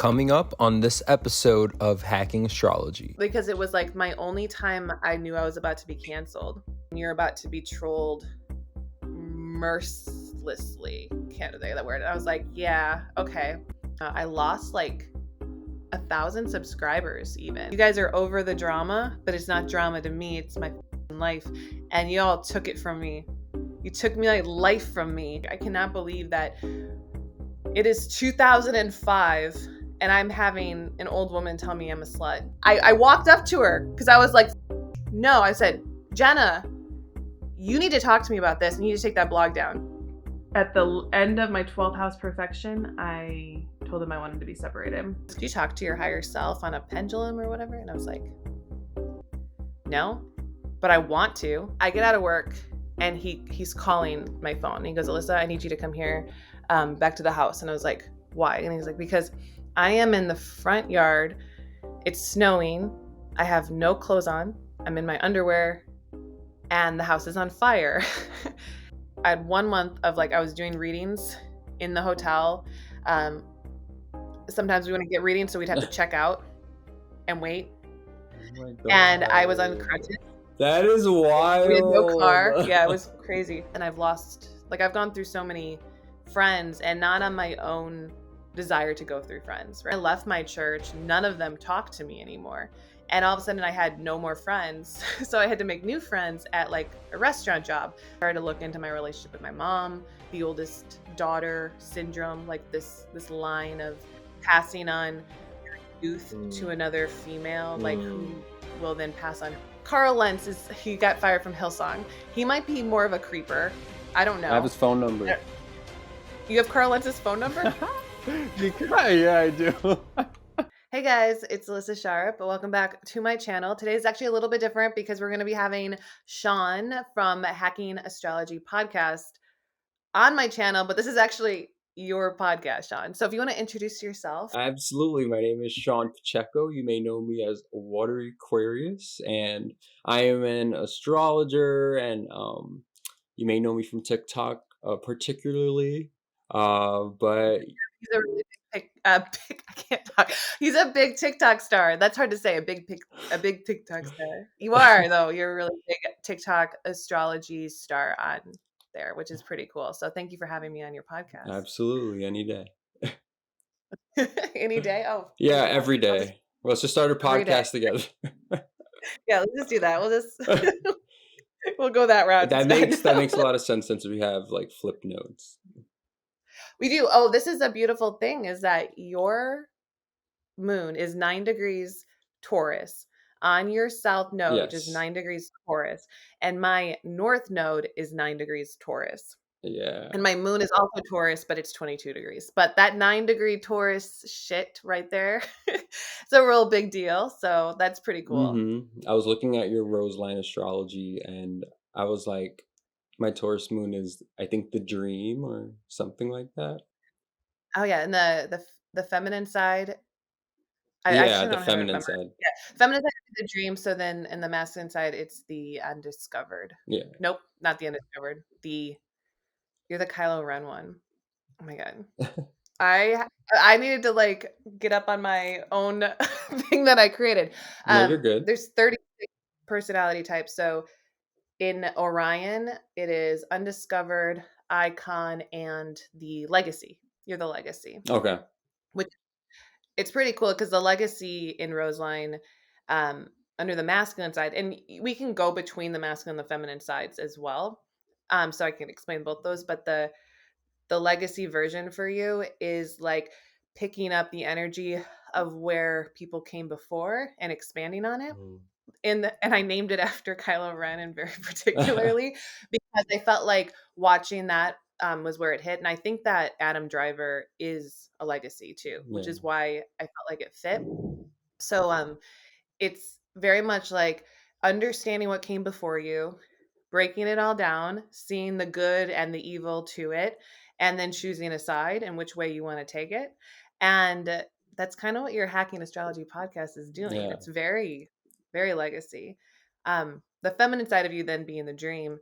coming up on this episode of Hacking Astrology. Because it was like my only time I knew I was about to be canceled. You're about to be trolled mercilessly. Can't say that word. I was like, yeah, okay. I lost like 1,000 subscribers even. You guys are over the drama, but it's not drama to me. It's my life. And y'all took it from me. You took me like life from me. I cannot believe that it is 2005 and I'm having an old woman tell me I'm a slut. I walked up to her because I was like, no, I said, Jenna, you need to talk to me about this. You need to take that blog down. At the end of my 12th house perfection, I told him I wanted to be separated. Did you talk to your higher self on a pendulum or whatever? And I was like, no, but I want to. I get out of work and he's calling my phone. And he goes, Alyssa, I need you to come here back to the house. And I was like, why? And he's like, because I am in the front yard. It's snowing. I have no clothes on. I'm in my underwear and the house is on fire. I had 1 month of like, I was doing readings in the hotel. Sometimes we wouldn't get readings, so we'd have to check out and wait. Oh my God. And I was on crutches. That is wild. We had no car. Yeah, it was crazy. And I've gone through so many friends and not on my own desire to go through friends. Right? I left my church. None of them talked to me anymore. And all of a sudden I had no more friends. So I had to make new friends at like a restaurant job. I started to look into my relationship with my mom, the oldest daughter syndrome, like this line of passing on youth to another female, like who will then pass on. Carl Lentz he got fired from Hillsong. He might be more of a creeper. I don't know. I have his phone number. You have Carl Lentz's phone number? Yeah, I do. Hey guys, it's Alyssa Sharp. Welcome back to my channel. Today is actually a little bit different because we're going to be having Sean from Hacking Astrology Podcast on my channel, but this is actually your podcast, Sean. So if you want to introduce yourself. Absolutely. My name is Sean Pacheco. You may know me as Water Aquarius, and I am an astrologer, and you may know me from TikTok particularly, but he's a really big I can't talk. He's a big TikTok star. That's hard to say. A big TikTok star. You are though. You're a really big TikTok astrology star on there, which is pretty cool. So thank you for having me on your podcast. Absolutely, any day. Any day? Oh, yeah, every day. Let's just start a podcast together. Yeah, let's just do that. We'll go that route. That makes a lot of sense since we have like flip nodes. We do. Oh, this is a beautiful thing is that your moon is 9 degrees Taurus on your south node, yes, which is 9 degrees Taurus, and my north node is 9 degrees Taurus. Yeah. And my moon is also Taurus, but it's 22 degrees. But that 9-degree Taurus shit right there, it's a real big deal. So that's pretty cool. Mm-hmm. I was looking at your Roseline astrology and I was like, my Taurus moon is, I think, the dream or something like that. Oh yeah, and the feminine side. The feminine side. Yeah, feminine side is the dream. So then, in the masculine side, it's the undiscovered. Yeah. Nope, not the undiscovered. You're the Kylo Ren one. Oh my God. I needed to like get up on my own thing that I created. No, you're good. There's 36 personality types. So in Orion, it is undiscovered, icon, and the legacy. You're the legacy. Okay. Which it's pretty cool because the legacy in Roseline, under the masculine side, and we can go between the masculine and the feminine sides as well. So I can explain both those, but the legacy version for you is like picking up the energy of where people came before and expanding on it. And I named it after Kylo Ren, and very particularly because I felt like watching that was where it hit. And I think that Adam Driver is a legacy too, which is why I felt like it fit. So it's very much like understanding what came before you, breaking it all down, seeing the good and the evil to it, and then choosing a side and which way you want to take it. And that's kind of what your Hacking Astrology podcast is doing. Yeah. It's very, very legacy. The feminine side of you then being the dream,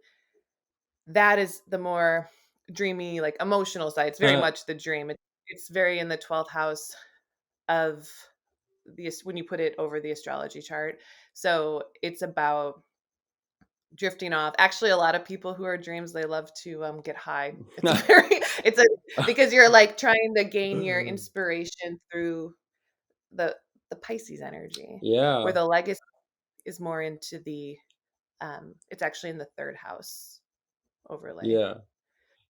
that is the more dreamy, like emotional side. It's very much the dream. It's very in the 12th house of when you put it over the astrology chart. So it's about drifting off. Actually, a lot of people who are dreams, they love to get high. It's a very it's a because you're like trying to gain your inspiration through the Pisces energy, where Yeah. the legacy is more into the it's actually in the third house overlay. Yeah.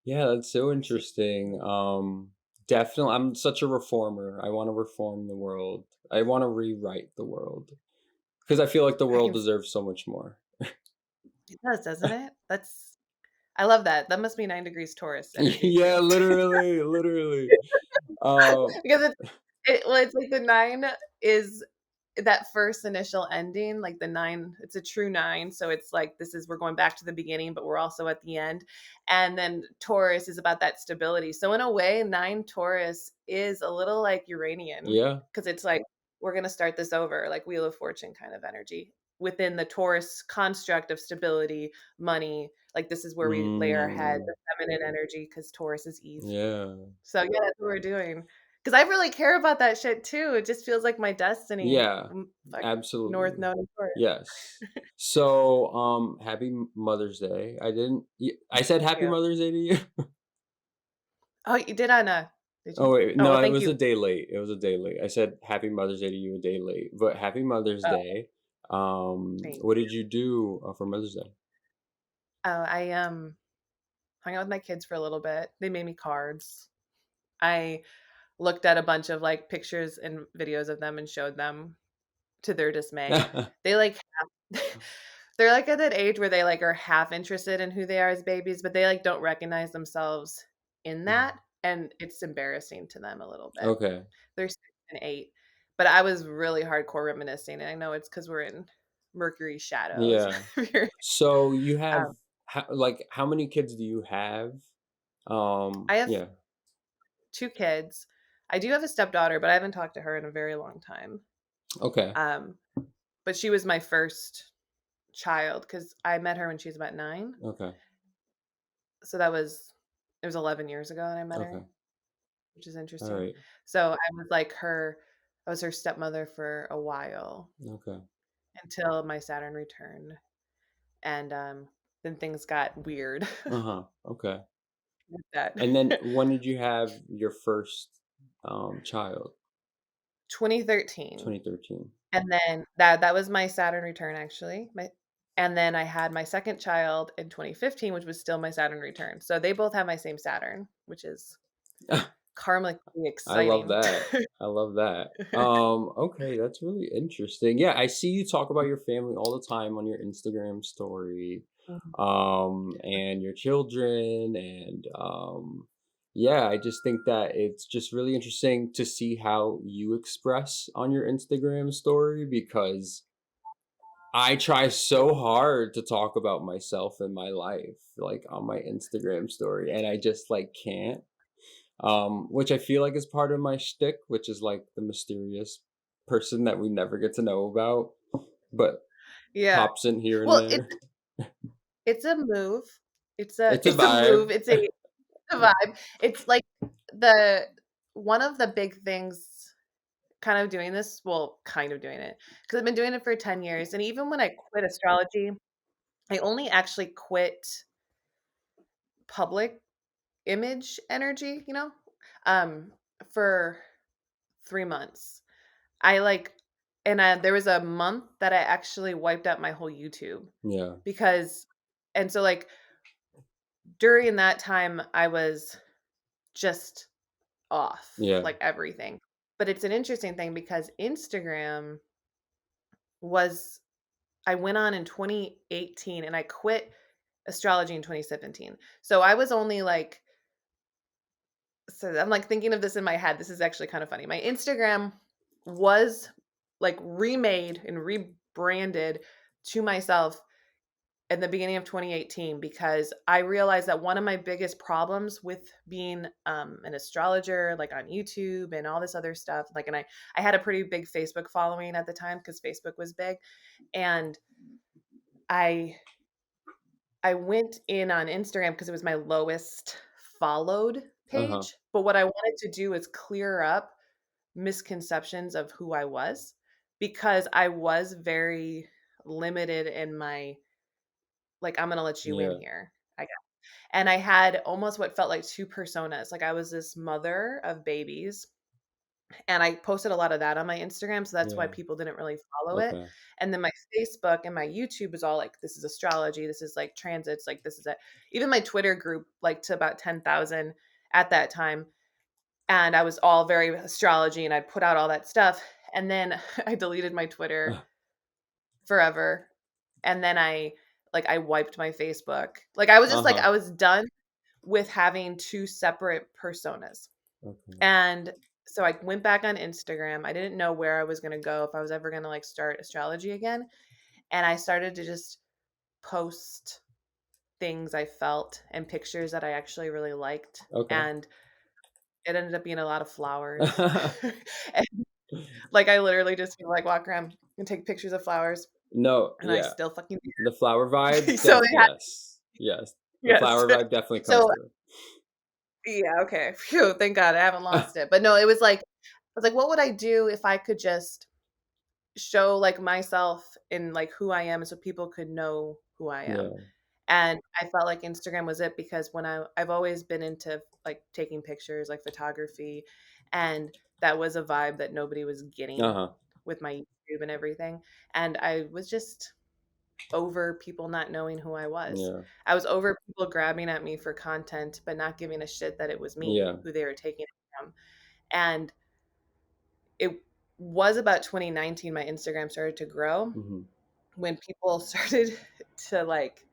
Yeah, that's so So interesting. Definitely, I'm such a reformer. I want to reform the world. I want to rewrite the world because I feel like the I world can deserves so much more. it does, doesn't it? I love that. That must be 9 degrees Taurus energy for Yeah, you. literally, literally. Um, Because it's like the 9 is that first initial ending, like the 9, it's a true 9, so it's like this is we're going back to the beginning, but we're also at the end. And then Taurus is about that stability. So in a way, 9 Taurus is a little like Uranian yeah. because it's like we're going to start this over, like Wheel of Fortune kind of energy within the Taurus construct of stability, money. Like this is where we lay our head, Mm, the feminine energy, because Taurus is Eve. yeah. So yeah, that's what we're doing. Because I really care about that shit too. It just feels like my destiny. Yeah. Fuck, North Absolutely. Node and Taurus. Yes. So, happy Mother's Day. I said Thank happy you. Mother's Day to you. Oh, you did on did Oh you? wait, Oh, no, well, it thank was you. a day late. It was a day late. I said happy Mother's Day to you a day late, but happy Mother's Oh, Day. thank What you. did you do for Mother's Day? Oh, I hung out with my kids for a little bit. They made me cards. I looked at a bunch of like pictures and videos of them and showed them to their dismay. They like they're like at that age where they like are half interested in who they are as babies, but they like don't recognize themselves in that, and it's embarrassing to them a little bit. Okay. They're 6 and 8, but I was really hardcore reminiscing, and I know it's because we're in Mercury shadows. Yeah. So you have um, how many kids do you have? I have Yeah. 2 kids. I do have a stepdaughter, but I haven't talked to her in a very long time. Okay. Um, but she was my first child because I met her when she was about 9. Okay. So it was 11 years ago that I met Okay. her, which is All interesting. right. So I was her stepmother for a while Okay. until my Saturn return, and then things got weird Uh-huh. Okay. with that. And then when did you have your first child? 2013, 2013. and then that was my Saturn return actually. And then I had my second child in 2015, which was still my Saturn return. So they both have my same Saturn, which is karmically I love exciting. that. I love that. Okay, that's really interesting. Yeah, I see you talk about your family all the time on your Instagram story, and your children, and yeah, I just think that it's just really interesting to see how you express on your Instagram story because I try so hard to talk about myself and my life, like on my Instagram story, and I just like can't. Which I feel like is part of my shtick, which is like the mysterious person that we never get to know about, but Yeah. pops in here and Well, there. it's a move. It's a It's a vibe. move. It's a vibe. It's like the one of the big things kind of doing this, well, kind of doing it, because I've been doing it for 10 years. And even when I quit astrology, I only actually quit public image energy, um, for 3 months. I like, there was a month that I actually wiped out my whole YouTube Yeah, because, and so like during that time, I was just off, yeah. like everything. But it's an interesting thing because Instagram was I went on in 2018 and I quit astrology in 2017. So I was only like so I'm like thinking of this in my head. This is actually kind of funny. My Instagram was like remade and rebranded to myself in the beginning of 2018 because I realized that one of my biggest problems with being an astrologer, like on YouTube and all this other stuff, like, and I had a pretty big Facebook following at the time because Facebook was big, and I I went in on Instagram because it was my lowest followed Uh-huh. page. But what I wanted to do is clear up misconceptions of who I was because I was very limited in my, like, I'm gonna let you in Yeah. here. And I had almost what felt like two personas. Like I was this mother of babies, and I posted a lot of that on my Instagram, so that's why Yeah. people didn't really follow it. Okay. And then my Facebook and my YouTube was all like, this is astrology, this is like transits, like this is it. Even my Twitter group, like to about 10,000 at that time. And I was all very astrology and I'd put out all that stuff. And then I deleted my Twitter forever. And then I wiped my Facebook. Like I was just like, Uh-huh. I was done with having two separate personas. Okay. And so I went back on Instagram. I didn't know where I was going to go, if I was ever going to like start astrology again. And I started to just post things I felt and pictures that I actually really liked. Okay. And it ended up being a lot of flowers. And, like I literally just like walk around and take pictures of flowers, No, and I yeah. still fucking The flower vibe, so they had, yes. Yes. The yes. flower vibe definitely comes So through. yeah, okay. Phew, thank God I haven't lost it. But no, it was like, I was like, what would I do if I could just show like myself in like who I am so people could know who I am. Yeah. And I felt like Instagram was it because when I've always been into like taking pictures, like photography, and that was a vibe that nobody was getting Uh-huh. with my YouTube and everything. And I was just over people not knowing who I was. Yeah. I was over people grabbing at me for content but not giving a shit that it was me Yeah. who they were taking it from. And it was about 2019 my Instagram started to grow Hmm. when people started to like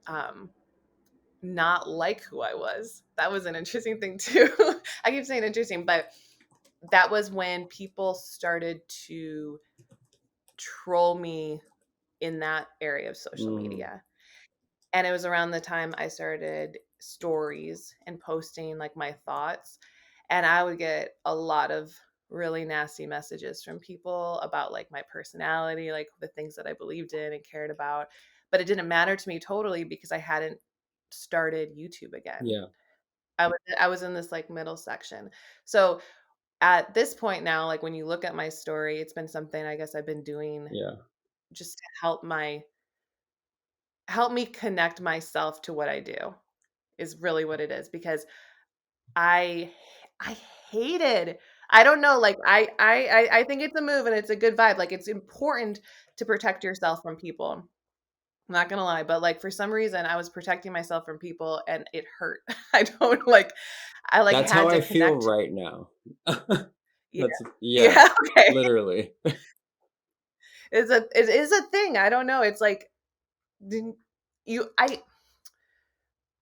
um not like who I was. That was an interesting thing too. I keep saying interesting, but that was when people started to troll me in that area of social Mm. media. And it was around the time I started stories and posting like my thoughts. And I would get a lot of really nasty messages from people about like my personality, like the things that I believed in and cared about. But it didn't matter to me totally because I hadn't started YouTube again. Yeah. I was in this like middle section. So at this point now, like when you look at my story, it's been something I guess I've been doing Yeah. just to help me connect myself to what I do is really what it is because I I hated, I don't know, like I think it's a move and it's a good vibe. Like it's important to protect yourself from people. I'm not gonna lie, but like for some reason I was protecting myself from people and it hurt. I don't like I like That's how had to I feel connect. right now. Yeah. That's yeah, Yeah, okay. literally. It is a thing. I don't know. It's like didn't you I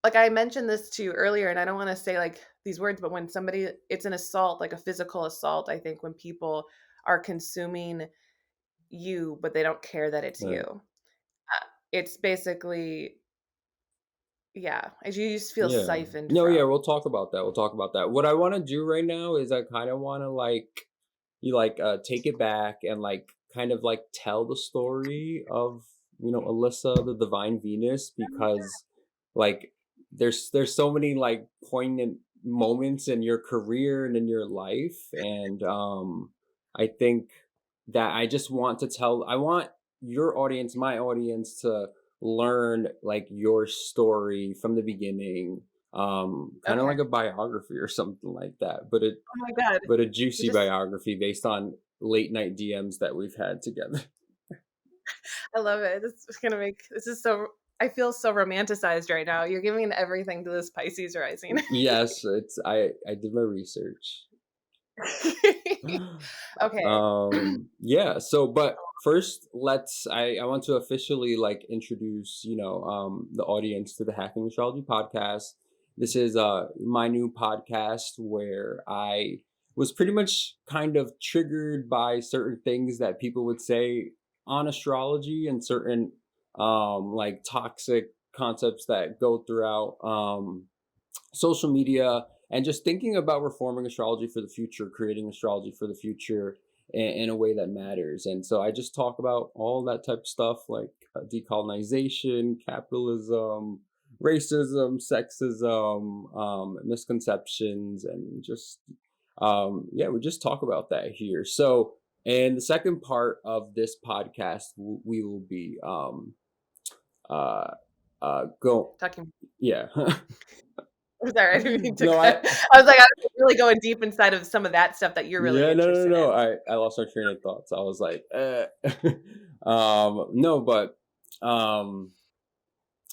like I mentioned this to you earlier, and I don't want to say like these words, but when somebody, it's an assault, like a physical assault, I think when people are consuming you, but they don't care that it's you. Right. It's basically, yeah, you just feel Yeah. siphoned No, yeah, from. we'll talk about that. We'll talk about that. What I want to do right now is I kind of want to take it back and like kind of like tell the story of, Alyssa the Divine Venus, because like there's so many like poignant moments in your career and in your life, and I think that I want your audience, my audience, to learn like your story from the beginning, kind of Okay. like a biography or something like that, but it Oh my God. but a It juicy just, biography based on late night DMs that we've had together. I love it. This is so, I feel so romanticized right now. You're giving everything to this Pisces rising. Yes, I did my research. Okay. Yeah, so but first I want to officially like introduce, the audience to the Hacking Astrology podcast. This is my new podcast where I was pretty much kind of triggered by certain things that people would say on astrology and certain like toxic concepts that go throughout social media, and just thinking about reforming astrology for the future, creating astrology for the future in a way that matters. And so I just talk about all that type of stuff like decolonization, capitalism, racism, sexism, misconceptions, and just yeah, we just talk about that here. So, in the second part of this podcast, we will be uh go Talking. yeah. Sorry, I didn't mean to No, cut. I was like, I was really going deep inside of some of that stuff that you're really yeah, no, no, interested no. in. I lost my train of thoughts. I was like, no, but um,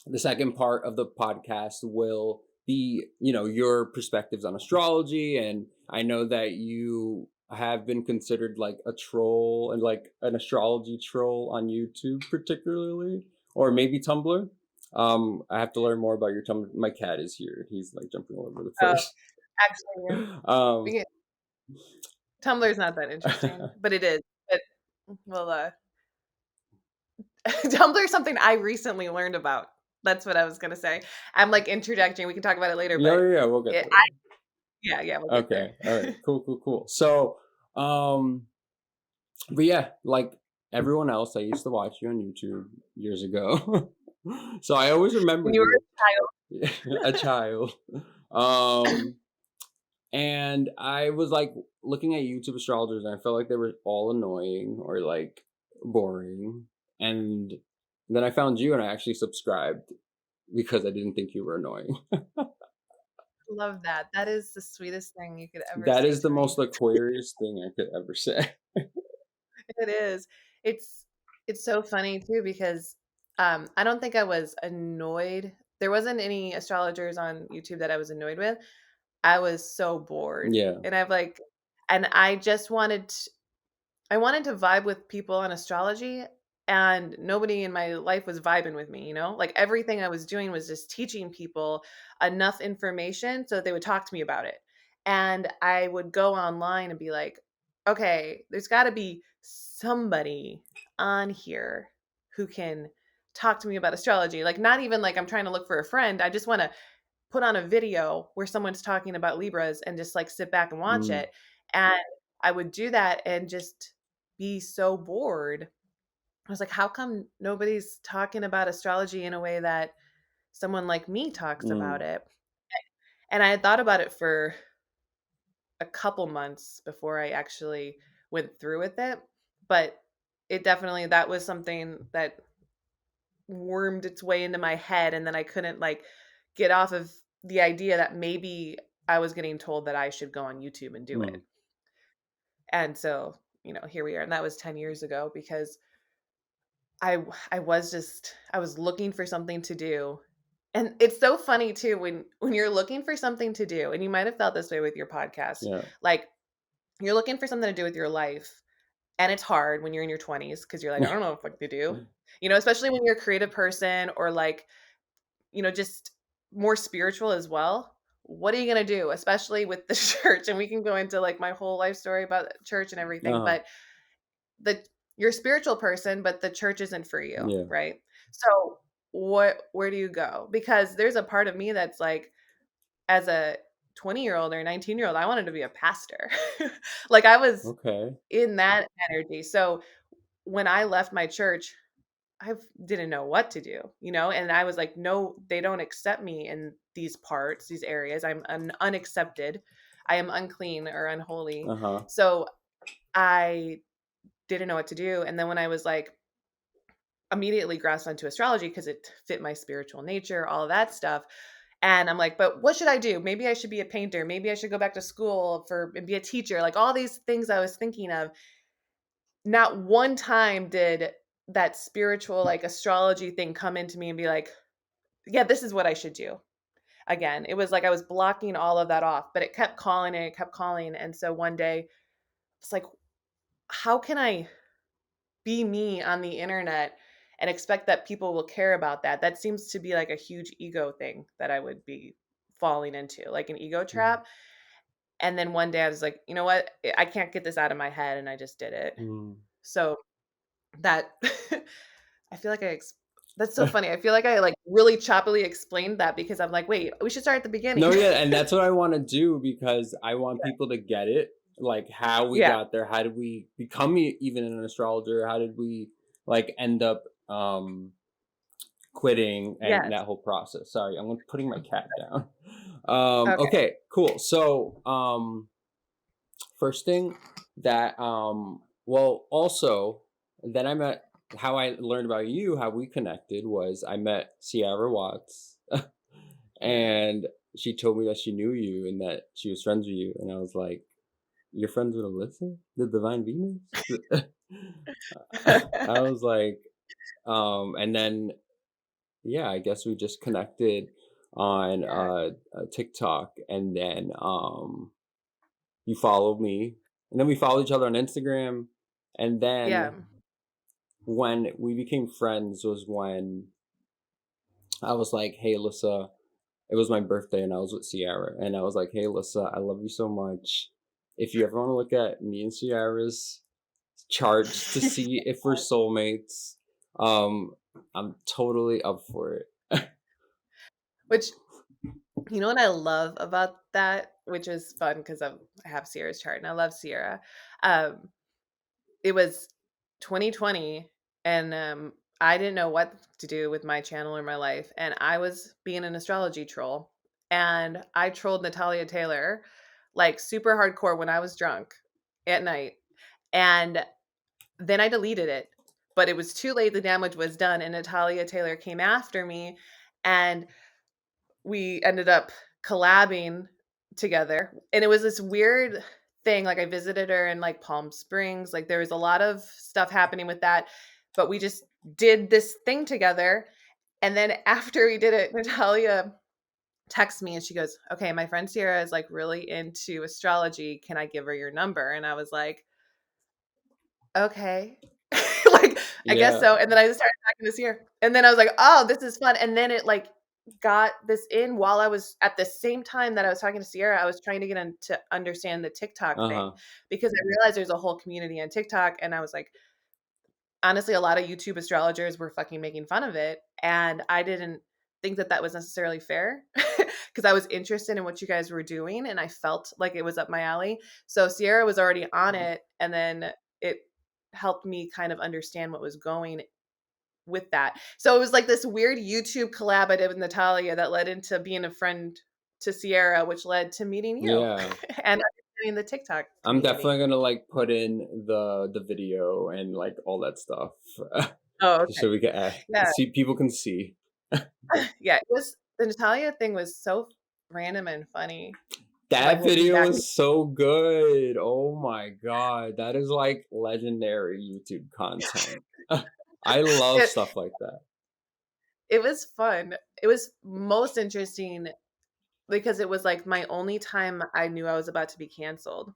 the second part of the podcast will be, your perspectives on astrology, and I know that you have been considered like a troll and like an astrology troll on YouTube, particularly, or maybe Tumblr. I have to learn more about your Tumblr. My cat is here. He's like jumping all over the Oh, place. actually, um, yeah, Tumblr's not that interesting, but it is. But well, Tumblr is something I recently learned about. That's what I was gonna say. I'm like interjecting. We can talk about it later, yeah, but yeah, yeah, we'll get it, there. I yeah, we'll get there. Okay. All right. Cool. Cool. Cool. So, but yeah, like everyone else, I used to watch you on YouTube years ago. So I always remember When you were you, a child, a child. Um, and I was like looking at YouTube astrologers, and I felt like they were all annoying or like boring. And then I found you, and I actually subscribed because I didn't think you were annoying. love that. That is the sweetest thing you could ever That say is the to me. most Aquarius thing I could ever say. It is. It's it's so funny too because I don't think I was annoyed. There wasn't any astrologers on YouTube that I was annoyed with. I was so bored. Yeah. And I've like and I just I wanted to vibe with people on astrology and nobody in my life was vibing with me, you know? Like everything I was doing was just teaching people enough information so that they would talk to me about it. And I would go online and be like, okay, there's got to be somebody on here who can talk to me about astrology. Like not even like I'm trying to look for a friend. I just want to put on a video where someone's talking about Libras and just like sit back and watch Mm, it. And I would do that and just be so bored. I was like, how come nobody's talking about astrology in a way that someone like me talks about mm, it? And I had thought about it for a couple months before I actually went through with it. But it definitely, that was something that wormed its way into my head. And then I couldn't like get off of the idea that maybe I was getting told that I should go on YouTube and do mm, it. And so, here we are. And that was 10 years ago because I was looking for something to do. And it's so funny too when you're looking for something to do, and you might have felt this way with your podcast. yeah. Like you're looking for something to do with your life, and it's hard when you're in your 20s because you're like, I don't know what to do. Especially when you're a creative person or like, just more spiritual as well. What are you going to do, especially with the church? And we can go into like my whole life story about church and everything, Uh-huh. but the you're a spiritual person, but the church isn't for you, Yeah. right? So where do you go? Because there's a part of me that's like, as a 20-year-old or 19-year-old, I wanted to be a pastor. Like I was Okay. in that energy. So when I left my church, I didn't know what to do, and I was like, no, they don't accept me in these parts, these areas. I'm unaccepted. I am unclean or unholy. Uh-huh. So I didn't know what to do. And then when I was like immediately grasped onto astrology because it fit my spiritual nature, all of that stuff. And I'm like, but what should I do? Maybe I should be a painter. Maybe I should go back to school and be a teacher. Like all these things I was thinking of. Not one time did that spiritual like astrology thing come into me and be like, yeah, this is what I should do. Again, it was like I was blocking all of that off, but it kept calling and it kept calling. And so one day it's like, how can I be me on the internet and expect that people will care about that? That seems to be like a huge ego thing that I would be falling into, like an ego Mm, trap. And then one day I was like, you know what? I can't get this out of my head. And I just did it. mm. So that I feel like that's so funny. I feel like I like really choppily explained that because I'm like, wait, we should start at the beginning. No, yeah, and that's what I want to do because I want people to get it, like how we Yeah. got there. How did we become even an astrologer? How did we like end up quitting and Yes. that whole process? Sorry, I'm putting my cat down. Okay. Okay, cool. So, first thing that well, also then I met how I learned about you, how we connected was I met Sierra Watts Yeah. and she told me that she knew you and that she was friends with you, and I was like, "You're friends with Alyssa, the Divine Venus?" I was like, and then yeah, I guess we just connected on Yeah. TikTok, and then you followed me, and then we followed each other on Instagram, and Yeah. then when we became friends was when I was like, "Hey, Alyssa," it was my birthday, and I was with Sierra, and I was like, "Hey, Alyssa, I love you so much. If you ever want to look at me and Sierra's charts to see if we're soulmates, um, I'm totally up for it." Which, you know what I love about that, which is fun because I have Sierra's chart and I love Sierra. Um, it was 2020 and I didn't know what to do with my channel or my life. And I was being an astrology troll. And I trolled Natalia Taylor like super hardcore when I was drunk at night. And then I deleted it. But it was too late. The damage was done. And Natalia Taylor came after me. And we ended up collabing together. And it was this weird thing. Like I visited her in like Palm Springs. Like there was a lot of stuff happening with that. But we just did this thing together. And then after we did it, Natalia texts me and she goes, "Okay, my friend Sierra is like really into astrology. Can I give her your number?" And I was like, "Okay." Like, I guess Yeah. so. And then I just started talking to Sierra. And then I was like, "Oh, this is fun." And then it like got this in while I was at the same time that I was talking to Sierra, I was trying to get in to understand the TikTok Uh thing huh. because I realized there's a whole community on TikTok. And I was like, honestly, a lot of YouTube astrologers were fucking making fun of it. And I didn't think that that was necessarily fair because I was interested in what you guys were doing and I felt like it was up my alley. So Sierra was already on it. And then it helped me kind of understand what was going with that. So it was like this weird YouTube collaborative with Natalia that led into being a friend to Sierra, which led to meeting you Yeah. and understanding the TikTok I'm community. definitely gonna like put in the video and like all that stuff, Oh, just okay. so we can Yeah. see people can see. Yeah. It was the Natalia thing was so random and funny. Like That looking video back. is so good. Oh my god, that is like legendary YouTube content. I love It, stuff like that. it was fun. It was most interesting because it was like my only time I knew I was about to be canceled.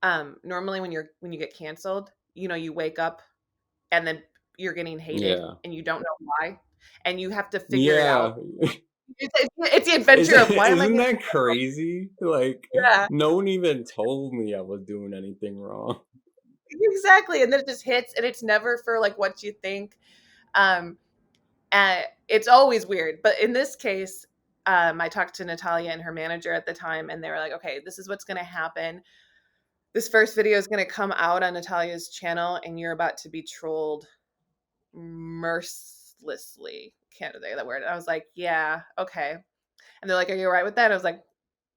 Normally when you get canceled, you know, you wake up and then you're getting hated Yeah. and you don't know why and you have to figure it Yeah. out. It's the adventure of why am I Isn't getting that crazy? Like, yeah, no one even told me I was doing anything wrong. exactly. And then it just hits and it's never for like what you think. Um and it's always weird. But in this case, I talked to Natalia and her manager at the time, and they were like, okay, this is what's going to happen. This first video is going to come out on Natalia's channel, and you're about to be trolled mercilessly. Can't say that word. I was like, yeah, okay. And they're like, are you all right with that? I was like,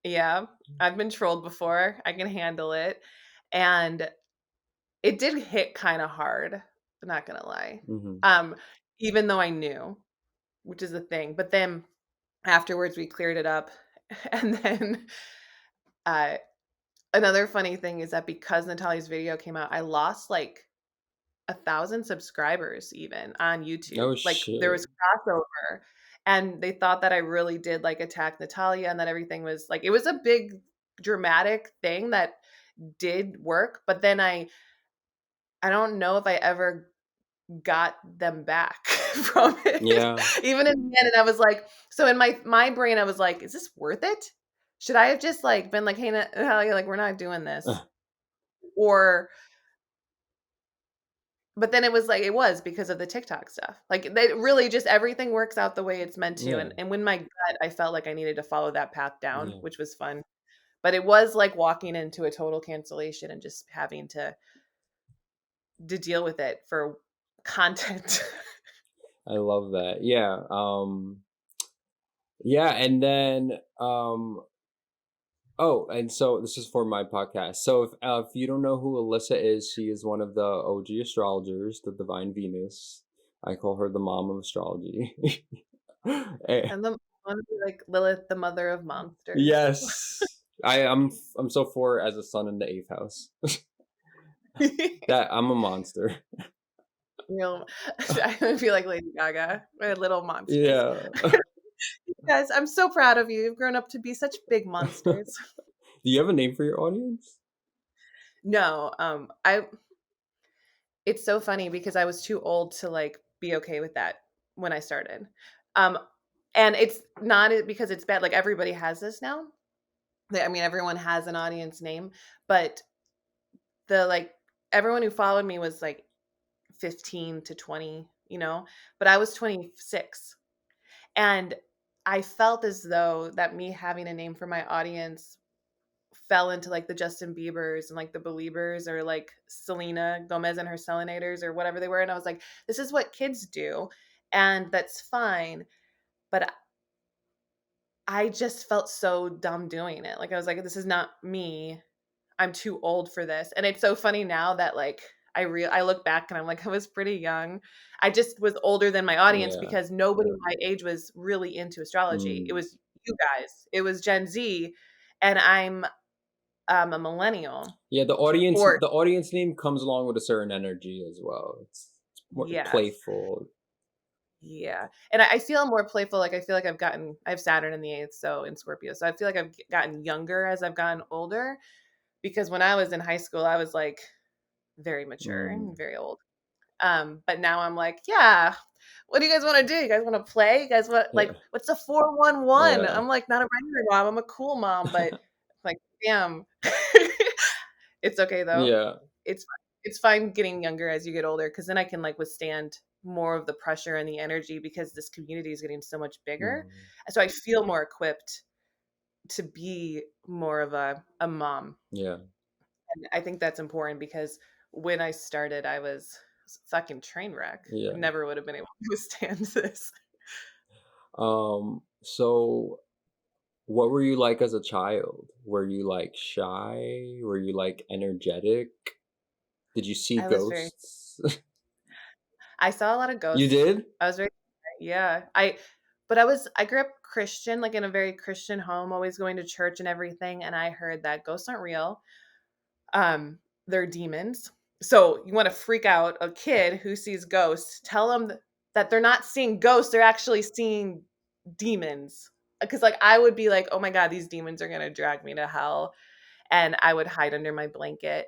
yeah, I've been trolled before. I can handle it. And it did hit kind of hard, not going to lie. Hmm. Um, even though I knew, which is the thing. But then afterwards, we cleared it up. And then uh, another funny thing is that because Natalia's video came out, I lost like 1,000 subscribers even on YouTube. Oh Like there shit. was crossover and they thought that I really did like attack Natalia and that everything was like it was a big dramatic thing that did work, but then I don't know if I ever got them back from it. Yeah. Even in the end, and I was like, so in my brain, I was like, is this worth it? Should I have just like been like, hey, Natalia, like we're not doing this, or but then it was like it was because of the TikTok stuff. Like they really just everything works out the way it's meant to. Yeah. And when my gut, I felt like I needed to follow that path down, Yeah. which was fun. But it was like walking into a total cancellation and just having to deal with it for content. I love that. Yeah. Yeah, and then Oh, and so this is for my podcast. So if you don't know who Alyssa is, she is one of the OG astrologers, the Divine Venus. I call her the mom of astrology. Eh, And the one like Lilith, the mother of monsters. yes, I'm so for it as a sun in the eighth house. That I'm a monster. Real, I feel like Lady Gaga. We're little monsters. Yeah. Guys, I'm so proud of you. You've grown up to be such big Do monsters. you have a name for your audience? No, I it's so funny because I was too old to like be okay with that when I started. Um, and it's not because it's bad. Like everybody has this now. I mean, everyone has an audience name, but the like everyone who followed me was like 15 to 20, but I was 26. And I felt as though that me having a name for my audience fell into like the Justin Biebers and like the Beliebers or like Selena Gomez and her Selenators or whatever they were. And I was like, this is what kids do. And that's fine. But I just felt so dumb doing it. Like I was like, this is not me. I'm too old for this. And it's so funny now that like I look back and I'm like, I was pretty young. I just was older than my audience Yeah. because nobody my age was really into astrology. It Mm. was you guys. It was Gen Z, and I'm a millennial. Yeah, Or the audience name comes along with a certain energy as well. It's more yes. playful. Yeah. And I feel more playful. Like I feel like I have Saturn in the eighth, so in Scorpio. So I feel like I've gotten younger as I've gotten older because when I was in high school, I was like very mature Mm. and very old. But now I'm like, yeah, what do you guys want to do? You guys want to play? You guys want like Yeah. what's a 411? Yeah. I'm like not a regular mom. I'm a cool mom, but like damn. It's okay though. Yeah. It's fine getting younger as you get older because then I can like withstand more of the pressure and the energy because this community is getting so much bigger. Mm. So I feel more equipped to be more of a mom. Yeah. And I think that's important because when I started, I was fucking train wreck. I Yeah. never would have been able to withstand this. So what were you like as a child? Were you like shy? Were you like energetic? Did you see I was very ghosts? I saw a lot of You ghosts. did? I was very yeah. I grew up Christian, like in a very Christian home, always going to church and everything, and I heard that ghosts aren't real. They're demons. So you want to freak out a kid who sees ghosts, tell them that they're not seeing ghosts, they're actually seeing demons. Because like I would be like, oh my god, these demons are gonna drag me to hell, and I would hide under my blanket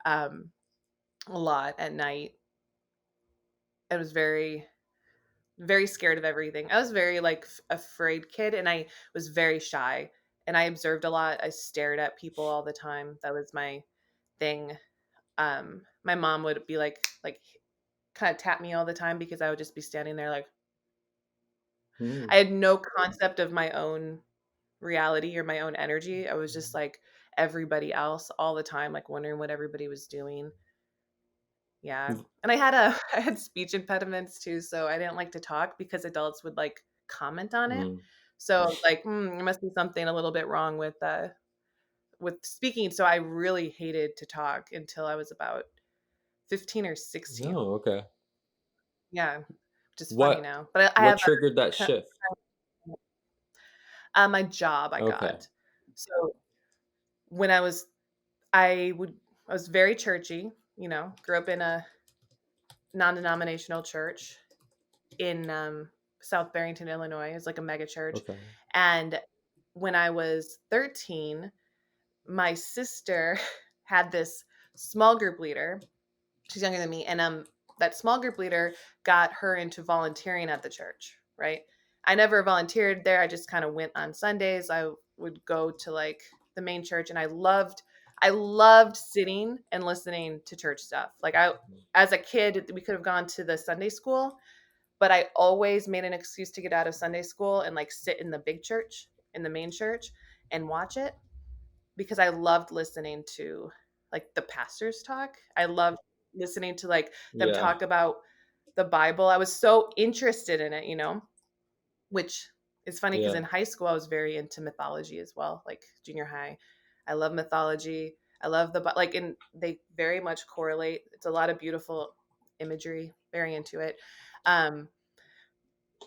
um, a lot at night. I was very very scared of everything. I was very like afraid kid, and I was very shy, and I observed a lot. I stared at people all the time. That was my thing. My mom would be like kind of tap me all the time because I would just be standing there like I Hmm. had no concept of my own reality or my own energy. I was just like everybody else all the time, like wondering what everybody was doing. Yeah. And I had speech impediments too, so I didn't like to talk because adults would like comment on it. Mm. So I was like, there must be something a little bit wrong with speaking. So I really hated to talk until I was about 15 or 16. No, okay. Yeah, which is funny What now. But I what have triggered that a shift? my job I Okay. got. So when I would I was very churchy, grew up in a non-denominational church in South Barrington, Illinois. It's like a mega church. Okay. And when I was 13, my sister had this small group leader. She's younger than me, and that small group leader got her into volunteering at the church, right? I never volunteered there. I just kind of went on Sundays. I would go to like the main church, and I loved sitting and listening to church stuff. Like as a kid, we could have gone to the Sunday school, but I always made an excuse to get out of Sunday school and like sit in the big church, in the main church, and watch it because I loved listening to like the pastors talk. I loved listening to like them Yeah. talk about the Bible. I was so interested in it, which It's funny because Yeah. in high school I was very into mythology as well, like junior high. I love mythology. I love like, and they very much correlate. It's a lot of beautiful imagery. Very into it. Um,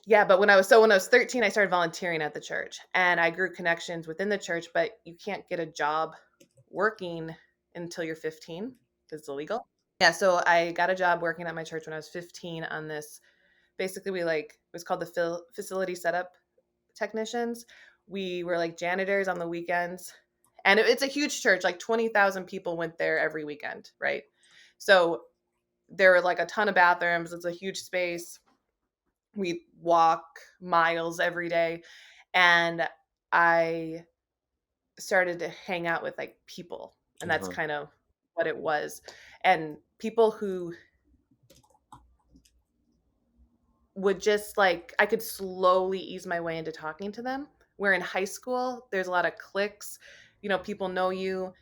yeah, but when I was 13, I started volunteering at the church, and I grew connections within the church. But you can't get a job working until you're 15 because it's illegal. Yeah, so I got a job working at my church when I was 15 on this. Basically, it was called the facility setup technicians. We were like janitors on the weekends. And it's a huge church, like 20,000 people went there every weekend, right? So there were like a ton of bathrooms. It's a huge space. We walk miles every day. And I started to hang out with like people. And that's Uh-huh. kind of what it was. And people who would just like, I could slowly ease my way into talking to them. Where in high school, there's a lot of cliques. You know, people know you.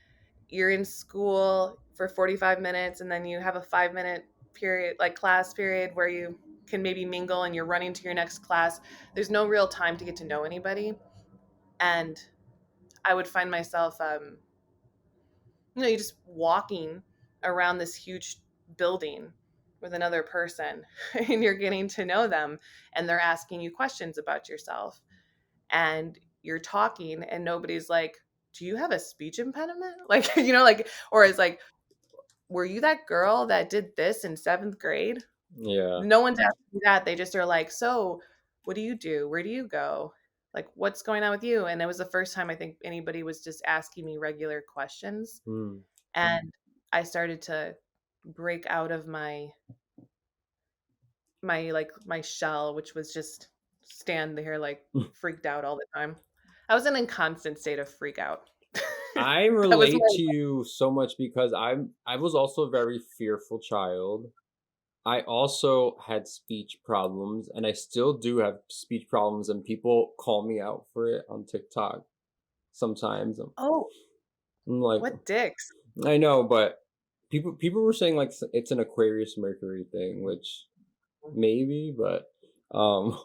You're in school for 45 minutes and then you have a 5 minute period, like class period, where you can maybe mingle and you're running to your next class. There's no real time to get to know anybody. And I would find myself, you're just walking around this huge building with another person and you're getting to know them and they're asking you questions about yourself and you're talking and nobody's like, do you have a speech impediment? Like, like, or it's like, were you that girl that did this in seventh grade? Yeah. No one's asking you that. They just are like, so what do you do? Where do you go? Like, what's going on with you? And it was the first time I think anybody was just asking me regular questions. Mm. And I started to break out of my shell, which was just stand there like freaked out all the time. I was in a constant state of freak out. I That was relate my to you so much because I was also a very fearful child. I also had speech problems and I still do have speech problems and people call me out for it on TikTok sometimes. oh, I'm like, what dicks. I know, but people were saying like it's an Aquarius Mercury thing, which maybe, but um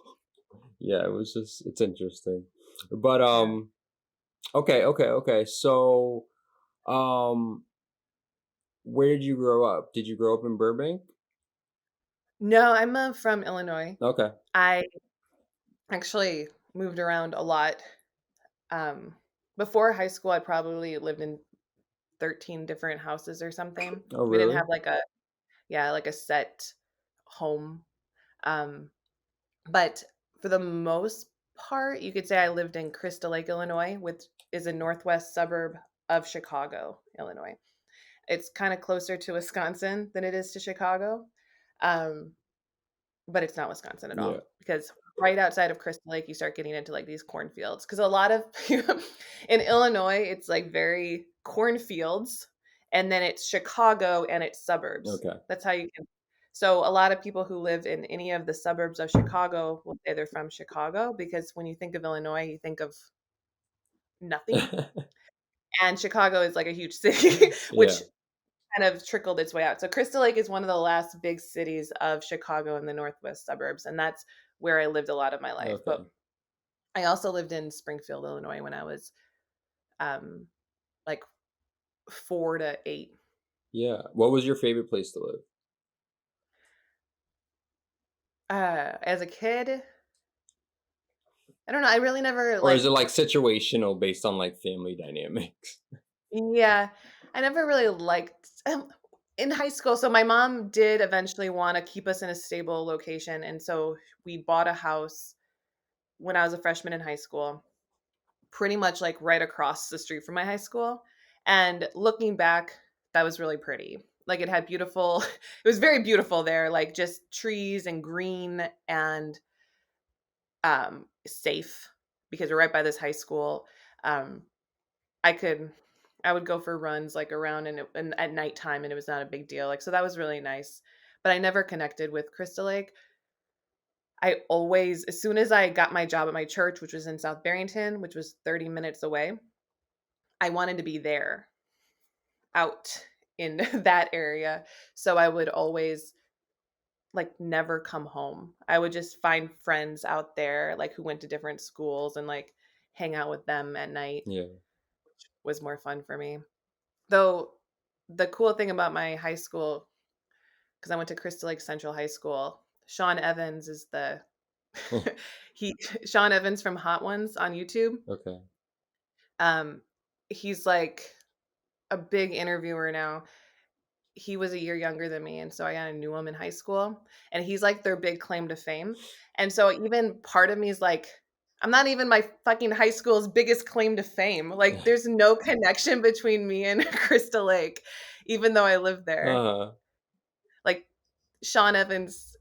yeah, it was just it's interesting. But Yeah. okay. So um where did you grow up? Did you grow up in Burbank? No, I'm from Illinois. Okay. I actually moved around a lot. Um, Before high school, I probably lived in 13 different houses or something. Oh We didn't really? have like a set home. Um, but for the most part, you could say I lived in Crystal Lake, Illinois, which is a northwest suburb of Chicago, Illinois. It's kind of closer to Wisconsin than it is to Chicago. Um, but it's not Wisconsin at Yeah. all because right outside of Crystal Lake, you start getting into like these cornfields. Because a lot of in Illinois, it's like very cornfields, and then it's Chicago and it's suburbs. Okay. That's how you can. So a lot of people who live in any of the suburbs of Chicago will say they're from Chicago because when you think of Illinois, you think of nothing, and Chicago is like a huge city, Yeah. which kind of trickled its way out. So Crystal Lake is one of the last big cities of Chicago in the northwest suburbs, and that's where I lived a lot of my life. But Okay. I also lived in Springfield, Illinois when I was um like 4 to 8. Yeah. What was your favorite place to live? As a kid, I don't know. I really never Or is it like. like situational based on like family dynamics? Yeah, I never really liked in high school. So my mom did eventually want to keep us in a stable location, and so we bought a house when I was a freshman in high school, pretty much like right across the street from my high school. And looking back, that was really pretty. Like it had beautiful, it was very beautiful there, like just trees and green and safe because we're right by this high school. Um, I could, I would go for runs like around and at nighttime and it was not a big deal. Like, so that was really nice. But I never connected with Crystal Lake. I always, as soon as I got my job at my church, which was in South Barrington, which was 30 minutes away, I wanted to be there out in that area. So I would always like never come home. I would just find friends out there like who went to different schools and like hang out with them at night. Yeah. Was more fun for me. Though the cool thing about my high school, because I went to Crystal Lake Central High School, Sean Evans is the he Sean Evans from Hot Ones on YouTube. Okay. Um, he's like a big interviewer now. He was a year younger than me, and so I kind of knew him in high school. And he's like their big claim to fame. And so even part of me is like, I'm not even my fucking high school's biggest claim to fame. Like, there's no connection between me and Crystal Lake, even though I live there. Uh-huh. Like, Sean Evans,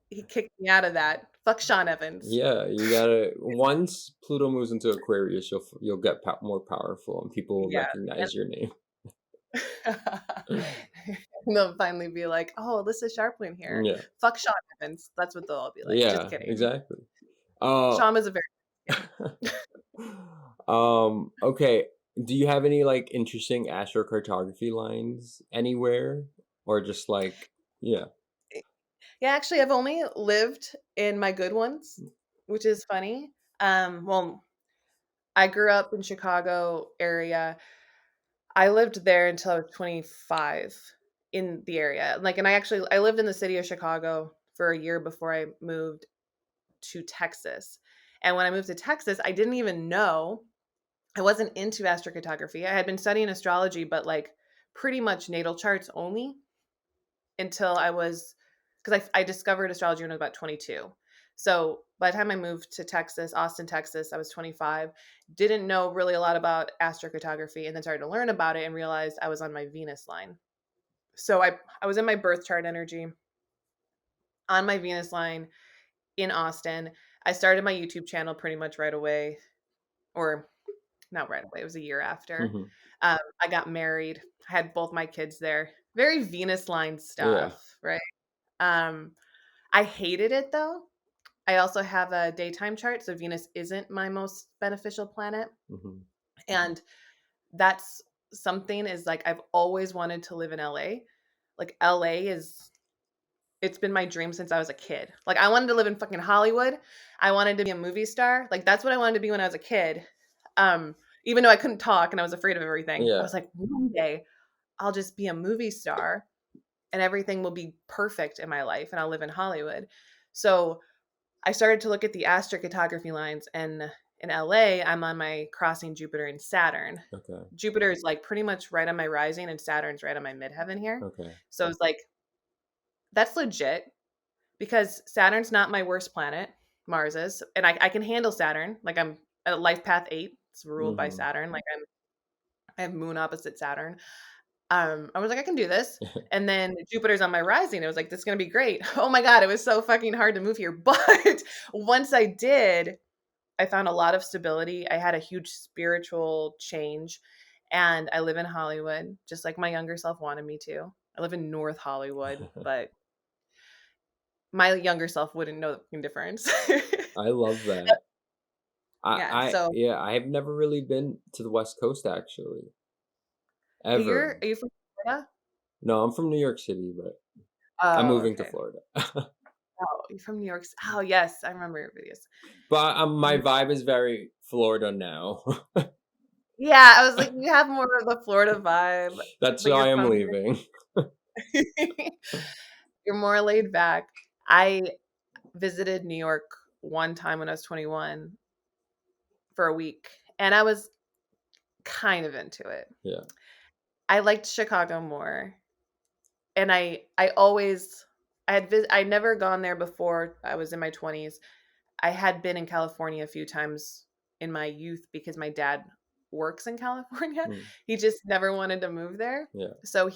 he kicked me out of that. Fuck Sean Evans. Yeah, you gotta. Once Pluto moves into Aquarius, you'll get more powerful, and people will Yeah. recognize your name. And they'll finally be like, oh, Alyssa Sharplin here. Yeah. Fuck Sean Evans. That's what they'll all be like. Yeah. Just kidding. Exactly. Sean was a very Okay. Do you have any like interesting astrocartography lines anywhere, or just like yeah? Yeah, actually, I've only lived in my good ones, which is funny. Well, I grew up in Chicago area. I lived there until I was 25 in the area. Like, and I lived in the city of Chicago for a year before I moved to Texas. And when I moved to Texas, I didn't even know. I wasn't into astrocartography. I had been studying astrology, but like pretty much natal charts only until I was, because I discovered astrology when I was about 22. So by the time I moved to Texas, Austin, Texas, I was 25. Didn't know really a lot about astrocartography, and then started to learn about it and realized I was on my Venus line. So I was in my birth chart energy on my Venus line in Austin. I started my YouTube channel pretty much right away, or not right away. It was a year after. Hmm. I got married. I had both my kids there. Very Venus line stuff, right? I hated it though. I also have a daytime chart, so Venus isn't my most beneficial planet. Hmm. And that's something is like I've always wanted to live in LA. Like LA is it's been my dream since I was a kid. Like I wanted to live in fucking Hollywood. I wanted to be a movie star. Like that's what I wanted to be when I was a kid. Even though I couldn't talk and I was afraid of everything. I Yeah. was like, one day I'll just be a movie star and everything will be perfect in my life and I'll live in Hollywood. So I started to look at the astrocartography lines, and in LA, I'm on my crossing Jupiter and Saturn. Okay. Jupiter is like pretty much right on my rising, and Saturn's right on my midheaven here. Okay. So it's like, that's legit because Saturn's not my worst planet. Mars is, and I can handle Saturn. Like I'm at life path 8. It's ruled by Hmm. Saturn. Like I have moon opposite Saturn. I was like, I can do this. And then Jupiter's on my rising. It was like, this is going to be great. Oh my God, it was so fucking hard to move here. But once I did, I found a lot of stability. I had a huge spiritual change. And I live in Hollywood, just like my younger self wanted me to. I live in North Hollywood, but my younger self wouldn't know the difference. I love that. Yeah. So I have never really been to the West Coast actually. are Ever. you from Florida? No, I'm from New York City, but I'm Oh, moving to okay. Florida. Oh, you're from New York. Oh, yes. I remember your videos. But my Mhm. vibe is very Florida now. Yeah, I was like, you have more of the Florida vibe, That's but why you're I'm from leaving. you're more laid back. I visited New York one time when I was 21 for a week, and I was kind of into it. Yeah. I liked Chicago more, and I'd never gone there before. I was in my 20s. I had been in California a few times in my youth because my dad works in California. Mm, He just never wanted to move there. yeah. So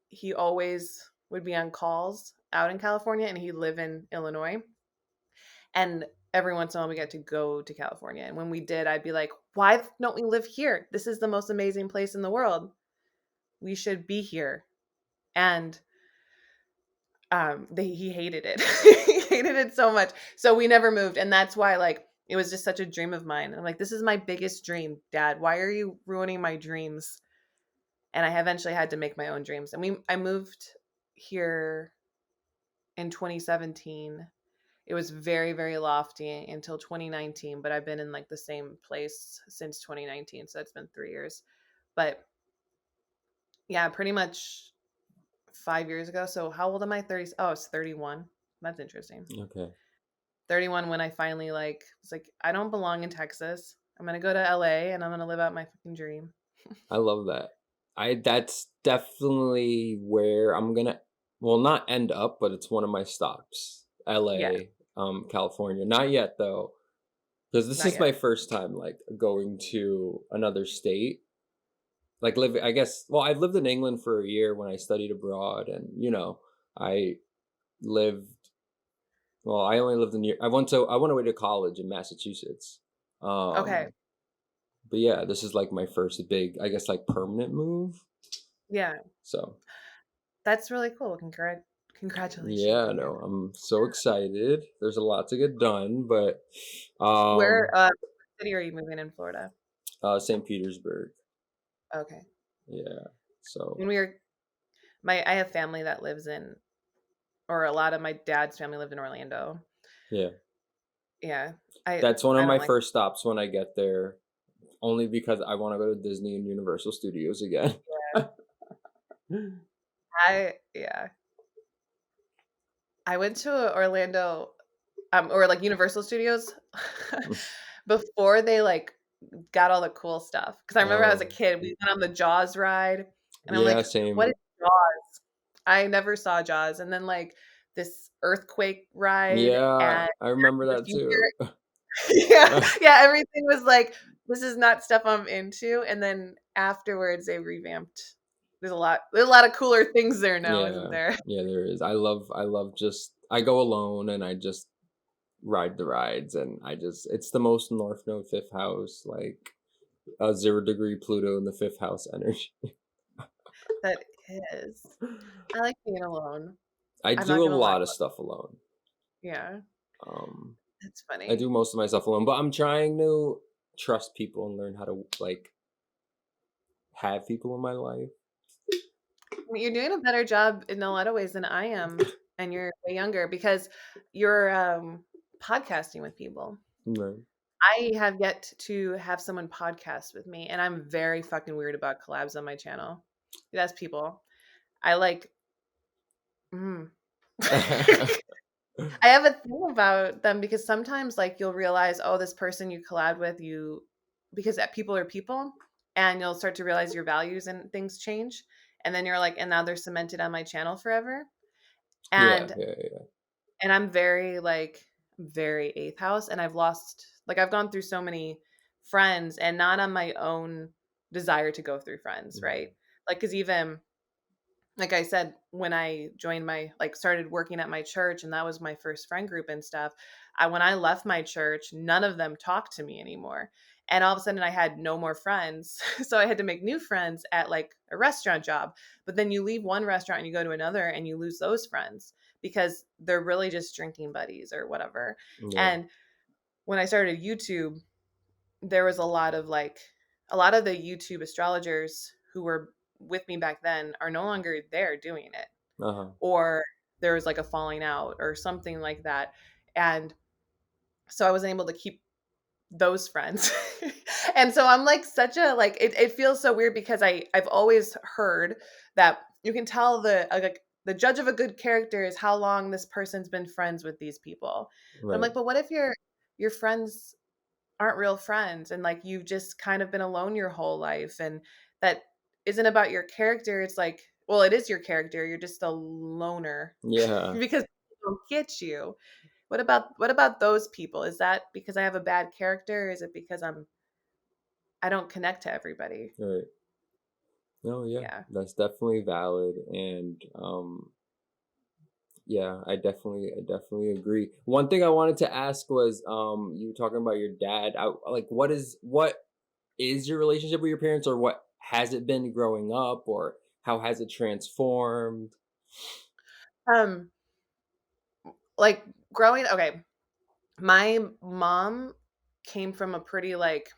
he always would be on calls out in California, and he'd live in Illinois. And every once in a while we got to go to California. And when we did, I'd be like, why don't we live here? This is the most amazing place in the world. We should be here. And he hated it. He hated it so much. So we never moved. And that's why like it was just such a dream of mine. I'm like, this is my biggest dream, Dad. Why are you ruining my dreams? And I eventually had to make my own dreams. And I moved here in 2017. It was very, very lofty until 2019, but I've been in like the same place since 2019, so it's been 3 years. But yeah, pretty much 5 years ago. So how old am I? 30. Oh, it's 31. That's interesting. Okay. 31 when I finally like was like, I don't belong in Texas. I'm gonna go to LA and I'm gonna live out my fucking dream. I love that. That's definitely where I'm gonna, well, not end up, but it's one of my stops. Yeah, LA, California. Not yet though, because this not is yet. my first time like going to another state. Like living, I guess. Well, I've lived in England for a year when I studied abroad, and I lived. Well, I only lived in. I went away to college in Massachusetts. Okay. Um, but yeah, this is like my first big, I guess, like permanent move. Yeah, So that's really cool. Congratulations yeah, again. no, I'm so excited. There's a lot to get done, but Where um, what city are you moving in Florida? St. Petersburg. Okay. Yeah. So When we were my I have family that lives in, or a lot of my dad's family lived in Orlando. yeah, Yeah. I that's one of I don't my like first stops when I get there. Only because I want to go to Disney and Universal Studios again. I yeah. I went to Orlando, or like Universal Studios before they like got all the cool stuff. Because I remember as a Oh, kid, we went on the Jaws ride, and I'm yeah, like, "What is same. Jaws?" I never saw Jaws, and then like this earthquake ride Yeah, and I remember the that future. too. Yeah, yeah. Everything was like, "This is not stuff I'm into," and then afterwards they revamped. There's a lot of cooler things there now, isn't Yeah, there? yeah, there is. I love just I go alone and I just ride the rides and it's the most North Node fifth house, like 0 degree Pluto in the fifth house energy. That is. I like being alone. I I'm do not a gonna lie. lot of stuff alone. Yeah, Um, it's I funny. do most of my stuff alone, but I'm trying to trust people and learn how to like have people in my life. You're doing a better job in a lot of ways than I am, and you're way younger because you're podcasting with people. Right. I have yet to have someone podcast with me, and I'm very fucking weird about collabs on my channel. That's people. I like. Mm. I have a thing about them because sometimes, like, you'll realize, oh, this person you collab with, because that people are people, and you'll start to realize your values and things change, and then you're like, and now they're cemented on my channel forever, Yeah, and yeah, yeah. I'm very like very eighth house, and I've gone through so many friends, and not on my own desire to go through friends, Mhm. right? Like, because even like I said, when I joined started working at my church, and that was my first friend group and stuff. When I left my church, none of them talked to me anymore. And all of a sudden, I had no more friends. So I had to make new friends at like a restaurant job. But then you leave one restaurant and you go to another and you lose those friends because they're really just drinking buddies or whatever. Yeah. And when I started YouTube, there was a lot of the YouTube astrologers who were with me back then are no longer there doing it, Uh-huh. or there was like a falling out or something like that. And so I wasn't able to keep those friends. And so I'm like such a like it feels so weird because I've always heard that you can tell the judge of a good character is how long this person's been friends with these people. But I'm Right. like, but what if your friends aren't real friends and like you've just kind of been alone your whole life, and that isn't about your character. It's like, well, it is your character, you're just a loner Yeah. because people don't get you. What about those people? Is that because I have a bad character, or is it because I don't connect to everybody? Right. No, yeah. Yeah. That's definitely valid and yeah, I definitely agree. One thing I wanted to ask was you were talking about your dad. Like what is your relationship with your parents, or what has it been growing up, or how has it transformed? um like growing okay, my mom came from a pretty like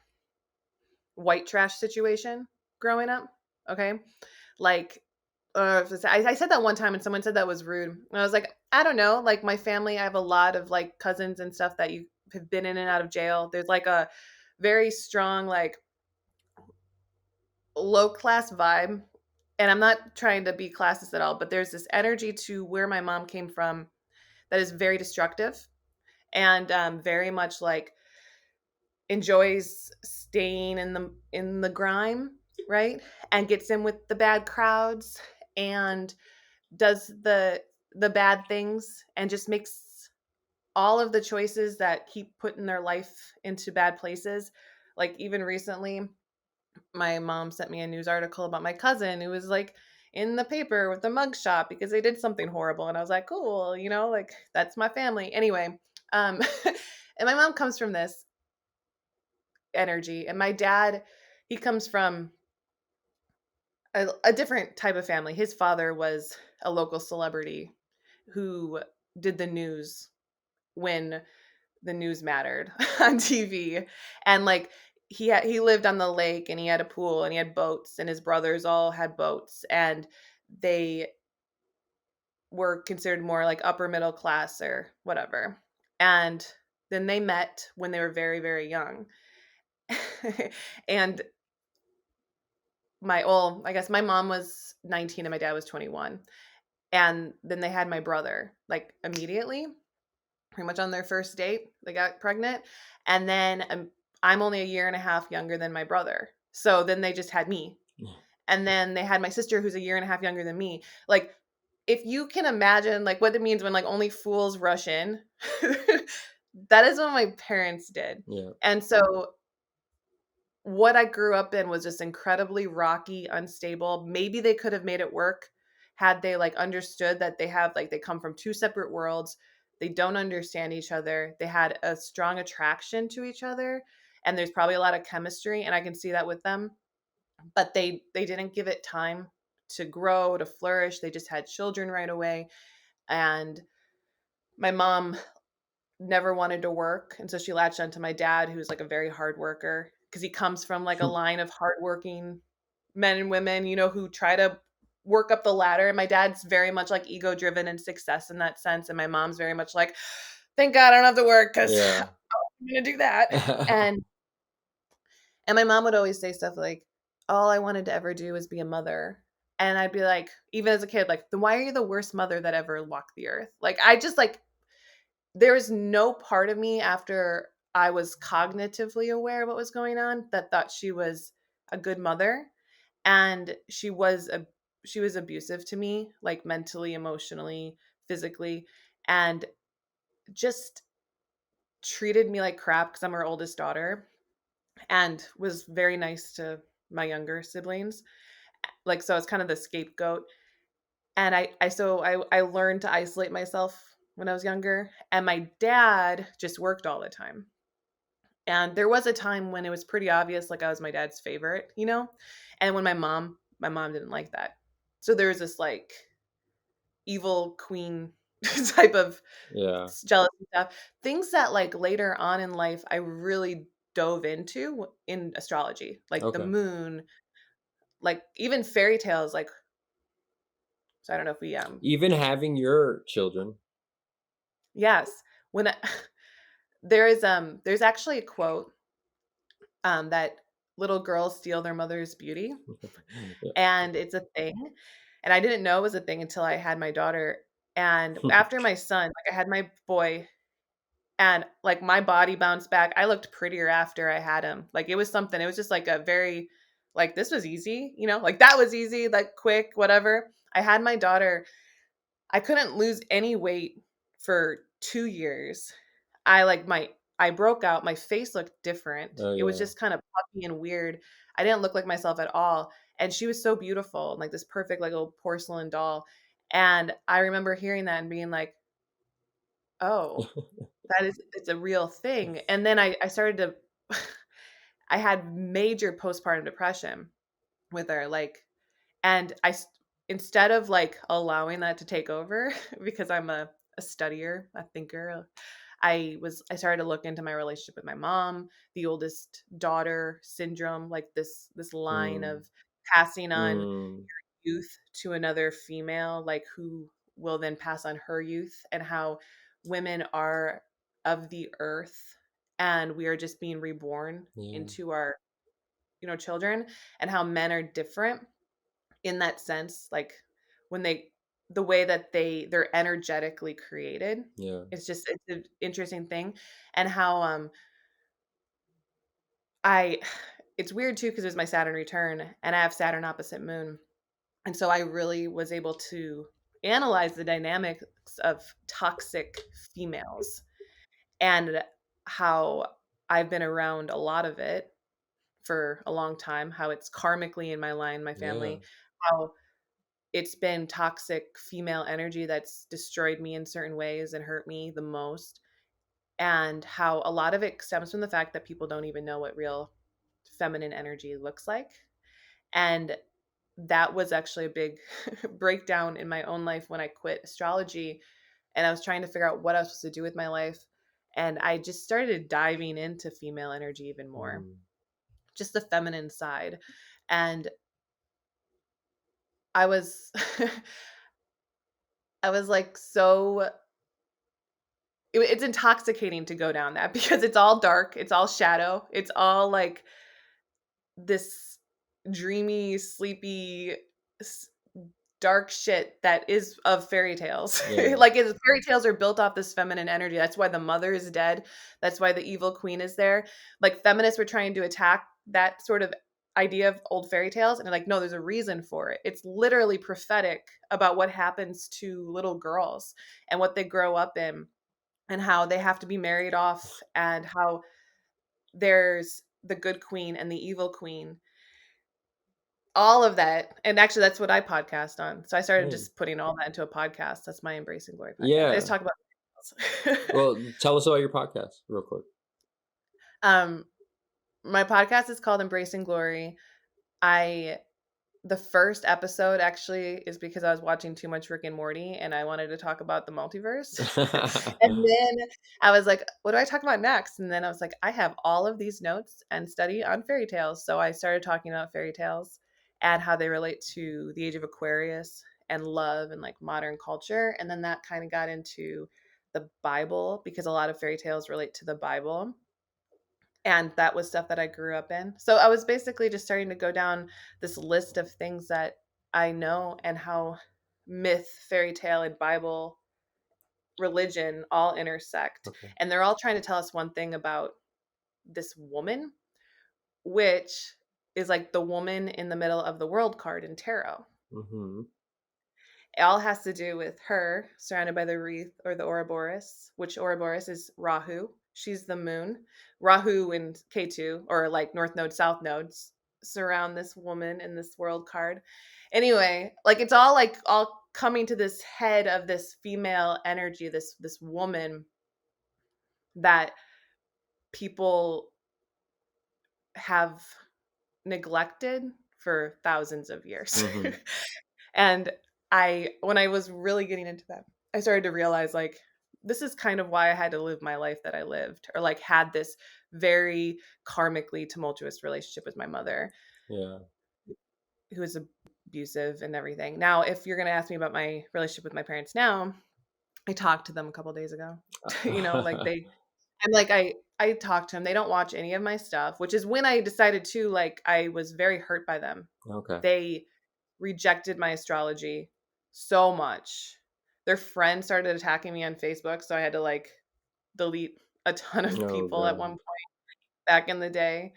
white trash situation growing up. Okay, like I said that one time and someone said that was rude. And I was like, I don't know. Like my family, I have a lot of like cousins and stuff that you have been in and out of jail. There's like a very strong, like low class vibe. And I'm not trying to be classist at all, but there's this energy to where my mom came from that is very destructive and very much like enjoys staying in the grime, right? And gets in with the bad crowds and does the bad things and just makes all of the choices that keep putting their life into bad places. Like even recently, my mom sent me a news article about my cousin who was like in the paper with a mugshot because they did something horrible. And I was like, cool, like that's my family. Anyway, um, and my mom comes from this energy. And my dad, he comes from a different type of family. His father was a local celebrity who did the news when the news mattered on TV. And like he lived on the lake and he had a pool and he had boats and his brothers all had boats and they were considered more like upper middle class or whatever. And then they met when they were very, very young. And I guess my mom was 19 and my dad was 21. And then they had my brother like immediately, pretty much on their first date. They got pregnant. And then I'm only a year and a half younger than my brother. So then they just had me. And then they had my sister who's a year and a half younger than me. Like if you can imagine like what it means when like only fools rush in, that is what my parents did. Yeah. And so what I grew up in was just incredibly rocky, unstable. Maybe they could have made it work had they like understood that they come from two separate worlds. They don't understand each other. They had a strong attraction to each other and there's probably a lot of chemistry and I can see that with them, but they didn't give it time to grow, to flourish. They just had children right away. And my mom never wanted to work, and so she latched onto my dad, who's like a very hard worker, because he comes from like a line of hardworking men and women, who try to work up the ladder. And my dad's very much like ego driven and success in that sense, and my mom's very much like, thank God I don't have to work because Yeah. I'm gonna do that. And my mom would always say stuff like, all I wanted to ever do was be a mother. And I'd be like, even as a kid, like, then why are you the worst mother that ever walked the earth? Like, I just like there was no part of me after I was cognitively aware of what was going on that thought she was a good mother. And she was abusive to me, like mentally, emotionally, physically, and just treated me like crap because I'm her oldest daughter and was very nice to my younger siblings. Like so I was kind of the scapegoat. And I learned to isolate myself when I was younger. And my dad just worked all the time. And there was a time when it was pretty obvious, like I was my dad's favorite. And when my mom didn't like that. So there was this like evil queen type of Yeah. jealousy stuff. Things that like later on in life I really dove into in astrology, like the Okay. moon, like even fairy tales, like so I don't know if we Even having your children. yes. When there's actually a quote that little girls steal their mother's beauty, Yeah. and it's a thing. And I didn't know it was a thing until I had my daughter. And after my son, like I had my boy, and like my body bounced back. I looked prettier after I had him. Like it was something. It was just like a very like this was easy, like that was easy, like quick, whatever. I had my daughter. I couldn't lose any weight for 2 years. I broke out, my face looked different. Oh It was yeah. just kind of puffy and weird. I didn't look like myself at all, and she was so beautiful, like this perfect, like, little porcelain doll, and I remember hearing that and being like, "Oh, it's a real thing," and then I started to I had major postpartum depression with her, like and instead of, like, allowing that to take over because I'm a studier, a thinker, I started to look into my relationship with my mom, the oldest daughter syndrome, like this line Mm. of passing on Mm. youth to another female, like who will then pass on her youth, and how women are of the earth and we are just being reborn Yeah. into our, children, and how men are different in that sense, like when the way that they're energetically created. Yeah. It's an interesting thing. And how I it's weird too because it's my Saturn return and I have Saturn opposite moon. And so I really was able to analyze the dynamics of toxic females and how I've been around a lot of it for a long time, how it's karmically in my line, my Yeah. family, how it's been toxic female energy that's destroyed me in certain ways and hurt me the most, and how a lot of it stems from the fact that people don't even know what real feminine energy looks like. And that was actually a big breakdown in my own life when I quit astrology and I was trying to figure out what I was supposed to do with my life. And I just started diving into female energy even more, Mm. just the feminine side. And I was I was like so it's intoxicating to go down that because it's all dark, it's all shadow, it's all like this dreamy, sleepy, s- dark shit that is of fairy tales. Yeah. Like fairy tales are built off this feminine energy. That's why the mother is dead. That's why the evil queen is there. Like feminists were trying to attack that sort of idea of old fairy tales and they're like, no, there's a reason for it. It's literally prophetic about what happens to little girls and what they grow up in and how they have to be married off and how there's the good queen and the evil queen, all of that. And actually that's what I podcast on, so I started Hey. just putting all that into a podcast. That's my Embracing Glory podcast. I just Yeah. talk about Well, tell us about your podcast real quick. um my podcast is called Embracing Glory. I The first episode actually is because I was watching too much Rick and Morty and I wanted to talk about the multiverse. And then I was like, what do I talk about next? And then I was like, I have all of these notes and study on fairy tales. So I started talking about fairy tales and how they relate to the age of Aquarius and love and like modern culture. And then that kind of got into the Bible because a lot of fairy tales relate to the Bible. And that was stuff that I grew up in. So I was basically just starting to go down this list of things that I know and how myth, fairy tale, and Bible, religion all intersect. Okay. And they're all trying to tell us one thing about this woman, which is like the woman in the middle of the world card in tarot. Mm-hmm. It all has to do with her surrounded by the wreath or the Ouroboros, which Ouroboros is Rahu. She's the moon. Rahu and Ketu, or like North Node, South Nodes, surround this woman in this world card. Anyway, like all coming to this head of this female energy, this woman that people have neglected for thousands of years. Mm-hmm. And when I was really getting into that, I started to realize like this is kind of why I had to live my life that I lived, or like had this very karmically tumultuous relationship with my mother, Yeah. who was abusive and everything. Now, if you're going to ask me about my relationship with my parents now, I talked to them a couple days ago. Like I'm like I talk to them. They don't watch any of my stuff, which is when I decided to, like, I was very hurt by them. Okay. They rejected my astrology so much. Their friends started attacking me on Facebook, so I had to like delete a ton of Oh people at god. one point back in the day.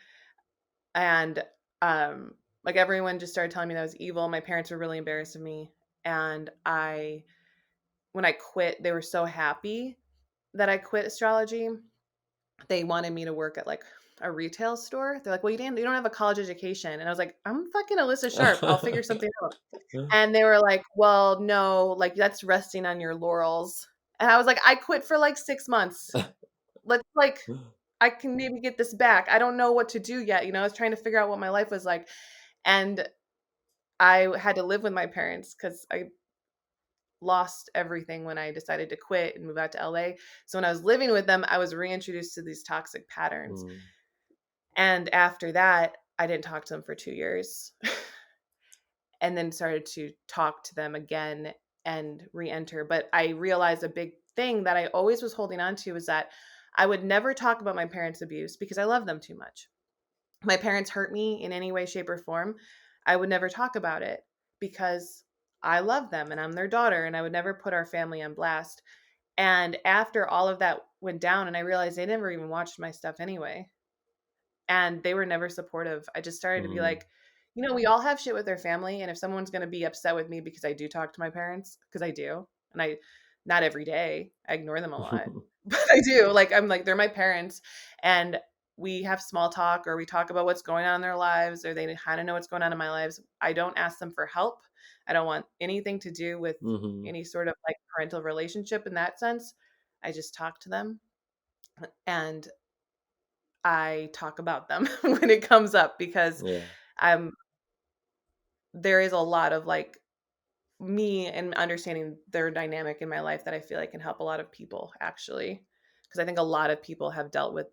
And like everyone just started telling me that I was evil. My parents were really embarrassed of me. And when I quit, they were so happy that I quit astrology. They wanted me to work at like a retail store. They're like, well, you don't have a college education. And I was like, I'm fucking Alyssa Sharp. I'll figure something out. And they were like, well, no, like that's resting on your laurels. And I was like, I quit for like 6 months. Let's like, I can maybe get this back. I don't know what to do yet. I was trying to figure out what my life was like. And I had to live with my parents because I lost everything when I decided to quit and move out to LA. So when I was living with them, I was reintroduced to these toxic patterns. And after that, I didn't talk to them for 2 years. and then started to talk to them again and re-enter. But I realized a big thing that I always was holding on to is that I would never talk about my parents' abuse because I love them too much. My parents hurt me in any way, shape, or form. I would never talk about it because I love them and I'm their daughter, and I would never put our family on blast. And after all of that went down, and I realized they never even watched my stuff anyway, and they were never supportive, I just started to be Mm. like, we all have shit with their family. And if someone's going to be upset with me because I do talk to my parents, because I do, and I, not every day, I ignore them a lot, but I do. Like, I'm like, they're my parents. And we have small talk, or we talk about what's going on in their lives, or they kind of know what's going on in my lives. I don't ask them for help. I don't want anything to do with Mhm. any sort of like parental relationship in that sense. I just talk to them, and I talk about them when it comes up, because Yeah. I'm there is a lot of like me and understanding their dynamic in my life that I feel like can help a lot of people, actually, because I think a lot of people have dealt with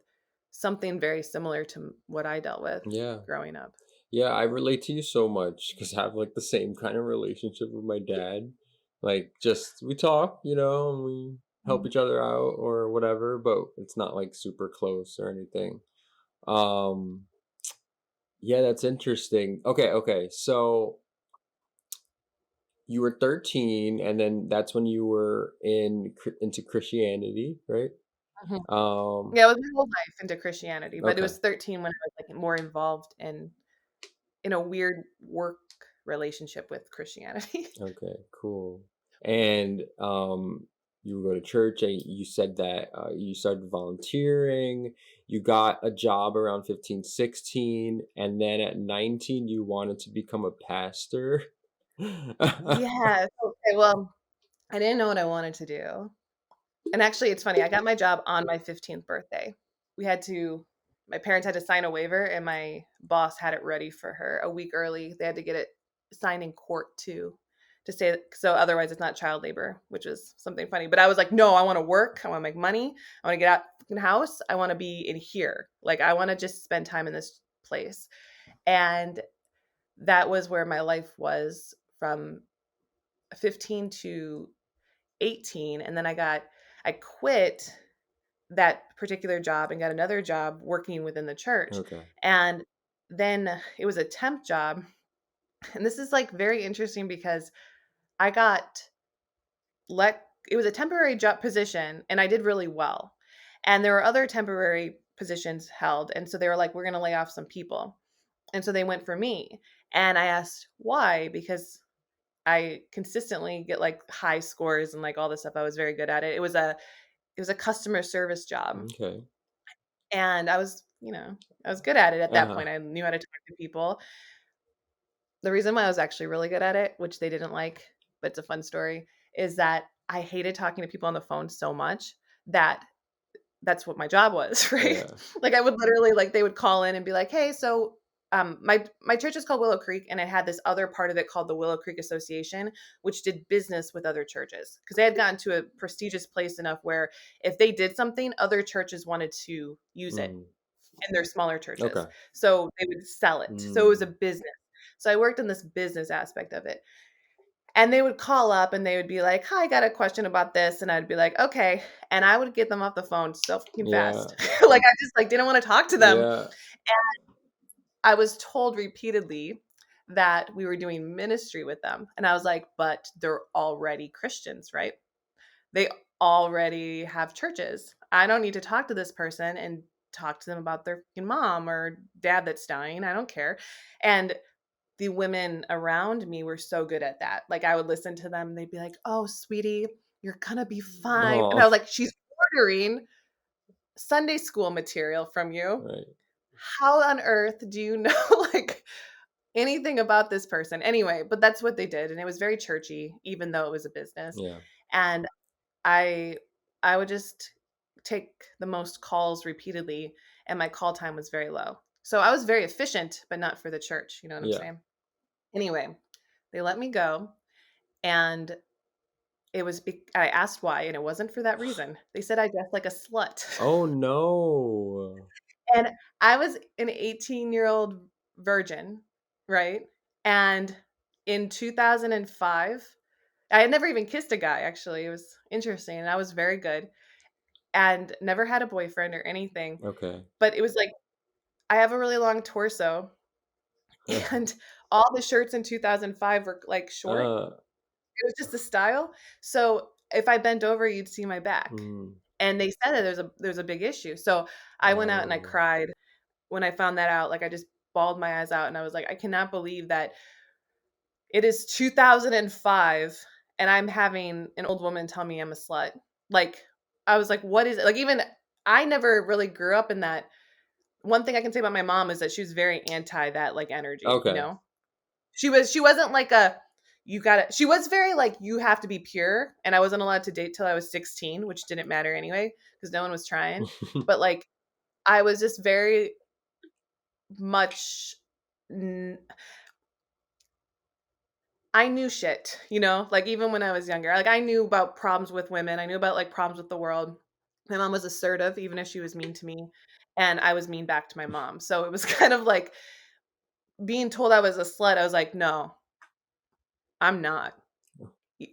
something very similar to what I dealt with Yeah. growing up. Yeah, I relate to you so much because I have like the same kind of relationship with my dad. Like, just we talk, and we help Mhm. each other out or whatever, but it's not like super close or anything. Um, yeah, that's interesting. Okay. So you were 13, and then that's when you were into Christianity, right? Mhm. Um, Yeah, it was my whole life into Christianity, but it okay. was 13 when I was like more involved in a weird work relationship with Christianity. Okay, cool. And you would go to church, and you said that you started volunteering. You got a job around 15, 16, and then at 19 you wanted to become a pastor. Yeah. Okay. Well, I didn't know what I wanted to do. And actually, it's funny. I got my job on my 15th birthday. We had to, my parents had to sign a waiver, and my boss had it ready for her a week early. They had to get it signed in court too, to say, so otherwise it's not child labor, which is something funny. But I was like, no, I want to work. I want to make money. I want to get out of the house. I want to be in here. Like, I want to just spend time in this place. And that was where my life was from 15 to 18. And then I quit that particular job and got another job working within the church. Okay. And then it was a temp job. And this is like very interesting because I got it was a temporary job position, and I did really well. And there were other temporary positions held. And so they were like, we're going to lay off some people. And so they went for me. And I asked why, because I consistently get like high scores and like all this stuff. I was very good at it. It was a customer service job. Okay. And I was good at it at that Uh-huh. point. I knew how to talk to people. The reason why I was actually really good at it, which they didn't like, but it's a fun story, is that I hated talking to people on the phone so much that that's what my job was, right? Yeah. Like, I would literally, like, they would call in and be like, "Hey, so my church is called Willow Creek, and it had this other part of it called the Willow Creek Association, which did business with other churches, because they had gotten to a prestigious place enough where if they did something, other churches wanted to use it Mm. in their smaller churches. Okay. So they would sell it. So it was a Mm. business. So I worked in this business aspect of it. And they would call up and they would be like, "Hi, I got a question about this." And I'd be like, "Okay." And I would get them off the phone so fucking Yeah. fast. Like, I just like didn't want to talk to them. Yeah. I was told repeatedly that we were doing ministry with them. And I was like, "But they're already Christians, right? They already have churches. I don't need to talk to this person and talk to them about their fucking mom or dad that's dying. I don't care." And the women around me were so good at that. Like, I would listen to them, they'd be like, "Oh, sweetie, you're gonna be fine." And I Oh, was like, "She's ordering Sunday school material from you. right. How on earth do you know like anything about this person?" Anyway, but that's what they did, and it was very churchy, even though it was a business. Yeah. And I I would just take the most calls repeatedly, and my call time was very low. So I was very efficient, but not for the church, you know what I'm Yeah. saying? Anyway, they let me go, and I asked why, and it wasn't for that reason. They said I dressed like a slut. Oh, no. And I was an 18-year-old virgin, right? And in 2005, I had never even kissed a guy, actually. It was interesting, and I was very good and never had a boyfriend or anything. Okay. But it was like I have a really long torso, and all the shirts in 2005 were like short. uh, It was just a style. So if I bent over, you'd see my back. mm, And they said that there's a big issue. So I went out and I oh. cried when I found that out. Like I just bawled my eyes out and I was like, I cannot believe that it is 2005 and I'm having an old woman tell me I'm a slut. Like I was like, what is it? Like even I never really grew up in that. One thing I can say about my mom is that she was very anti that like energy, you Okay. know? She wasn't like a you gotta she was very like you have to be pure and I wasn't allowed to date till I was 16, which didn't matter anyway because no one was trying. But like I was just very much n- I knew shit, you know? Like even when I was younger. Like I knew about problems with women. I knew about like problems with the world. My mom was assertive even if she was mean to me and I was mean back to my mom. So it was kind of like being told I was a slut. I was like, "No, I'm not."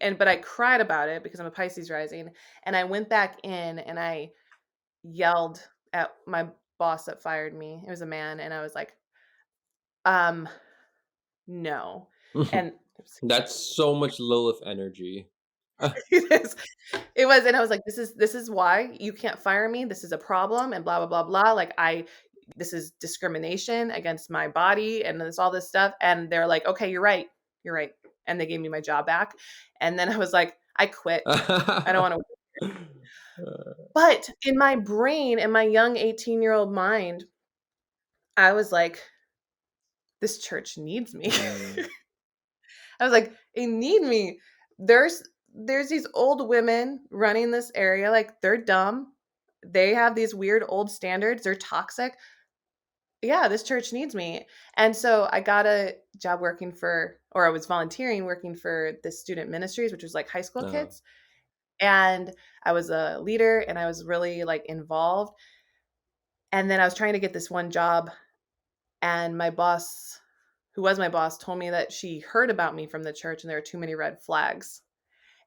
And but I cried about it because I'm a Pisces rising, and I went back in and I yelled at my boss that fired me. It was a man, and I was like, um, no. And That's so much Lilith energy. it is, it was, and I was like, this is why you can't fire me. This is a problem, and blah blah blah blah. Like this is discrimination against my body, and this all this stuff. And they're like, okay, you're right, and they gave me my job back. And then I was like, I quit. I don't want to. But in my brain, in my young 18-year-old mind, I was like, this church needs me. Mm, I was like, they need me. There's there's these old women running this area, like they're dumb. They have these weird old standards. They're toxic. Yeah, this church needs me. And so I got a job working for, or I was volunteering working for the student ministries, which was like high school uh-huh. kids. And I was a leader and I was really like involved. And then I was trying to get this one job and my boss, who was my boss, told me that she heard about me from the church and there were too many red flags.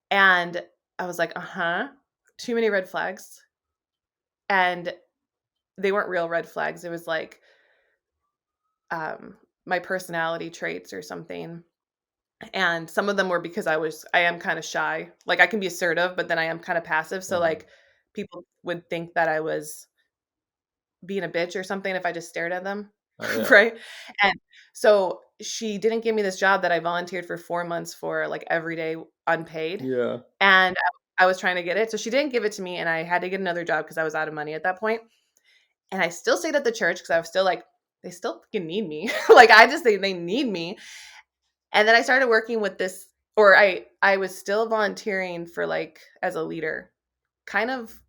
And I was like, "Uh-huh, too many red flags." And they weren't real red flags. It was like my personality traits or something. And some of them were because I am kind of shy. Like I can be assertive, but then I am kind of passive. So Uh-huh. like people would think that I was being a bitch or something if I just stared at them. Yeah. Right? And so she didn't give me this job that I volunteered for 4 months for, like, every day unpaid, Yeah. and I was trying to get it, so she didn't give it to me, and I had to get another job because I was out of money at that point, and I still stayed at the church because I was still like, "They still fucking need me." Like, I just they need me, and then I started working with this or I was still volunteering for, like as a leader, kind of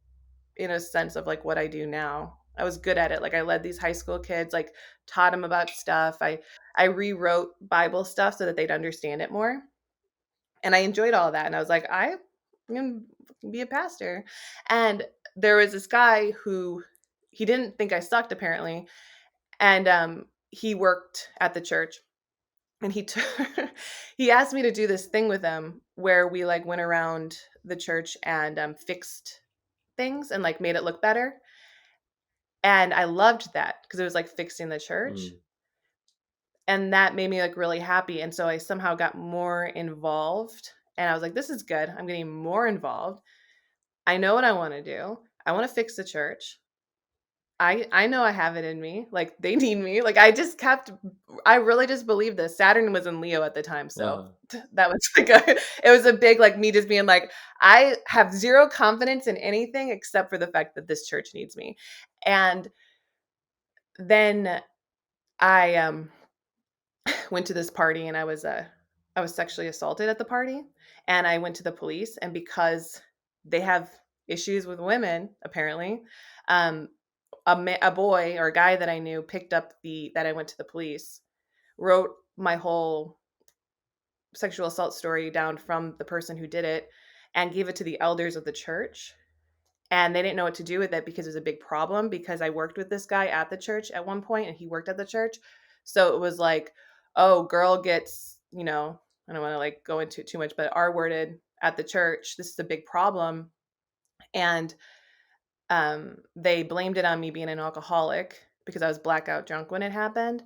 in a sense of like what I do now. I was good at it. Like I led these high school kids, like taught them about stuff. I rewrote Bible stuff so that they'd understand it more. And I enjoyed all of that. And I was like, I'm gonna be a pastor. And there was this guy who he didn't think I sucked apparently. And he worked at the church and he asked me to do this thing with him where we like went around the church and fixed things and like made it look better. And I loved that because it was like fixing the church. Mm. And that made me like really happy. And so I somehow got more involved. And I was like, this is good. I'm getting more involved. I know what I want to do. I want to fix the church. I know I have it in me. Like they need me. Like I really just believed this. Saturn was in Leo at the time, so Uh-huh. that was like it was a big like me just being like I have zero confidence in anything except for the fact that this church needs me. And then I went to this party and I was sexually assaulted at the party and I went to the police and because they have issues with women apparently um a boy or a guy that I knew picked up the that I went to the police, wrote my whole sexual assault story down from the person who did it and gave it to the elders of the church. And they didn't know what to do with it because it was a big problem because I worked with this guy at the church at one point and he worked at the church. So it was like, oh, girl gets, you know, I don't want to like go into it too much, but R-worded at the church. This is a big problem. And they blamed it on me being an alcoholic because I was blackout drunk when it happened,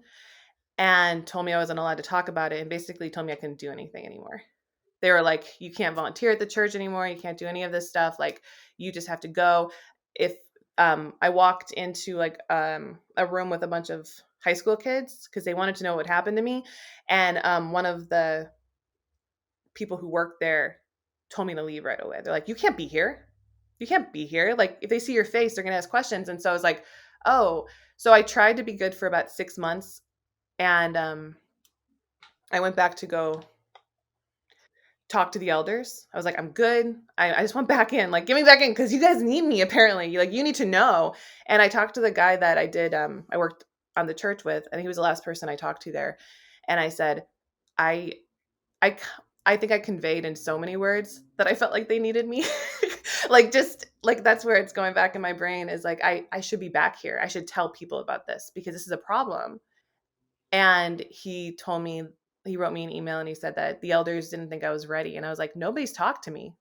and told me I wasn't allowed to talk about it, and basically told me I couldn't do anything anymore. They were like, you can't volunteer at the church anymore. You can't do any of this stuff. Like, you just have to go. If I walked into like a room with a bunch of high school kids because they wanted to know what happened to me, and one of the people who worked there told me to leave right away. They're like, you can't be here. You can't be here. Like, if they see your face, they're gonna ask questions. And so I was like, oh. So I tried to be good for about 6 months, and I went back to go talk to the elders. I was like, I'm good. I just went back in, like, get me back in because you guys need me apparently. You like, you need to know. And I talked to the guy that I worked on the church with, and he was the last person I talked to there. And I said, I I I think I conveyed in so many words that I felt like they needed me. Like, just like, that's where it's going back in my brain, is like, I should be back here. I should tell people about this because this is a problem. And he wrote me an email and he said that the elders didn't think I was ready. And I was like, nobody's talked to me.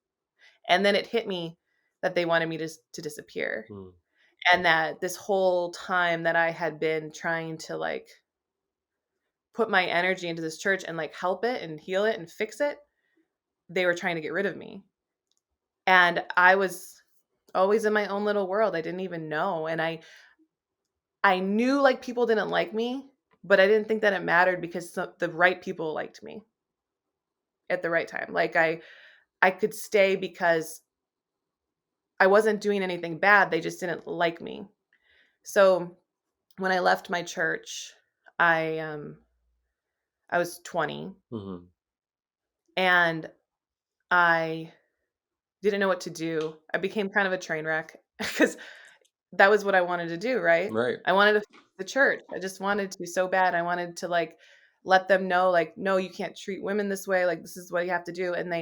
And then it hit me that they wanted me to disappear. Mm. And that this whole time that I had been trying to like put my energy into this church and like help it and heal it and fix it, they were trying to get rid of me. And I was always in my own little world. I didn't even know. And I knew like people didn't like me, but I didn't think that it mattered because the right people liked me at the right time. Like, I could stay because I wasn't doing anything bad. They just didn't like me. So when I left my church, I was 20, Hmm. and I didn't know what to do. I became kind of a train wreck because that was what I wanted to do, right? Right. I wanted to fix the church. I just wanted to so bad. I wanted to like let them know, like, no, you can't treat women this way. Like, this is what you have to do. And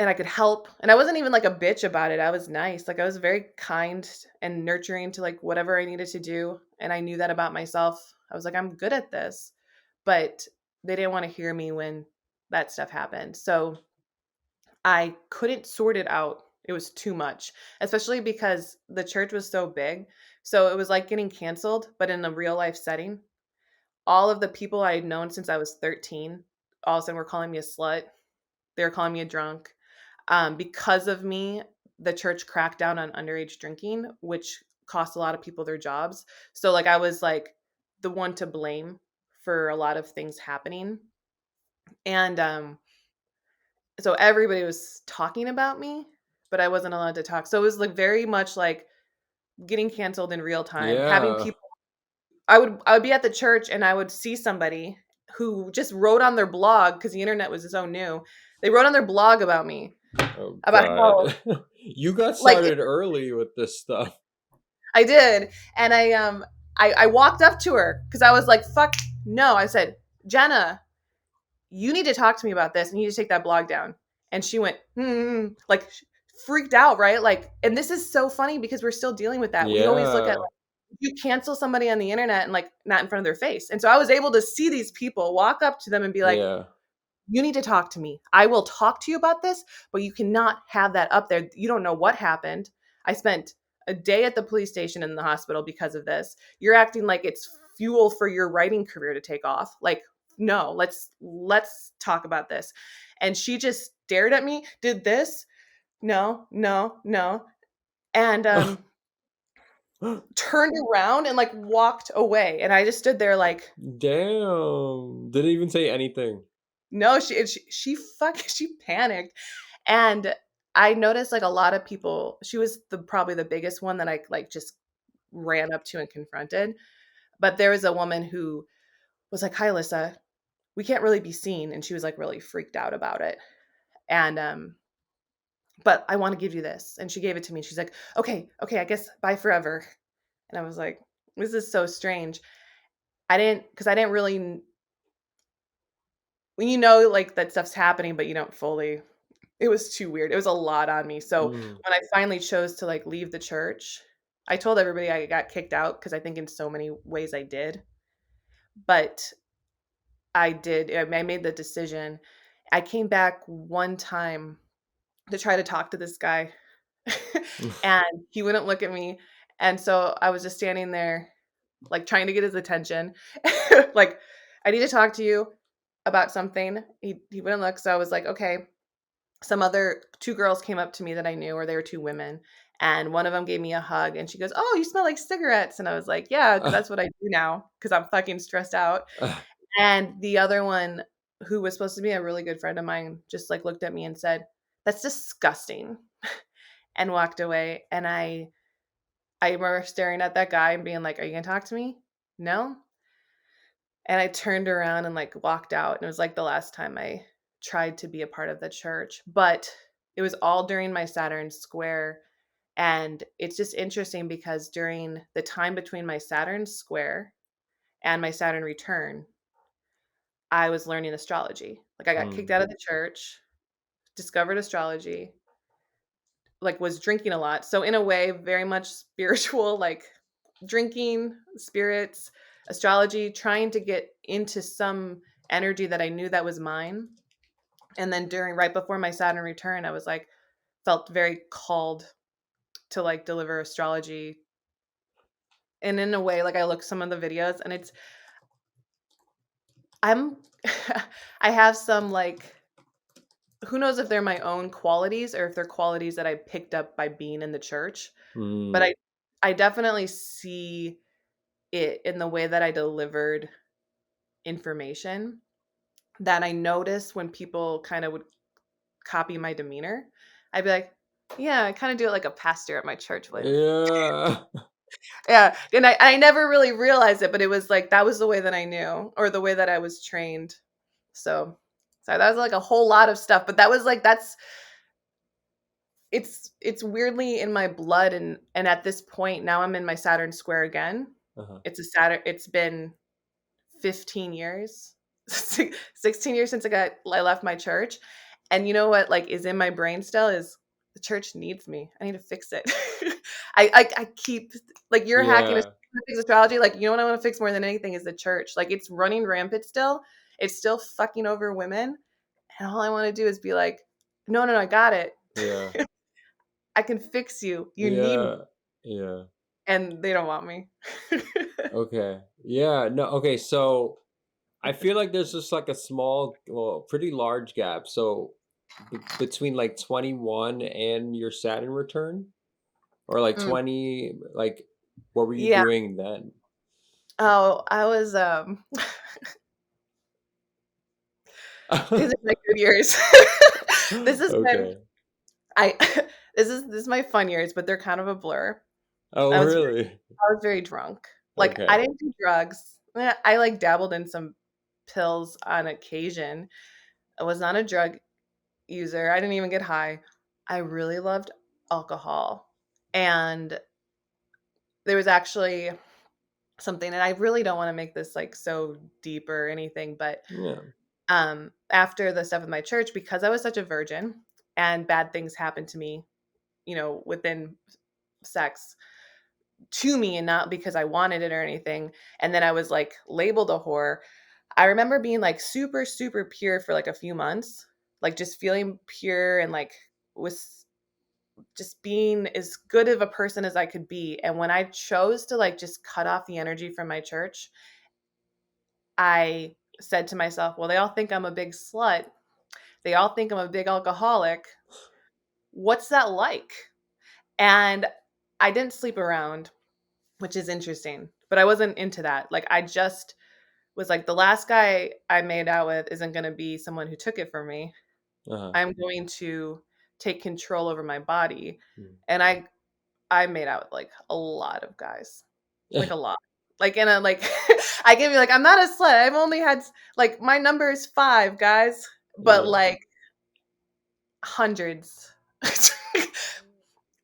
I could help. And I wasn't even like a bitch about it. I was nice. Like, I was very kind and nurturing to like whatever I needed to do. And I knew that about myself. I was like, I'm good at this. But they didn't want to hear me when that stuff happened. So I couldn't sort it out. It was too much, especially because the church was so big. So it was like getting canceled, but in a real life setting. All of the people I had known since I was 13, all of a sudden were calling me a slut. They were calling me a drunk. Because of me, the church cracked down on underage drinking, which cost a lot of people their jobs. So like, I was like the one to blame for a lot of things happening. And so everybody was talking about me, but I wasn't allowed to talk. So it was like very much like getting canceled in real time. Having Yeah. people, I would be at the church and I would see somebody who just wrote on their blog, because the internet was so new. They wrote on their blog about me, Oh about how God. You got like started early with this stuff. I did. And I walked up to her because I was like, fuck no. I said, Jenna, you need to talk to me about this and you need to take that blog down. And she went, like, freaked out, right? Like, and this is so funny because we're still dealing with that. We always look at Yeah. like, you cancel somebody on the internet and like not in front of their face. And so I was able to see these people, walk up to them and be like, Yeah. you need to talk to me. I will talk to you about this, but you cannot have that up there. You don't know what happened. I spent a day at the police station and in the hospital because of this. You're acting like it's fuel for your writing career to take off. Like, no, let's talk about this. And she just stared at me, did this. No, no, no. And turned around and like walked away. And I just stood there like, Damn. Didn't even say anything. no, she fucking she panicked. And I noticed like a lot of people, she was probably the biggest one that I like just ran up to and confronted. But there was a woman who was like, "Hi, Alyssa, we can't really be seen," and she was like really freaked out about it. And but I want to give you this, and she gave it to me. She's like, "Okay, okay, I guess bye forever." And I was like, "This is so strange." Because I didn't really, when you know like that stuff's happening, but you don't fully. It was too weird. It was a lot on me. So Mm. when I finally chose to like leave the church, I told everybody I got kicked out because I think in so many ways I did. But I made the decision. I came back one time to try to talk to this guy, and he wouldn't look at me, and so I was just standing there, like, trying to get his attention. Like, "I need to talk to you about something." He wouldn't look, so I was like, "Okay." Some other 2 girls came up to me that I knew, or they were 2 women, and one of them gave me a hug, and she goes, "Oh, you smell like cigarettes," and I was like, "Yeah, because that's what I do now, because 'cause I'm fucking stressed out." And the other one, who was supposed to be a really good friend of mine, just, like, looked at me and said, "That's disgusting," and walked away, and I remember staring at that guy and being like, "Are you gonna talk to me? No?" And I turned around and, like, walked out, and it was, like, the last time I tried to be a part of the church, but it was all during my Saturn square, and it's just interesting because during the time between my Saturn square and my Saturn return, I was learning astrology. Like, I got kicked Mm. out of the church, discovered astrology, like, was drinking a lot. So in a way, very much spiritual, like, drinking, spirits, astrology, trying to get into some energy that I knew that was mine. And then during right before my Saturn return, I was like felt very called to like deliver astrology. And in a way, like I look some of the videos and I'm I have some like who knows if they're my own qualities or if they're qualities that I picked up by being in the church. But Mm. I definitely see it in the way that I delivered information that I noticed when people kind of would copy my demeanor. I'd be like, yeah, I kind of do it like a pastor at my church would. Yeah. Yeah, and I never really realized it, but it was like that was the way that I knew or the way that I was trained. So so that was like a whole lot of stuff, but that was like that's it's weirdly in my blood and at this point now I'm in my Saturn square again. Uh-huh. It's been 15 years. 16 years since I left my church. And you know what like is in my brain still is the church needs me. I need to fix it. I keep like you're hacking Yeah. to fix astrology. Like you know what I want to fix more than anything is the church. Like it's running rampant still. It's still fucking over women. And all I want to do is be like, no, no, no, I got it. Yeah. I can fix you. You need me. Yeah. Yeah. And they don't want me. Okay. Yeah. No. Okay. So I feel like there's just like a small, well, pretty large gap. So between like 21 and your Saturn return, or like Mm, 20, like what were you yeah. doing then? Oh, I was these are my good years. This is when Okay. I this is my fun years, but they're kind of a blur. Oh, I was really? I was very drunk. Like, I Okay. didn't do drugs. I, like, dabbled in some pills on occasion. I was not a drug user. I didn't even get high. I really loved alcohol, and there was actually something and I really don't wanna make this, like, so deep or anything, but, Yeah. after the stuff with my church, because I was such a virgin and bad things happened to me, you know, within sex to me and not because I wanted it or anything. And then I was like labeled a whore. I remember being like super, super pure for like a few months, like just feeling pure and like was just being as good of a person as I could be. And when I chose to like just cut off the energy from my church, I said to myself, well, they all think I'm a big slut. They all think I'm a big alcoholic. What's that like? And I didn't sleep around, which is interesting, but I wasn't into that. Like, I just was like, the last guy I made out with isn't going to be someone who took it from me. Uh-huh. I'm going to take control over my body. Mm. And I made out with like a lot of guys, like a lot. Like in a like, I can be like, I'm not a slut. I've only had like my number is 5 guys, but Yeah. like hundreds.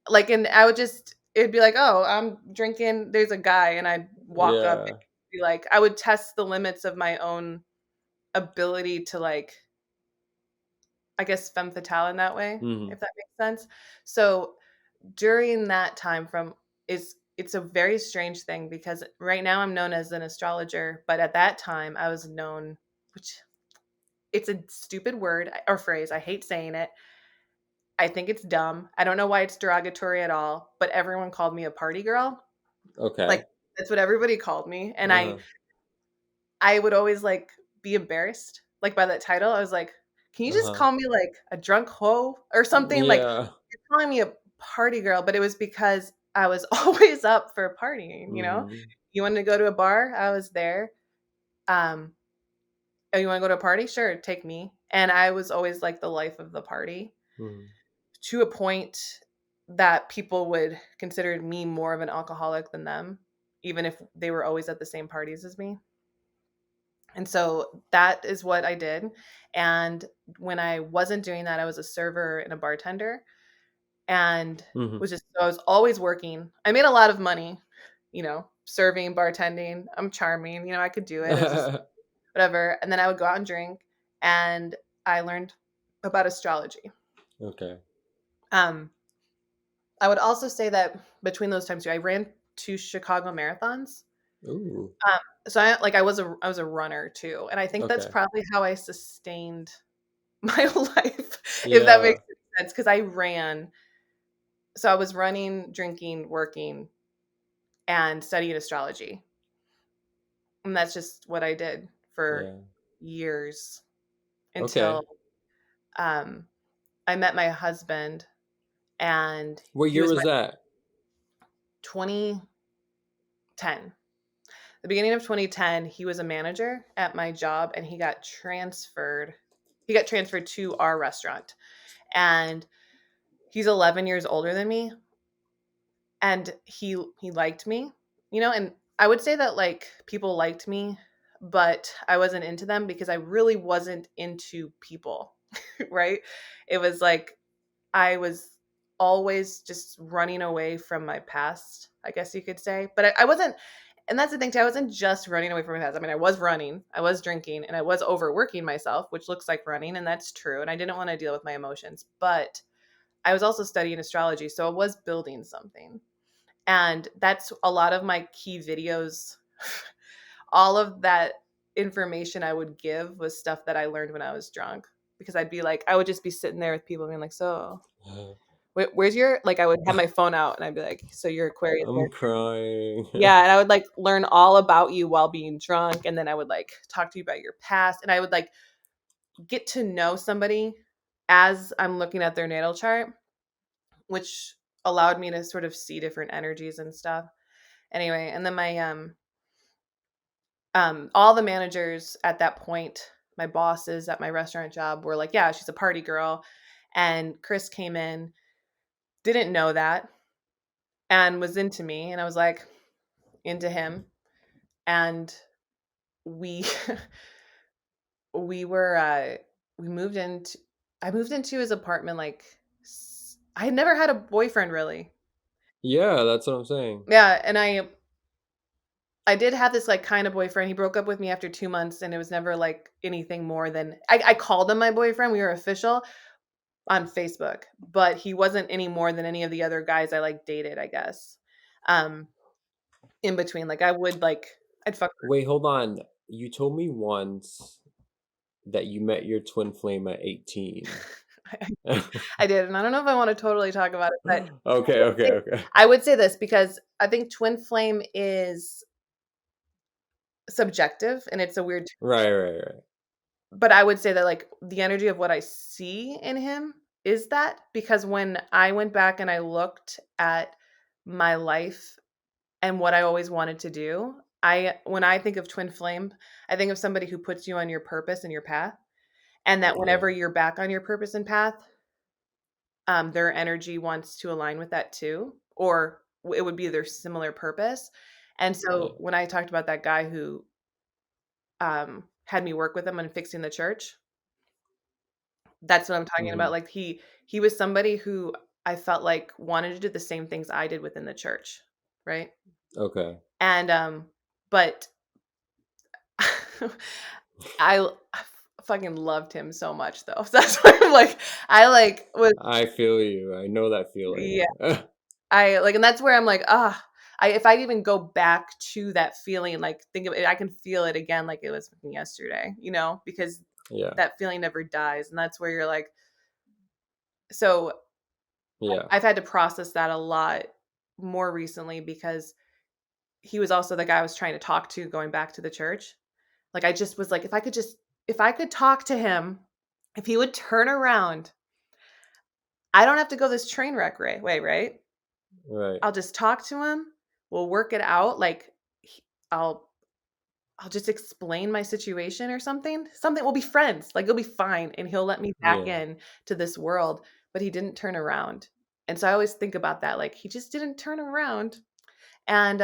Like, and I would just it'd be like, "Oh, I'm drinking, there's a guy," and I'd walk up and Yeah. be like I would test the limits of my own ability to, like, I guess, femme fatale in that way, Mhm. if that makes sense. So, during that time from is it's a very strange thing because right now I'm known as an astrologer, but at that time I was known which it's a stupid word or phrase. I hate saying it. I think it's dumb. I don't know why it's derogatory at all, but everyone called me a party girl. Like Okay. that's what everybody called me. And I Uh-huh. I would always like be embarrassed like by that title. I was like, can you just Uh-huh. call me like a drunk hoe or something? Like Yeah. you're calling me a party girl, but it was because I was always up for partying, you know? Mhm. You wanted to go to a bar? I was there. Um, oh, you want to go to a party? Sure, take me. And I was always like the life of the party Mhm. to a point that people would consider me more of an alcoholic than them, even if they were always at the same parties as me. And so that is what I did. And when I wasn't doing that, I was a server and a bartender and Mhm. was just, so I was always working. I made a lot of money, serving, bartending. I'm charming, I could do it. It was just whatever. And then I would go out and drink and I learned about astrology. Okay. Um, I would also say that between those times too, I ran 2 Chicago marathons. Ooh. So I was a runner too, and I think that's Okay. probably how I sustained my life, if that Yeah. makes any sense. Because I ran, so I was running, drinking, working, and studying astrology, and that's just what I did for Yeah. years until Okay. um, I met my husband, and What he year was my was that? 2010. The beginning of 2010, he was a manager at my job, and he got transferred. He got transferred to our restaurant, and he's 11 years older than me, and he liked me, and I would say that like people liked me, but I wasn't into them because I really wasn't into people, right? It was like I was always just running away from my past, I guess you could say. But I wasn't, and that's the thing too, I wasn't just running away from my past. I mean, I was running, I was drinking, and I was overworking myself, which looks like running, and that's true. And I didn't want to deal with my emotions, but I was also studying astrology, so I was building something. And that's a lot of my key videos. All of that information I would give was stuff that I learned when I was drunk because I would just be sitting there with people being like, so where's your, like, I would have my phone out and I'd be like, so you're Aquarius. I'm crying. Yeah. And I would like learn all about you while being drunk. And then I would like talk to you about your past. And I would like get to know somebody as I'm looking at their natal chart, which allowed me to sort of see different energies and stuff. Anyway, and then my all the managers at that point, my bosses at my restaurant job were like, yeah, she's a party girl. And Chris came in, didn't know that, and was into me. And I was like, into him. And we, we were, we moved into, I moved into his apartment. Like, I had never had a boyfriend really. Yeah, that's what I'm saying. Yeah. And I did have this like kind of boyfriend. He broke up with me after 2 months, and it was never like anything more than I called him my boyfriend. We were official on Facebook, but he wasn't any more than any of the other guys I like dated, I guess. Um, in between, like I would like I'd fuck. Wait, hold on. You told me once that you met your twin flame at 18. I did, and I don't know if I want to totally talk about it, but Okay, okay, okay. I would say this because I think twin flame is subjective and it's a weird, Right, right, right. but I would say that like the energy of what I see in him is that because when I went back and I looked at my life and what I always wanted to do, when I think of twin flame, I think of somebody who puts you on your purpose and your path, and that Yeah, whenever you're back on your purpose and path, their energy wants to align with that too, or it would be their similar purpose. And so yeah. when I talked about that guy who had me work with him on fixing the church, that's what I'm talking about. Mhm. Like he was somebody who I felt like wanted to do the same things I did within the church, right? Okay. And but I fucking loved him so much though. So that's why I'm like I like was I feel you. I know that feeling. yeah. I like and that's where I'm like, if I even go back to that feeling, like think of it, I can feel it again like it was fucking yesterday, because Yeah. that feeling never dies. And that's where you're like, so Yeah. I've had to process that a lot more recently because he was also the guy I was trying to talk to going back to the church. Like I just was like, if I could talk to him, if he would turn around, I don't have to go this train wreck way, right? Right. I'll just talk to him. We'll work it out. Like he- I'll I'll just explain my situation or something. Something we'll be friends. Like it'll be fine and he'll let me back Yeah. in to this world, but he didn't turn around. And so I always think about that like he just didn't turn around. And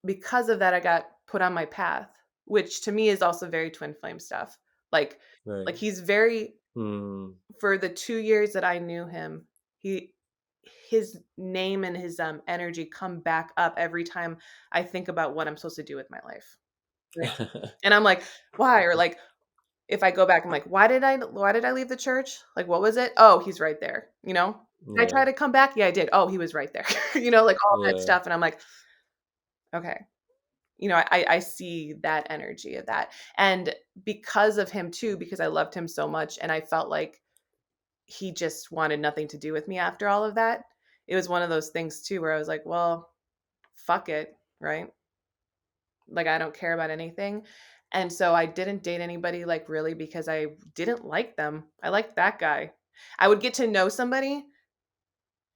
because of that I got put on my path, which to me is also very twin flame stuff. Like Right. like he's very Mm. for the 2 years that I knew him, he his name and his energy come back up every time I think about what I'm supposed to do with my life. Right. And I'm like, why? Or like if I go back, I'm like, why did I leave the church? Like what was it? Oh, he's right there. Did I try Yeah. to come back? Yeah, I did. Oh, he was right there. Like all that Yeah. stuff. And I'm like, okay. I see that energy of that. And because of him too, because I loved him so much and I felt like he just wanted nothing to do with me after all of that. It was one of those things too where I was like, well, fuck it, right? Like I don't care about anything. And so I didn't date anybody like really because I didn't like them. I liked that guy. I would get to know somebody,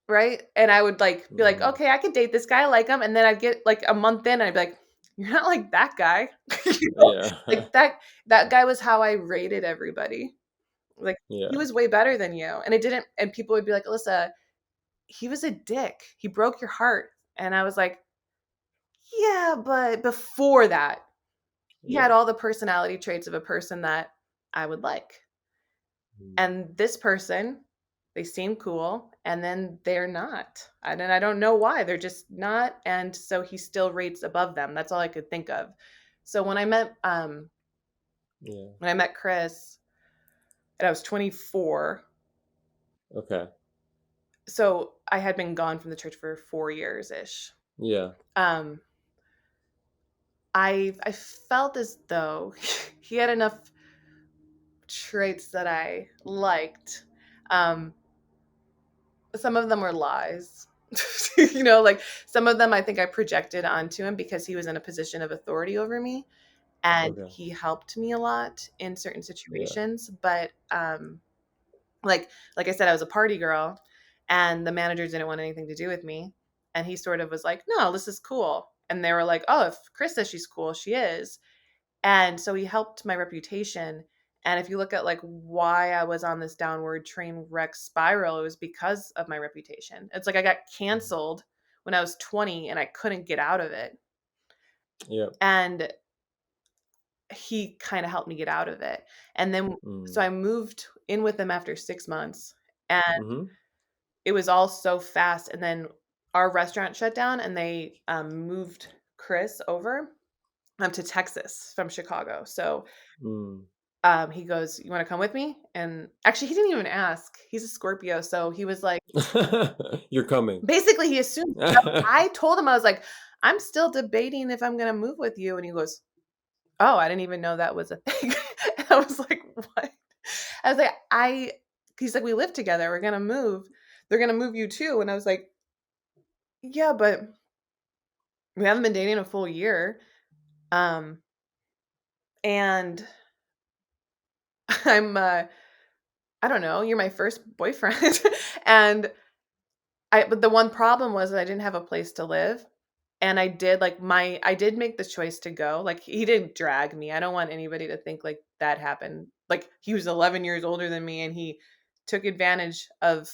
right? And I would like be like, Mm. okay, I could date this guy, I like him. And then I'd get like a month in and I'd be like, you're not like that guy. you know? Yeah. Like that guy was how I rated everybody. Like he Yeah. was way better than you. And it didn't and people would be like, Alyssa, he was a dick. He broke your heart. And I was like, yeah, but before that, he had Yeah. all the personality traits of a person that I would like. Mm. And this person, they seem cool and then they're not. And then I don't know why. They're just not. And so he still rates above them. That's all I could think of. So Yeah. when I met Chris and I was 24, Okay. so I had been gone from the church for 4 years ish. Yeah. Um I felt as though he had enough traits that I liked. Um, some of them were lies. Like some of them I think I projected onto him because he was in a position of authority over me and Okay. he helped me a lot in certain Yeah. situations. But like I said, I was a party girl and the managers didn't want anything to do with me. And he sort of was like, no, this is cool. And they were like, oh, if Chris says she's cool, she is. And so he helped my reputation. And if you look at like why I was on this downward train wreck spiral, it was because of my reputation. It's like I got canceled when I was 20 and I couldn't get out of it. Yeah. And he kind of helped me get out of it. And then so Mm. I moved in with him after 6 months and Mhm. it was all so fast. And then our restaurant shut down and they moved Chris over to Texas from Chicago. So Mm. he goes, "You want to come with me?" And actually, he didn't even ask. He's a Scorpio, so he was like, You're coming. basically, he assumed. I told him I was like, "I'm still debating if I'm going to move with you," and he goes, "Oh, I didn't even know that was a thing." And I was like, "What?" I was like, "I." He's like, "We live together. We're gonna move. They're gonna move you too." And I was like, "Yeah, but we haven't been dating a full year." Um, and I'm I don't know, you're my first boyfriend. And but the one problem was that I didn't have a place to live, and I did make the choice to go, like, he didn't drag me, I don't want anybody to think, like, that happened, like, he was 11 years older than me, and he took advantage of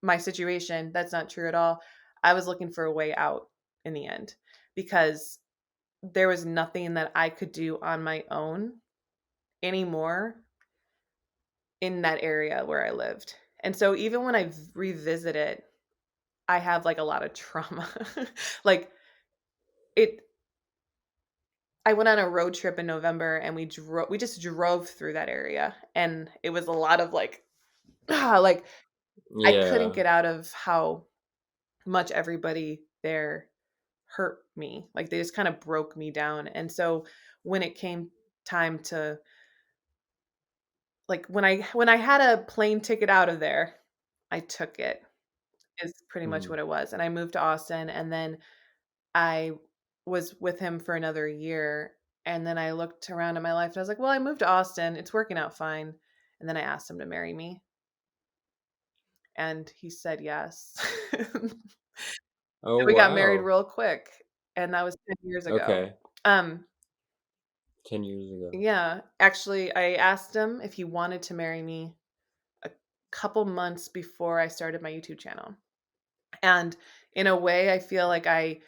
my situation, that's not true at all. I was looking for a way out in the end, because there was nothing that I could do on my own anymore in that area where I lived, and so even when I revisit it, I have, like, a lot of trauma. Like, it I went on a road trip in November and we just drove through that area, and it was a lot of, like, like, I couldn't Yeah. get out of how much everybody there hurt me. Like they just kind of broke me down. And so when it came time to like when I had a plane ticket out of there, I took it. Is pretty much Mm. what it was. And I moved to Austin and then I was with him for another year. And then I looked around at my life and I was like, well, I moved to Austin. It's working out fine. And then I asked him to marry me. And he said yes. And Oh, we got married wow. real quick. And that was 10 years ago. Okay. Um, 10 years ago. yeah, actually, I asked him if he wanted to marry me a couple months before I started my YouTube channel. And in a way, I feel like I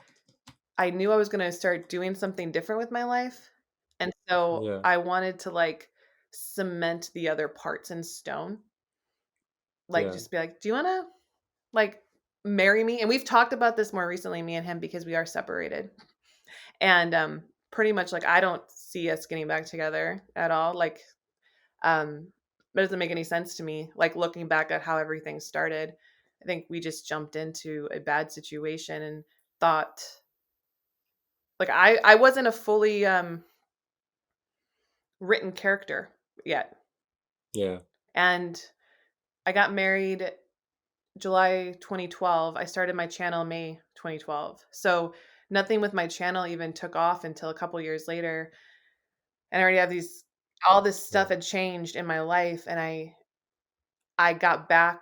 knew I was going to start doing something different with my life. And so Yeah. I wanted to like cement the other parts in stone. Like Yeah. just be like, "Do you want to like marry me?" And we've talked about this more recently, me and him, because we are separated. And pretty much like I don't see us getting back together at all. Like it doesn't make any sense to me. Like looking back at how everything started, I think we just jumped into a bad situation and thought like I wasn't a fully written character yet. Yeah. And I got married July 2012. I started my channel May 2012. So nothing with my channel even took off until a couple years later. And I already have these all this Yeah. stuff had changed in my life and I got back.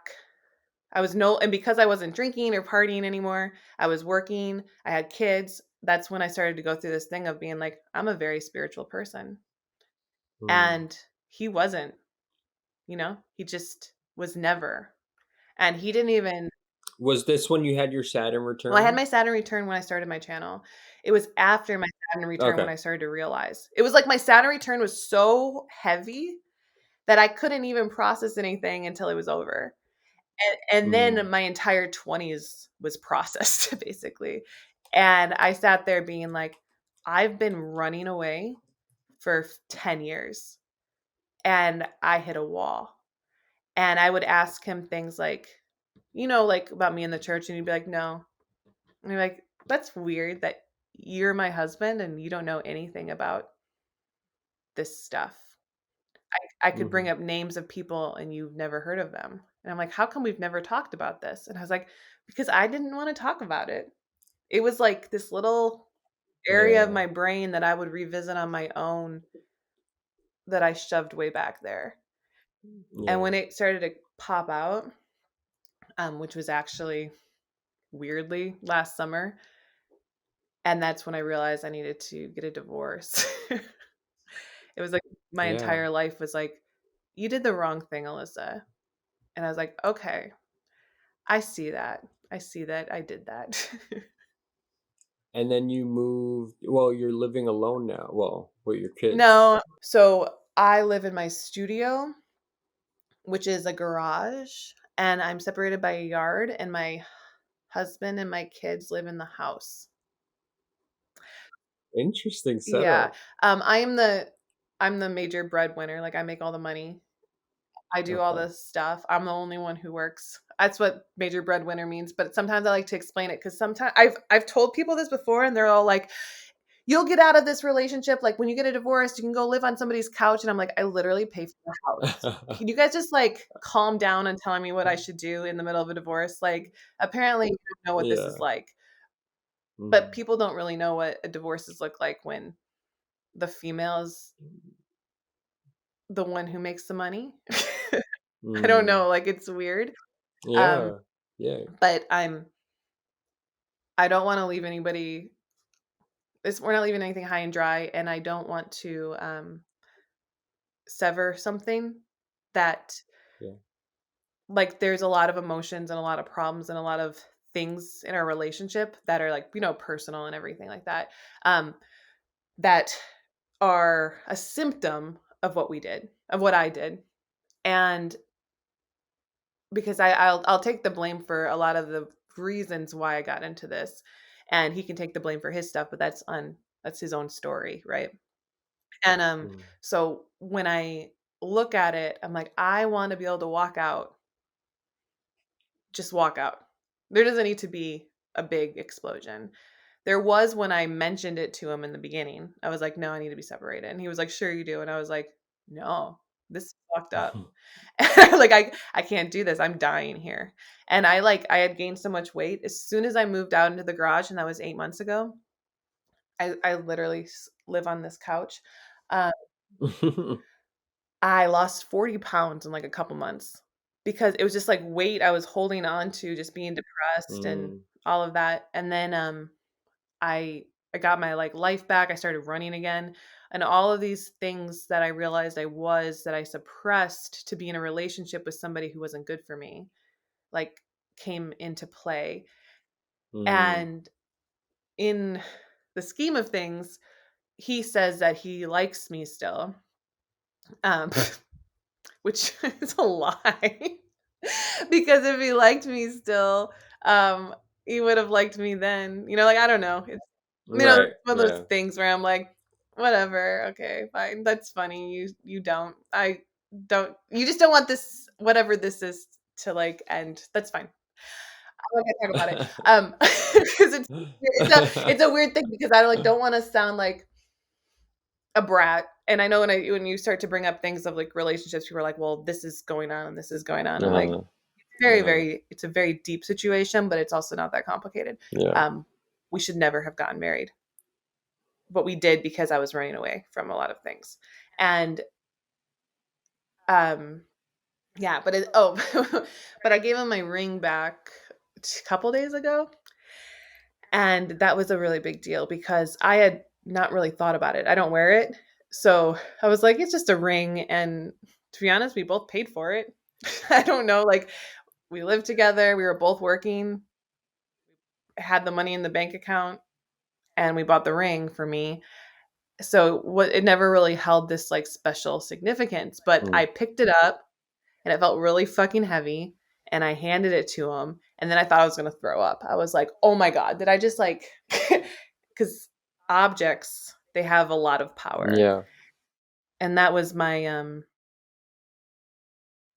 I was no and because I wasn't drinking or partying anymore, I was working, I had kids. That's when I started to go through this thing of being like, I'm a very spiritual person. Mm. And he wasn't, he just was never. And he didn't even Was this when you had your Saturn well, I had return? my Saturn return when I started my channel. It was after my Saturn return when Okay. I started to realize. It was like my Saturn return was so heavy that I couldn't even process anything until it was over. And then Mm. my entire 20s was processed basically. And I sat there being like, I've been running away for 10 years and I hit a wall. And I would ask him things like, like about me in the church, and he'd be like, no. And you're like, that's weird that you're my husband and you don't know anything about this stuff. I could bring Mhm. up names of people and you've never heard of them. And I'm like, how come we've never talked about this? And I was like, because I didn't want to talk about it. It was like this little area of Yeah. my brain that I would revisit on my own that I shoved way back there. And Yeah. when it started to pop out, which was actually weirdly last summer, and that's when I realized I needed to get a divorce. It was like my Yeah. entire life was like, "You did the wrong thing, Alyssa." And I was like, "Okay, I see that. I see that I did that." And then you moved, well, you're living alone now. Well, with your kids. No, so I live in my studio, which is a garage, and I'm separated by a yard, and my husband and my kids live in the house. Interesting Yeah. setup. I am the major breadwinner. Like I make all the money. I do all Okay. this stuff. I'm the only one who works. That's what major breadwinner means. But sometimes I like to explain it because sometimes I've told people this before and they're all like, "You'll get out of this relationship. Like when you get a divorce, you can go live on somebody's couch." And I'm like, I literally pay for the house. Can you guys just like calm down and telling me what I should do in the middle of a divorce? Like apparently you don't know what this is Yeah. like. But Mhm. people don't really know what a divorces look like when the female is the one who makes the money. I don't Mm. know, like, it's weird. Um, Yeah. Yeah. but I don't wanna leave anybody we're not leaving anything high and dry, and I don't want to, sever something that Yeah. like, there's a lot of emotions and a lot of problems and a lot of things in our relationship that are, like, personal and everything like that, um, that are a symptom of what I did, and because I'll take the blame for a lot of the reasons why I got into this, and he can take the blame for his stuff, but that's his own story, right? And Mm. so when I look at it, I'm like, I want to be able to walk out, just walk out. There doesn't need to be a big explosion. There was when I mentioned it to him in the beginning. I was like, "No, I need to be separated." And he was like, "Sure you do." And I was like, "No, this is fucked up." Like I can't do this. I'm dying here. And I had gained so much weight as soon as I moved out into the garage, and that was 8 months ago. I literally live on this couch. Uh, I lost 40 pounds in like a couple months because it was just like weight I was holding on to, just being depressed and Mm, all of that. And then I I got my like life back. I started running again. And all of these things that I realized that I suppressed to be in a relationship with somebody who wasn't good for me, like came into play. mm, And in the scheme of things, he says that he likes me still. Um which is a lie. Because if he liked me still, um, he would have liked me then. Like, I don't know. It's right. one of those Yeah. things where I'm like, whatever, okay, fine. That's funny. You don't. I don't you just don't want this whatever this is to like end. That's fine. I'm not gonna talk about it. 'Cause it's a weird thing because I don't want to sound like a brat. And I know when you start to bring up things of like relationships, people are like, well, this is going on and this is going on. I'm like, Uh, very, uh, very it's a very deep situation, but it's also not that complicated. yeah. Um, we should never have gotten married, but we did because I was running away from a lot of things. And um yeah, but I gave him my ring back a couple days ago, and that was a really big deal because I had not really thought about it. I don't wear it. So I was like, it's just a ring. And to be honest, we both paid for it. I don't know. Like, we lived together, we were both working, had the money in the bank account, and we bought the ring for me. So what it never really held this like special significance, but Mm. I picked it up and it felt really fucking heavy, and I handed it to him, and then I thought I was going to throw up. I was like, "Oh my god, did I just like cuz objects, they have a lot of power." Yeah. And that was my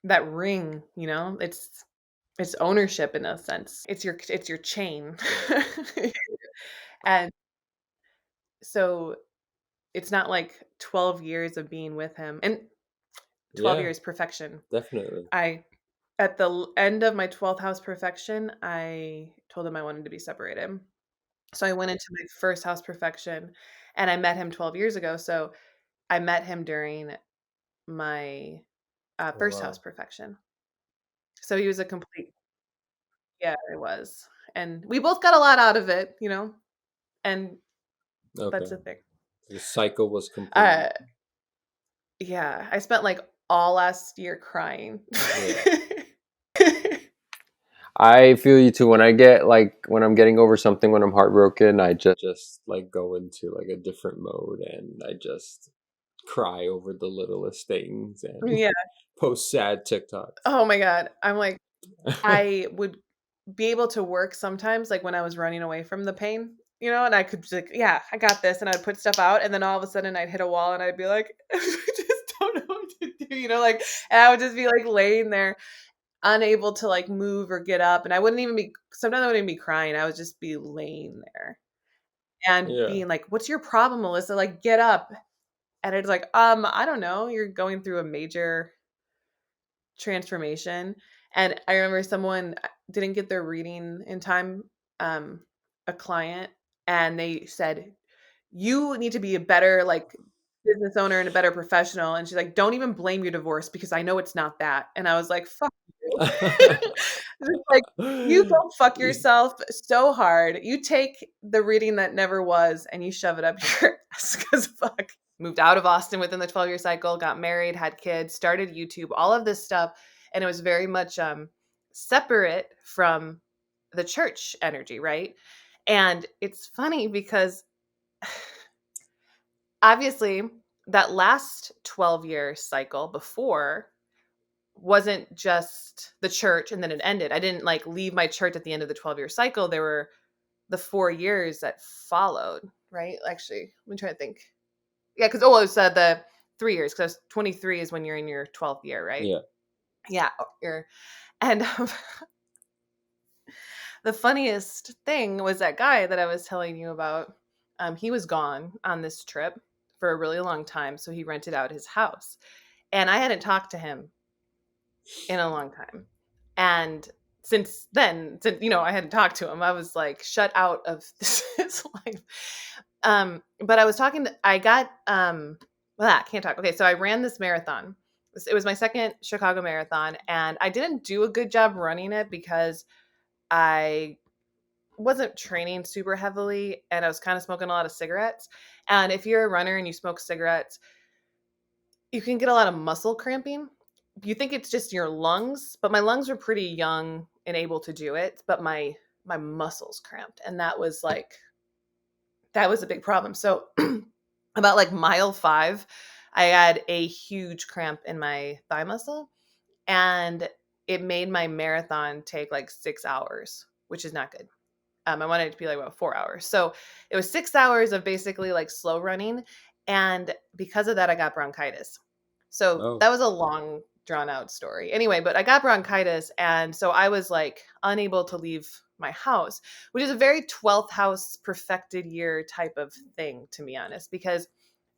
that ring, it's ownership in a sense. It's your chain. And so it's not like 12 years of being with him. And 12 Yeah. years perfection. Definitely. I At the end of my 12th house perfection, I told him I wanted to be separated. So I went into my first house perfection, and I met him 12 years ago. So I met him during my Oh first house wow. perfection. So he was a complete, yeah, it was. And we both got a lot out of it. And that's Okay. the thing. The cycle was Uh, complete. yeah, I spent like all last year crying. Yeah. I feel you too. When I get like when I'm getting over something, when I'm heartbroken, I just like go into like a different mode and I just cry over the littlest things and Yeah. post sad TikToks. Oh my god. I'm like, I would be able to work sometimes, like when I was running away from the pain, and I could just like, yeah, I got this, and I'd put stuff out, and then all of a sudden I'd hit a wall, and I'd be like, I just don't know what to do, like, and I would just be like laying there, unable to like move or get up, and I wouldn't even be. Sometimes I wouldn't even be crying. I would just be laying there and Yeah. being like, "What's your problem, Melissa? Like, get up." And it's like, I don't know. You're going through a major transformation. And I remember someone didn't get their reading in time, um, a client, and they said, "You need to be a better like business owner and a better professional." And she's like, "Don't even blame your divorce because I know it's not that." And I was like, "Fuck you." Just like, you go fuck You- yourself so hard. You take the reading that never was and you shove it up your ass because fuck. Moved out of Austin within the 12-year cycle, got married, had kids, started YouTube, all of this stuff. And it was very much separate from the church energy, right? And it's funny because obviously that last 12-year cycle before wasn't just the church and then it ended. I didn't like leave my church at the end of the 12-year cycle. There were the 4 years that followed, right? Actually, let me try to think. Yeah, because it was the 3 years, because 23 is when you're in your 12th year, right? yeah. Yeah, and The funniest thing was that guy that I was telling you about. He was gone on this trip for a really long time, so he rented out his house, and I hadn't talked to him in a long time. And since then, since I hadn't talked to him, I was like shut out of his life. But I was talking to, I got well, I can't talk. Okay, so I ran this marathon. It was my second Chicago marathon, and I didn't do a good job running it because I wasn't training super heavily and I was kind of smoking a lot of cigarettes. And if you're a runner and you smoke cigarettes, you can get a lot of muscle cramping. You think it's just your lungs, but my lungs were pretty young and able to do it, but my muscles cramped, and that was a big problem. So about like mile 5, I had a huge cramp in my thigh muscle, and it made my marathon take like 6 hours, which is not good. I wanted it to be like about 4 hours. So it was 6 hours of basically like slow running. And because of that, I got bronchitis. So Oh. that was a long, drawn out story. Anyway, but I got bronchitis. And so I was like unable to leave my house, which is a very 12th house perfected year type of thing, to be honest, because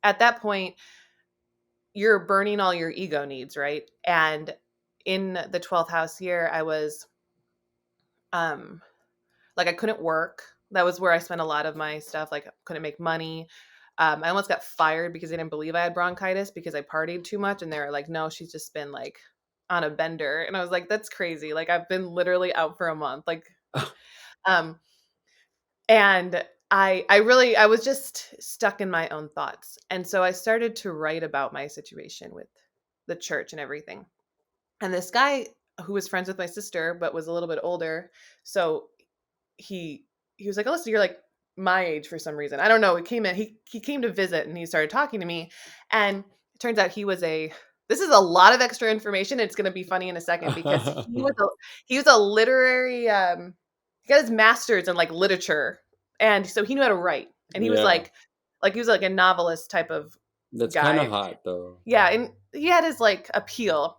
at that point, you're burning all your ego needs, right? And in the 12th house year, I was um like I couldn't work. That was where I spent a lot of my stuff. Like I couldn't make money. I almost got fired because they didn't believe I had bronchitis because I partied too much, and they were like, "No, she's just been like on a bender." And I was like, "That's crazy! Like I've been literally out for a month." Um, and I was just stuck in my own thoughts, and so I started to write about my situation with the church and everything. And this guy who was friends with my sister but was a little bit older, so he he was like, "Oh, listen, you're like my age for some reason." I don't know. He came to visit and he started talking to me, and it turns out he was a this is a lot of extra information. It's going to be funny in a second because he was a literary he got his master's in like literature, and so he knew how to write, and he was Yeah. he was like a novelist type of That's kind of guy. hot though. Yeah, and he had his like appeal.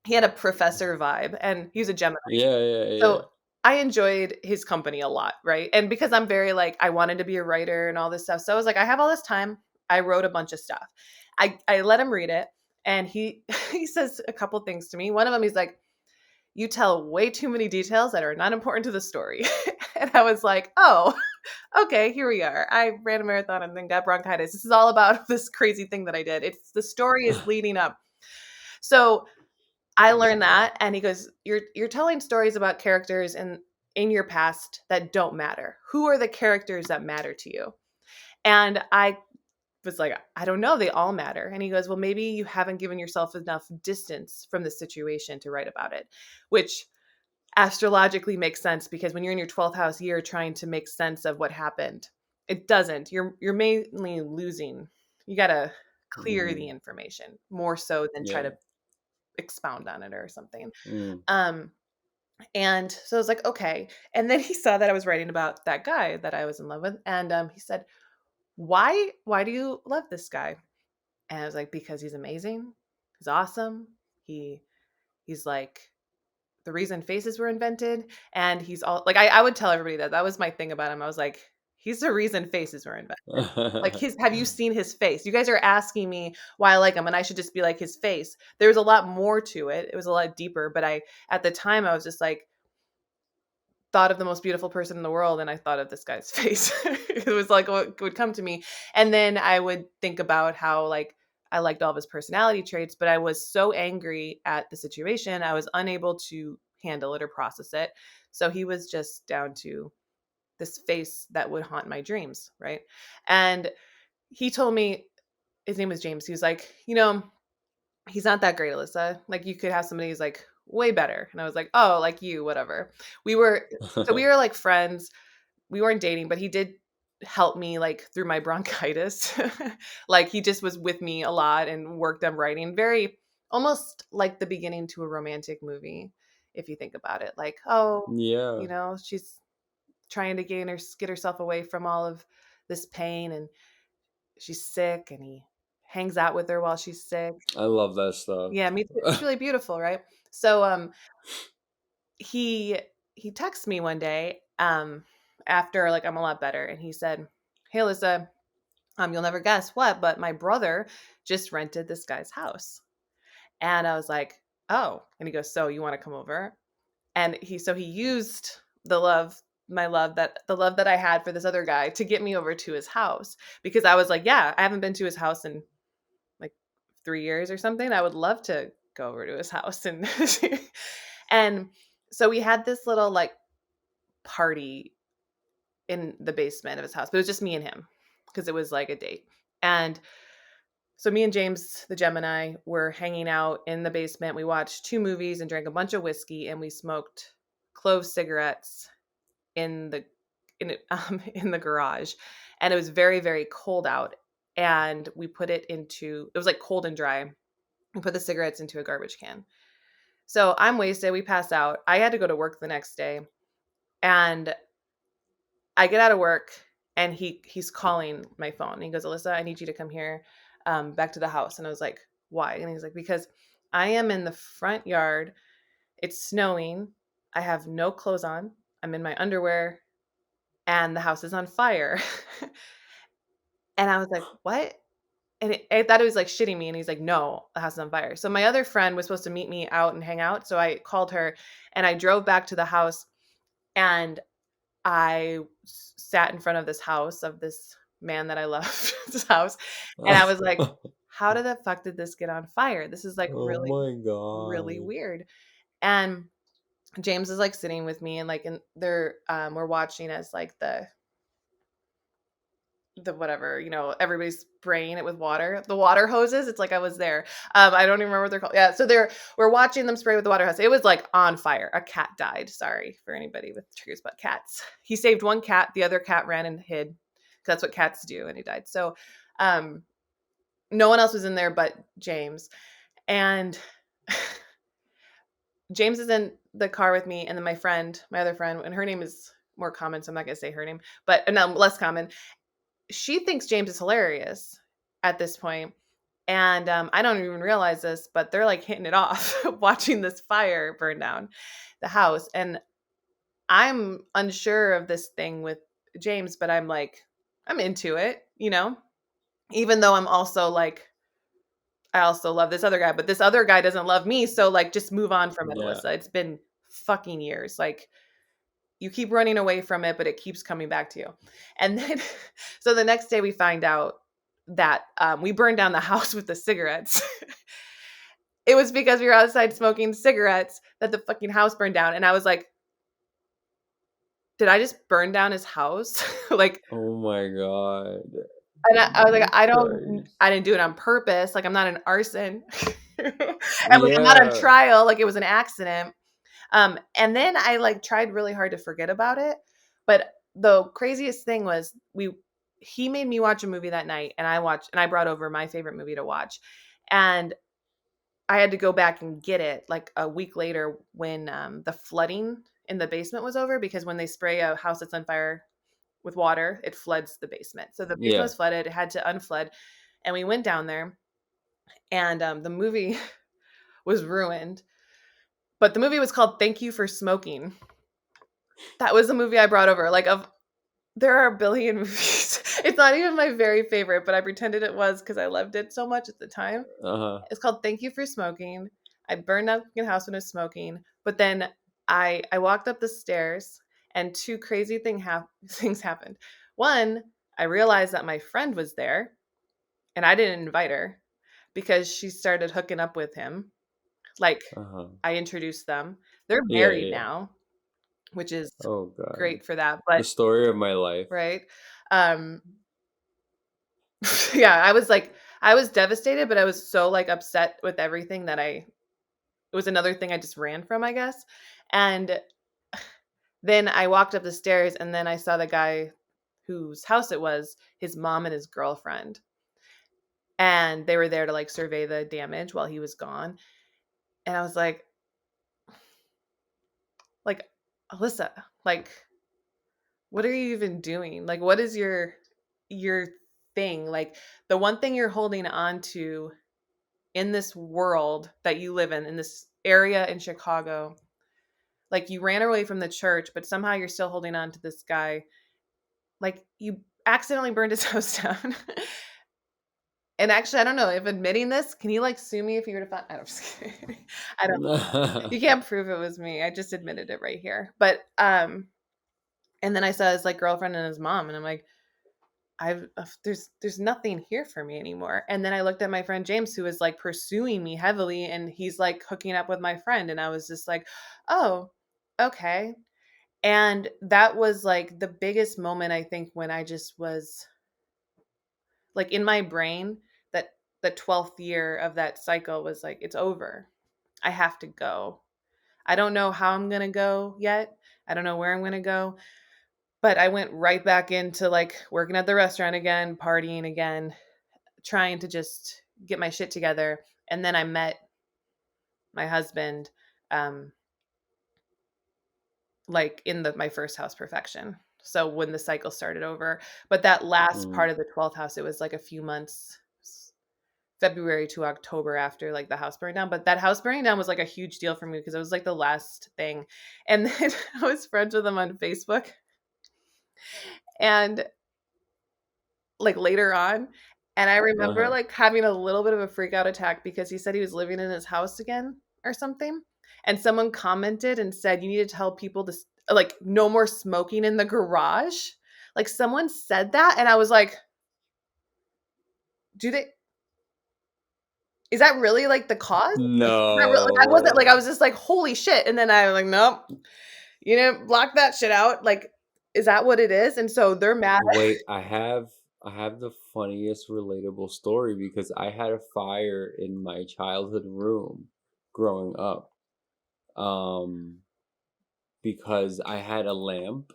He had a professor vibe, and he was a Gemini. Yeah, yeah, yeah. So, I enjoyed his company a lot, right? And because I'm very like I wanted to be a writer and all this stuff. So I was like, I have all this time. I wrote a bunch of stuff. I let him read it, and he he says a couple things to me. One of them he's like, "You tell way too many details that are not important to the story." And I was like, "Oh, okay, here we are. I ran a marathon and then got bronchitis. This is all about this crazy thing that I did. It's the story is leading up." So I learned that, and he goes, "You're telling stories about characters in your past that don't matter. Who are the characters that matter to you?" And I was like, "I don't know. They all matter." And he goes, "Well, maybe you haven't given yourself enough distance from the situation to write about it," which astrologically makes sense because when you're in your 12th house year trying to make sense of what happened, it doesn't. You're mainly losing. You got to clear the Mm, information more so than try yeah. to expound on it or something. Mm. Um, and so I was like, okay. And then he saw that I was writing about that guy that I was in love with. And he said, why do you love this guy? And I was like, because he's amazing. He's awesome. He he's like the reason faces were invented. And he's all like I would tell everybody that was my thing about him. I was like, he's the reason faces were invented. Like his have you seen his face? You guys are asking me why I like him, and I should just be like his face. There's a lot more to it. It was a lot deeper, but I at the time I was just like thought of the most beautiful person in the world, and I thought of this guy's face. It was like what would come to me. And then I would think about how like I liked all of his personality traits, but I was so angry at the situation, I was unable to handle it or process it. So he was just down to this face that would haunt my dreams, right? And he told me his name was James. He was like, he's not that great, Alyssa. Like you could have somebody who's like way better. And I was like, oh, like you, whatever. We were we were like friends. We weren't dating, but he did help me like through my bronchitis. Like he just was with me a lot and worked on writing. Very almost like the beginning to a romantic movie, if you think about it. Like, oh, Yeah. she's trying to get herself away from all of this pain, and she's sick, and he hangs out with her while she's sick. I love that stuff. Yeah, me too. It's really beautiful, right? So he he texts me one day after like I'm a lot better, and he said, "Hey, Alyssa, you'll never guess what, but my brother just rented this guy's house." And I was like, "Oh," and he goes, "So you want to come over?" And he used the love the love that I had for this other guy to get me over to his house, because I was like, yeah, I haven't been to his house in like 3 years or something. I would love to go over to his house and and so we had this little like party in the basement of his house, but it was just me and him because it was like a date. And so me and James, the Gemini, were hanging out in the basement. We watched 2 movies and drank a bunch of whiskey, and we smoked clove cigarettes in the in the garage. And it was very, very cold out. And we put it was like cold and dry. We put the cigarettes into a garbage can. So I'm wasted. We pass out. I had to go to work the next day. And I get out of work, and he's calling my phone. He goes, "Alyssa, I need you to come here, back to the house." And I was like, "Why?" And he's like, "Because I am in the front yard. It's snowing. I have no clothes on. I'm in my underwear, and the house is on fire." And I was like, "What?" And I thought he was like shitting me. And he's like, "No, the house is on fire." So my other friend was supposed to meet me out and hang out. So I called her, and I drove back to the house, and I sat in front of this house of this man that I love, this house, and I was like, "How the fuck did this get on fire? This is like Oh really, my really god. weird." And James is like sitting with me, and like, and they're we're watching as like the whatever, everybody's spraying it with water, the water hoses. It's like I was there. I don't even remember what they're called. Yeah, so we're watching them spray with the water hose. It was like on fire. A cat died. Sorry for anybody with triggers about cats. He saved one cat. The other cat ran and hid, because that's what cats do, and he died. So um no one else was in there but James. And James is in the car with me, and then my other friend, and her name is more common, so I'm not gonna say her name, but no, less common. She thinks James is hilarious at this point. And I don't even realize this, but they're like hitting it off, watching this fire burn down the house. And I'm unsure of this thing with James, but I'm like, I'm into it, even though I'm also like, I also love this other guy, but this other guy doesn't love me. So like, just move on from it, Yeah. Alyssa. It's been fucking years. Like, you keep running away from it, but it keeps coming back to you. And then, so the next day we find out that we burned down the house with the cigarettes. It was because we were outside smoking cigarettes that the fucking house burned down. And I was like, did I just burn down his house? Like, Oh my god. and I was like, Jesus Christ. I didn't do it on purpose. Like, I'm not an arson. And like, I'm not on Yeah. trial. Like, it was an accident. And then I like tried really hard to forget about it. But the craziest thing was he made me watch a movie that night, and I brought over my favorite movie to watch. And I had to go back and get it like a week later when the flooding in the basement was over, because when they spray a house that's on fire with water, it floods the basement. So the basement Yeah. was flooded, it had to unflood. And we went down there, and the movie was ruined. But the movie was called Thank You for Smoking. That was the movie I brought over. Like, there are a billion movies. It's not even my very favorite, but I pretended it was because I loved it so much at the time. Uh-huh. It's called Thank You for Smoking. I burned down the house when I was smoking, but then I walked up the stairs, and 2 crazy things happened. One, I realized that my friend was there, and I didn't invite her because she started hooking up with him. Like, Uh-huh. I introduced them. They're Yeah, married yeah. now, which is Oh god. great for that. The But story of my life. right. Um yeah, I was devastated, but I was so like upset with everything that it was another thing I just ran from, I guess. And then I walked up the stairs, and then I saw the guy whose house it was, his mom and his girlfriend. And they were there to like survey the damage while he was gone. And I was like, Alyssa, like, what are you even doing? Like, what is your thing? Like, the one thing you're holding on to in this world that you live in this area in Chicago, Like you ran away from the church, but somehow you're still holding on to this guy. Like you accidentally burned his house down. And actually, I don't know if admitting this, can you like sue me if you were to find? I don't, just kidding. I don't. You can't prove it was me. I just admitted it right here. But and then I saw his like girlfriend and his mom, and I'm like, there's nothing here for me anymore. And then I looked at my friend James, who was like pursuing me heavily, and he's like hooking up with my friend, and I was just like, oh, okay. And that was like the biggest moment, I think, when I just was like in my brain that the 12th year of that cycle was like, it's over. I have to go. I don't know how I'm going to go yet. I don't know where I'm going to go. But I went right back into like working at the restaurant again, partying again, trying to just get my shit together. And then I met my husband like in my first house, Perfection. So when the cycle started over, but that last part of the 12th house, it was like a few months, February to October after like the house burning down. But that house burning down was like a huge deal for me because it was like the last thing. And then I was friends with him on Facebook. And like later on, and I remember like having a little bit of a freak out attack because he said he was living in his house again or something. And someone commented and said, you need to tell people to like no more smoking in the garage. Like someone said that. And I was like, is that really like the cause? No. I wasn't like, I was just like, holy shit. And then I was like, nope, you didn't block that shit out. Like, is that what it is? And so they're mad. Wait, I have the funniest relatable story because I had a fire in my childhood room growing up. Because I had a lamp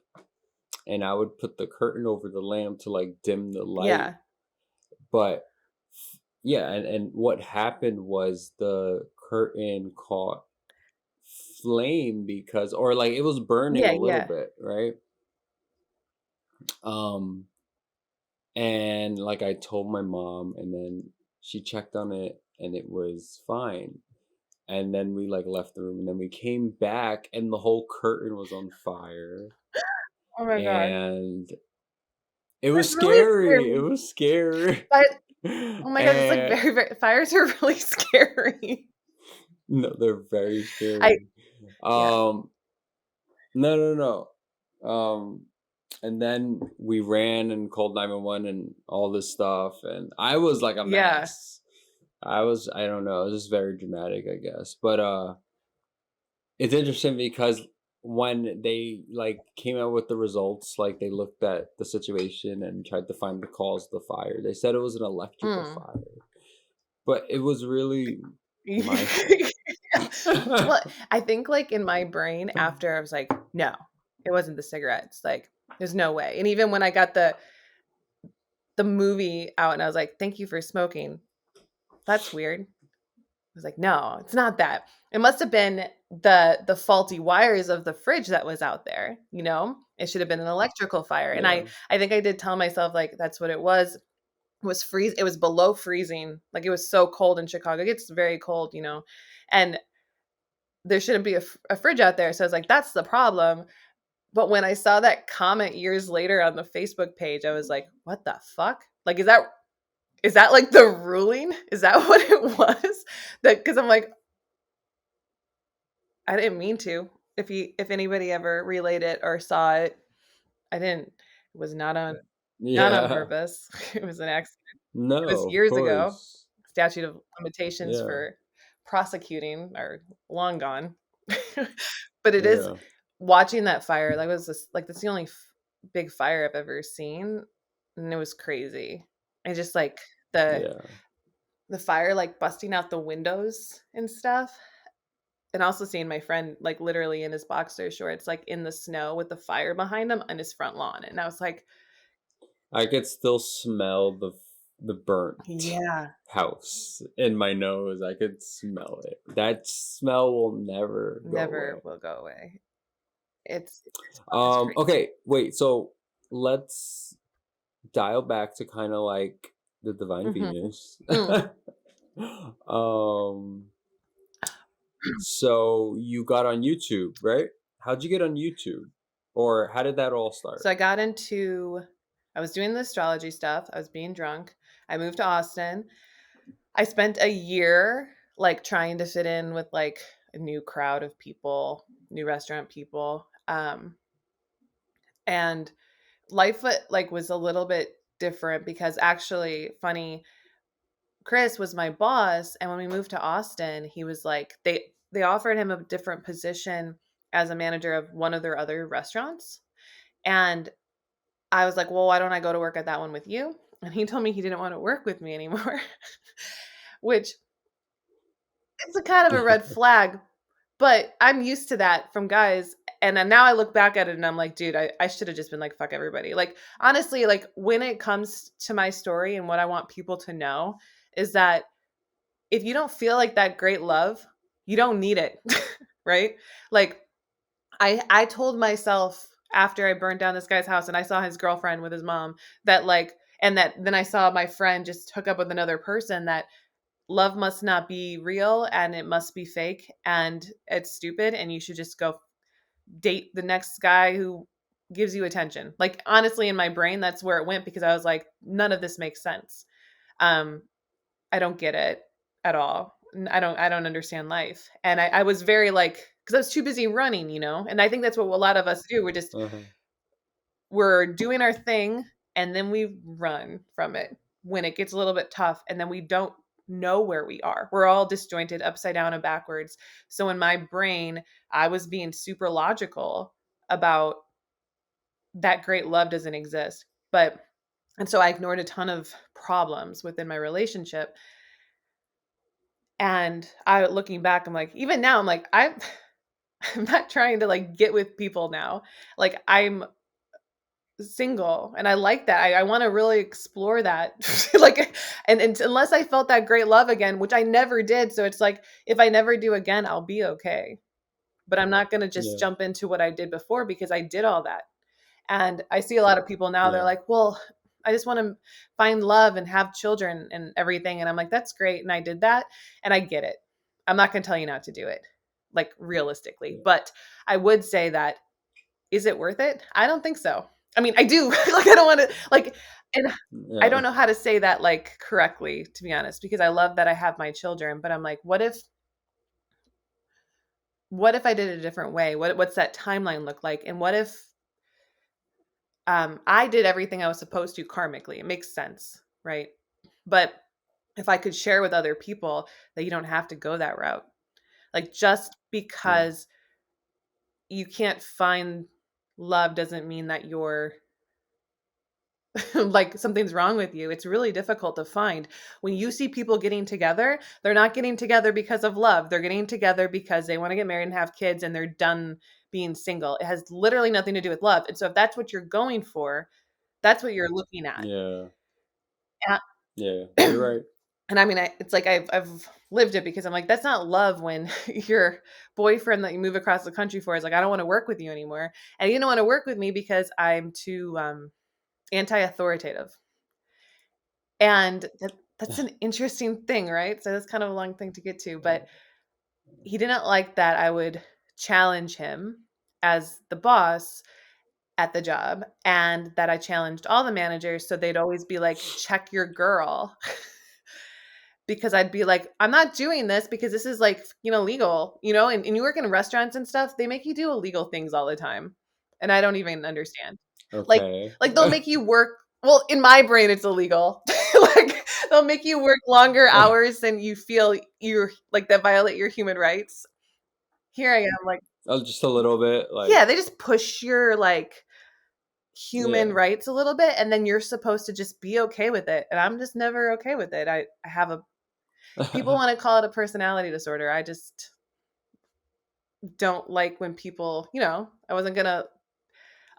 and I would put the curtain over the lamp to like dim the light. Yeah. But yeah, and what happened was the curtain caught flame because, or like it was burning a little bit, right? And like I told my mom, and then she checked on it and it was fine. And then we like left the room, and then we came back and the whole curtain was on fire. Oh my god. And it was scary. Really it was scary. But oh my god, it's like very, very fires are really scary. No, they're very scary. No. And then we ran and called 911 and all this stuff, and I was like a mess. I don't know, it was just very dramatic, I guess. But it's interesting because when they like came out with the results, like they looked at the situation and tried to find the cause of the fire. They said it was an electrical fire, but it was really my well, I think like in my brain after I was like, no, it wasn't the cigarettes. Like, there's no way. And even when I got the movie out and I was like, thank you for smoking. That's weird. I was like, no, it's not that. It must have been the faulty wires of the fridge that was out there. You know, it should have been an electrical fire. And I think I did tell myself like that's what it was. It was freeze. It was below freezing. Like it was so cold in Chicago. It gets very cold, you know, and there shouldn't be a fridge out there. So I was like, that's the problem. But when I saw that comment years later on the Facebook page, I was like, what the fuck? Like, is that like the ruling? Is that what it was? That because I'm like, I didn't mean to. If anybody ever relayed it or saw it, I didn't. It was not on purpose. It was an accident. No, it was years ago. Statute of limitations for prosecuting are long gone. But it is watching that fire. That was that's the only big fire I've ever seen, and it was crazy. And just like the fire like busting out the windows and stuff. And also seeing my friend like literally in his boxer shorts, like in the snow with the fire behind him on his front lawn. And I was like, I could still smell the burnt house in my nose. I could smell it. That smell will never go away. It's okay, wait, so let's dial back to kind of like the Divine Venus. So you got on YouTube, right? how'd you get on YouTube? Or how did that all So start? I was doing the astrology stuff. I was being drunk. I moved to Austin. I spent a year like trying to fit in with like a new crowd of people, new restaurant people. And life like was a little bit different because actually funny, Chris was my boss, and when we moved to Austin, he was like they offered him a different position as a manager of one of their other restaurants. And I was like, "Well, why don't I go to work at that one with you?" And he told me he didn't want to work with me anymore, which it's a kind of a red flag, but I'm used to that from guys. And then now I look back at it and I'm like, dude, I should have just been like, fuck everybody. Like, honestly, like when it comes to my story and what I want people to know is that if you don't feel like that great love, you don't need it. Right? Like I told myself after I burned down this guy's house and I saw his girlfriend with his mom that like and that then I saw my friend just hook up with another person that love must not be real and it must be fake and it's stupid and you should just go date the next guy who gives you attention. Like honestly in my brain that's where it went because I was like none of this makes sense. Um I don't get it at all. I don't understand life. And I was very like because I was too busy running, you know? And I think that's what a lot of us do. Uh-huh. We're doing our thing and then we run from it when it gets a little bit tough and then we don't know where we are. We're all disjointed upside down and backwards. So in my brain, I was being super logical about that great love doesn't exist. But and so I ignored a ton of problems within my relationship. And I looking back, I'm like, even now, I'm like, I'm not trying to like get with people now. Like I'm single and I like that. I want to really explore that. Like and unless I felt that great love again, which I never did. So it's like if I never do again, I'll be okay. But I'm not going to just Yeah. jump into what I did before because I did all that. And I see a lot of people now, they're Yeah. like, well, I just want to find love and have children and everything. And I'm like, that's great. And I did that and I get it. I'm not going to tell you not to do it, like realistically. Yeah. But I would say that is it worth it? I don't think so. I mean, I do. Like, I don't want to, like, and I don't Yeah. know how to say that like correctly, to be honest, because I love that I have my children. But I'm like, what if I did it a different way? What's that timeline look like? And what if I did everything I was supposed to karmically. It makes sense, right? But if I could share with other people that you don't have to go that route, like just Yeah. because you can't find love doesn't mean that you're like something's wrong with you. It's really difficult to find. When you see people getting together, they're not getting together because of love. They're getting together because they want to get married and have kids and they're done being single. It has literally nothing to do with love. And so if that's what you're going for, that's what you're looking at. Yeah. And Yeah. You're right. and I mean, it's like I've lived it because I'm like, that's not love when your boyfriend that you move across the country for is like, I don't want to work with you anymore. And you don't want to work with me because I'm too anti-authoritative. And that's an interesting thing, right? So that's kind of a long thing to get to. But he didn't like that I would challenge him as the boss at the job and that I challenged all the managers. So they'd always be like, check your girl. Because I'd be like, I'm not doing this because this is like, legal, and you work in restaurants and stuff, they make you do illegal things all the time. And I don't even understand. Like Okay. like they'll make you work well, in my brain it's illegal. Like they'll make you work longer hours than you feel you're like that violate your human rights. Here I am like, Oh, just a little bit, like, yeah, they just push your like human yeah. rights a little bit and then you're supposed to just be okay with it. And I'm just never okay with it. I have a people want to call it a personality disorder. I just don't like when people, I wasn't going to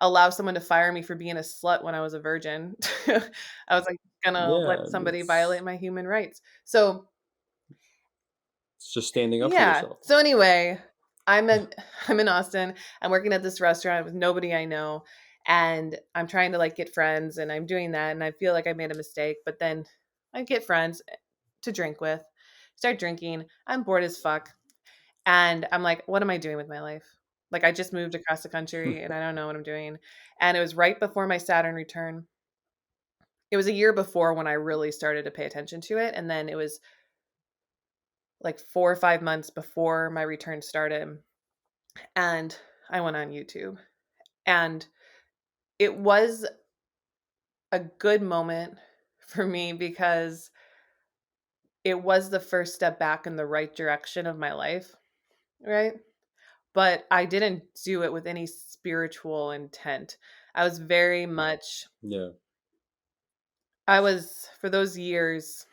allow someone to fire me for being a slut when I was a virgin. I was like going to let Yeah, somebody violate my human rights. So, it's just standing up for yeah. yourself. So anyway, I'm in I'm in Austin. I'm working at this restaurant with nobody I know and I'm trying to like get friends and I'm doing that and I feel like I made a mistake, but then I get friends to drink with. Start drinking. I'm bored as fuck. And I'm like, what am I doing with my life? Like I just moved across the country and I don't know what I'm doing. And it was right before my Saturn return. It was a year before when I really started to pay attention to it. And then it was like 4 or 5 months before my return started. And I went on YouTube. And it was a good moment for me because it was the first step back in the right direction of my life, right? But I didn't do it with any spiritual intent. I was very much Yeah. I was for those years,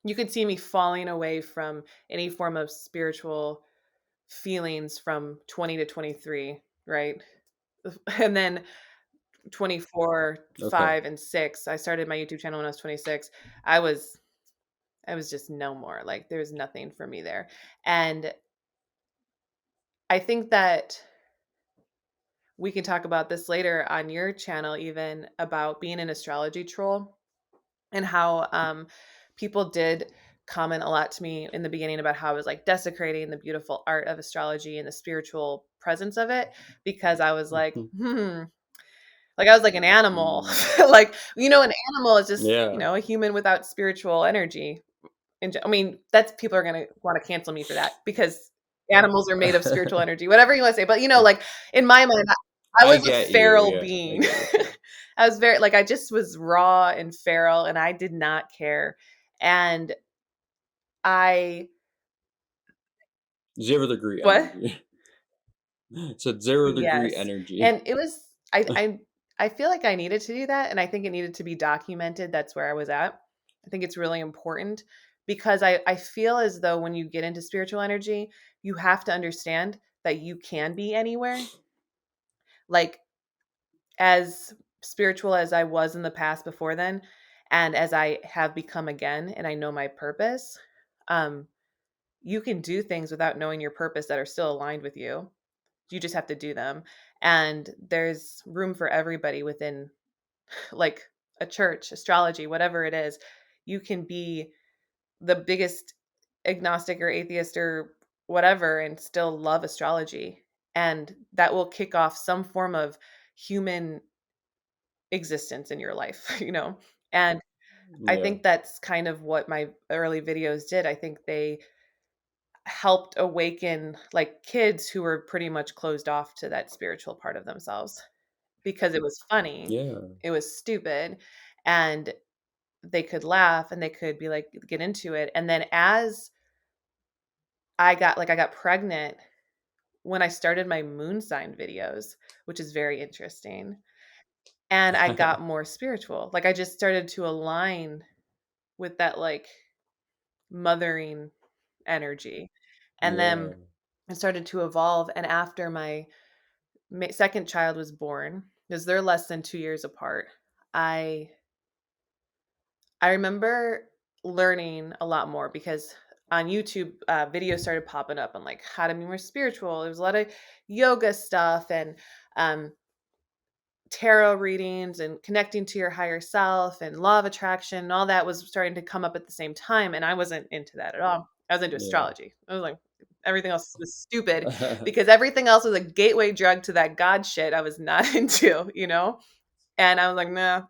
you could see me falling away from any form of spiritual feelings from 20 to 23, right? And then 24, Okay. 5 and 6, I started my YouTube channel when I was 26. I was I was just no more. Like there was nothing for me there. And I think that we can talk about this later on your channel even about being an astrology troll and how people did comment a lot to me in the beginning about how I was like desecrating the beautiful art of astrology and the spiritual presence of it because I was like, Mhm. like I was like an animal. Mm. Like, an animal is just, Yeah. a human without spiritual energy. And I mean, that's people are going to want to cancel me for that because animals are made of spiritual energy, whatever you want to say. But, like in my mind, I I was a get you. feral Yeah, I being. get what you're saying. I was very, like, I just was raw and feral and I did not care. And I, 0 degree what? energy. So 0 degree Yes. energy. And it was, I feel like I needed to do that. And I think it needed to be documented. That's where I was at. I think it's really important because I feel as though when you get into spiritual energy, you have to understand that you can be anywhere. Like, as spiritual as I was in the past before then, and as I have become again, and I know my purpose, um, you can do things without knowing your purpose that are still aligned with you. You just have to do them. And there's room for everybody within, like, a church, astrology, whatever it is. You can be the biggest agnostic or atheist or whatever and still love astrology. And that will kick off some form of human existence in your life, And I Yeah. think that's kind of what my early videos did. I think they helped awaken like kids who were pretty much closed off to that spiritual part of themselves because it was funny, Yeah. it was stupid, and they could laugh and they could be like get into it. And then as I got pregnant when I started my moon sign videos, which is very interesting. And I got more spiritual. Like I just started to align with that like mothering energy. And Yeah. then it started to evolve. And after my second child was born, because they're less than 2 years apart, I I remember learning a lot more because on YouTube, videos started popping up on like how to be more spiritual. There was a lot of yoga stuff and um, tarot readings and connecting to your higher self and law of attraction and all that was starting to come up at the same time. And I wasn't into that at all. I was into Yeah. astrology. I was like, everything else was stupid because everything else was a gateway drug to that God shit I was not into. And I was like, nah.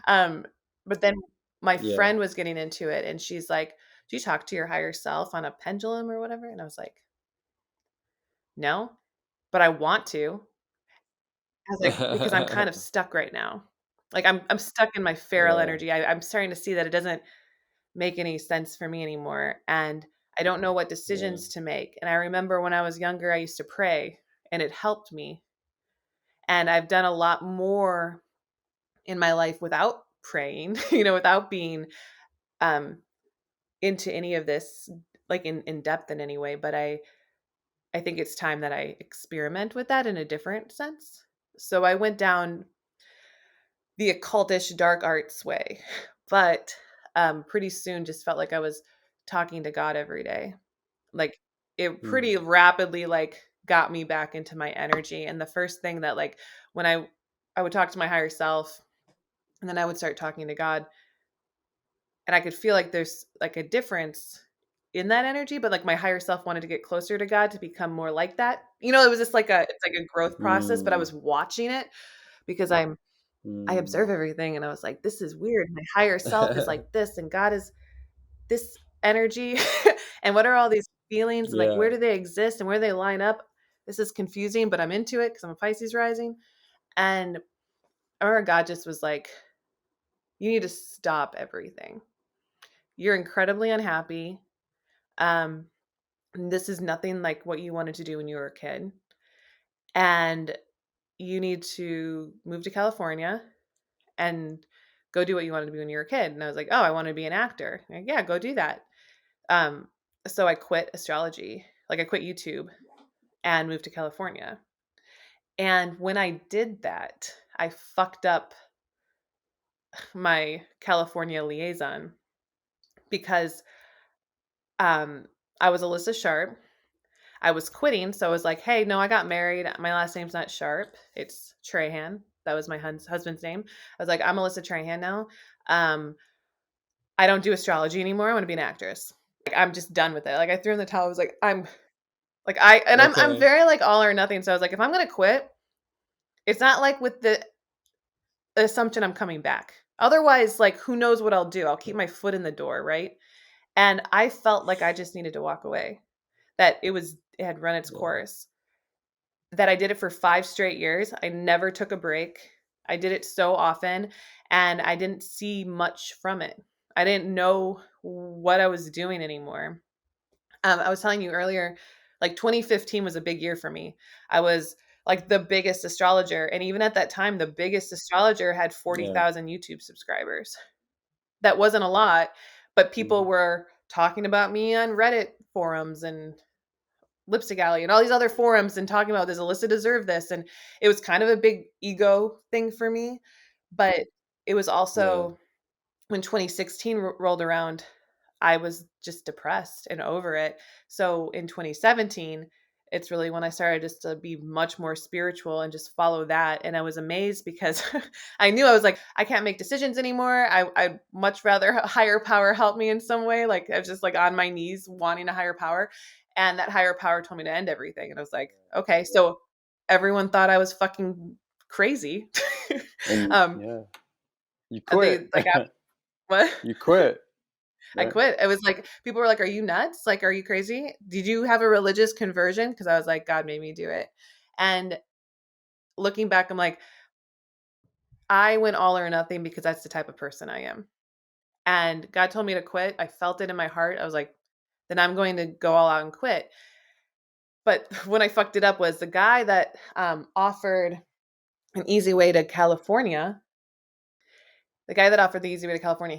Um, but then my Yeah. friend was getting into it and she's like, do you talk to your higher self on a pendulum or whatever? And I was like, no, but I want to. I was like, because I'm kind of stuck right now. Like I'm stuck in my feral Yeah. energy. I'm starting to see that it doesn't make any sense for me anymore. And I don't know what Yeah. decisions to make. And I remember when I was younger, I used to pray and it helped me. And I've done a lot more in my life without praying, without being um into any of this like in depth in any way. But I think it's time that I experiment with that in a different sense. So I went down the occultish dark arts way. But pretty soon just felt like I was talking to God every day. Like it pretty Mm. rapidly like got me back into my energy. And the first thing that like when I would talk to my higher self and then I would start talking to God and I could feel like there's like a difference in that energy, but like my higher self wanted to get closer to God to become more like that. You know, it was just like it's like a growth process, but I Mm, was watching it because I observe mm. everything and I was like, this is weird. My higher self is like this and God is this energy. And what are all these feelings and like Yeah. where do they exist and where they line up? This is confusing, but I'm into it because I'm a Pisces rising. And our God just was like, you need to stop everything. You're incredibly unhappy. Um, this is nothing like what you wanted to do when you were a kid. And you need to move to California and go do what you wanted to be when you were a kid. And I was like, oh, I want to be an actor. Like, yeah, go do that. Um, so I quit astrology. Like I quit YouTube and moved to California. And when I did that, I fucked up my California liaison because um, I was Alyssa Sharp. I was quitting, so I was like, "Hey, no, I got married. My last name's not Sharp. It's Trahan. That was my husband's name." I was like, "I'm Alyssa Trahan now. Um, I don't do astrology anymore. I want to be an actress. Like, I'm just done with it." Like, I threw in the towel. I was like, "I'm like I'm Okay. very like all or nothing." So I was like, "If I'm gonna quit, it's not like with the assumption I'm coming back. Otherwise, like, who knows what I'll do? I'll keep my foot in the door, right?" And I felt like I just needed to walk away. That it had run its Yeah. course. That I did it for 5 straight years. I never took a break. I did it so often, and I didn't see much from it. I didn't know what I was doing anymore. I was telling you earlier, like 2015 was a big year for me. I was like the biggest astrologer, and even at that time, the biggest astrologer had Yeah. 40,000 YouTube subscribers. That wasn't a lot, but people Mhm. were talking about me on Reddit forums and Lipstick Alley and all these other forums and talking about, does Alyssa deserve this? And it was kind of a big ego thing for me. But it was Yeah. also when 2016 rolled around, I was just depressed and over it. So in 2017, it's really when I started just to be much more spiritual and just follow that. And I was amazed because I knew I was like, I can't make decisions anymore. I'd much rather a higher power help me in some way. Like I was just like on my knees wanting a higher power. And that higher power told me to end everything. And I was like, okay. So everyone thought I was fucking crazy. And um, yeah, you they quit. like, what? You quit, I right? quit. It was like people were like, "Are you nuts? Like, are you crazy? Did you have a religious conversion?" Because I was like, "God made me do it." And looking back, I'm like, I went all or nothing because that's the type of person I am. And God told me to quit. I felt it in my heart. I was like, then I'm going to go all out and quit. But when I fucked it up was the guy that offered an easy way to California. The guy that offered the easy way to California,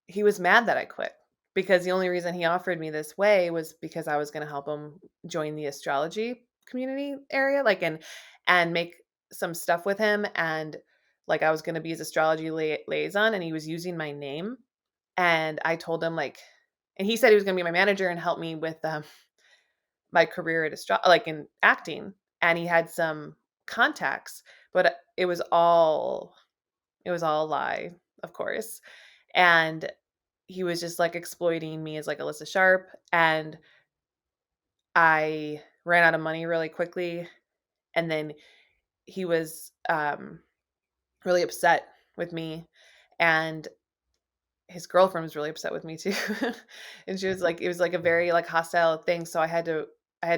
he was mad that I quit because the only reason he offered me this way was because I was going to help him join the astrology community area, like and make some stuff with him, and like I was going to be his astrology liaison, and he was using my name, and I told him like, and he said he was going to be my manager and help me with my career at like in acting, and he had some contacts, but it was all a lie, of course, and he was just like exploiting me as like Alyssa Sharp, and I ran out of money really quickly, and then he was really upset with me, and his girlfriend was really upset with me too. And she was like, it was like a very like hostile thing, so I had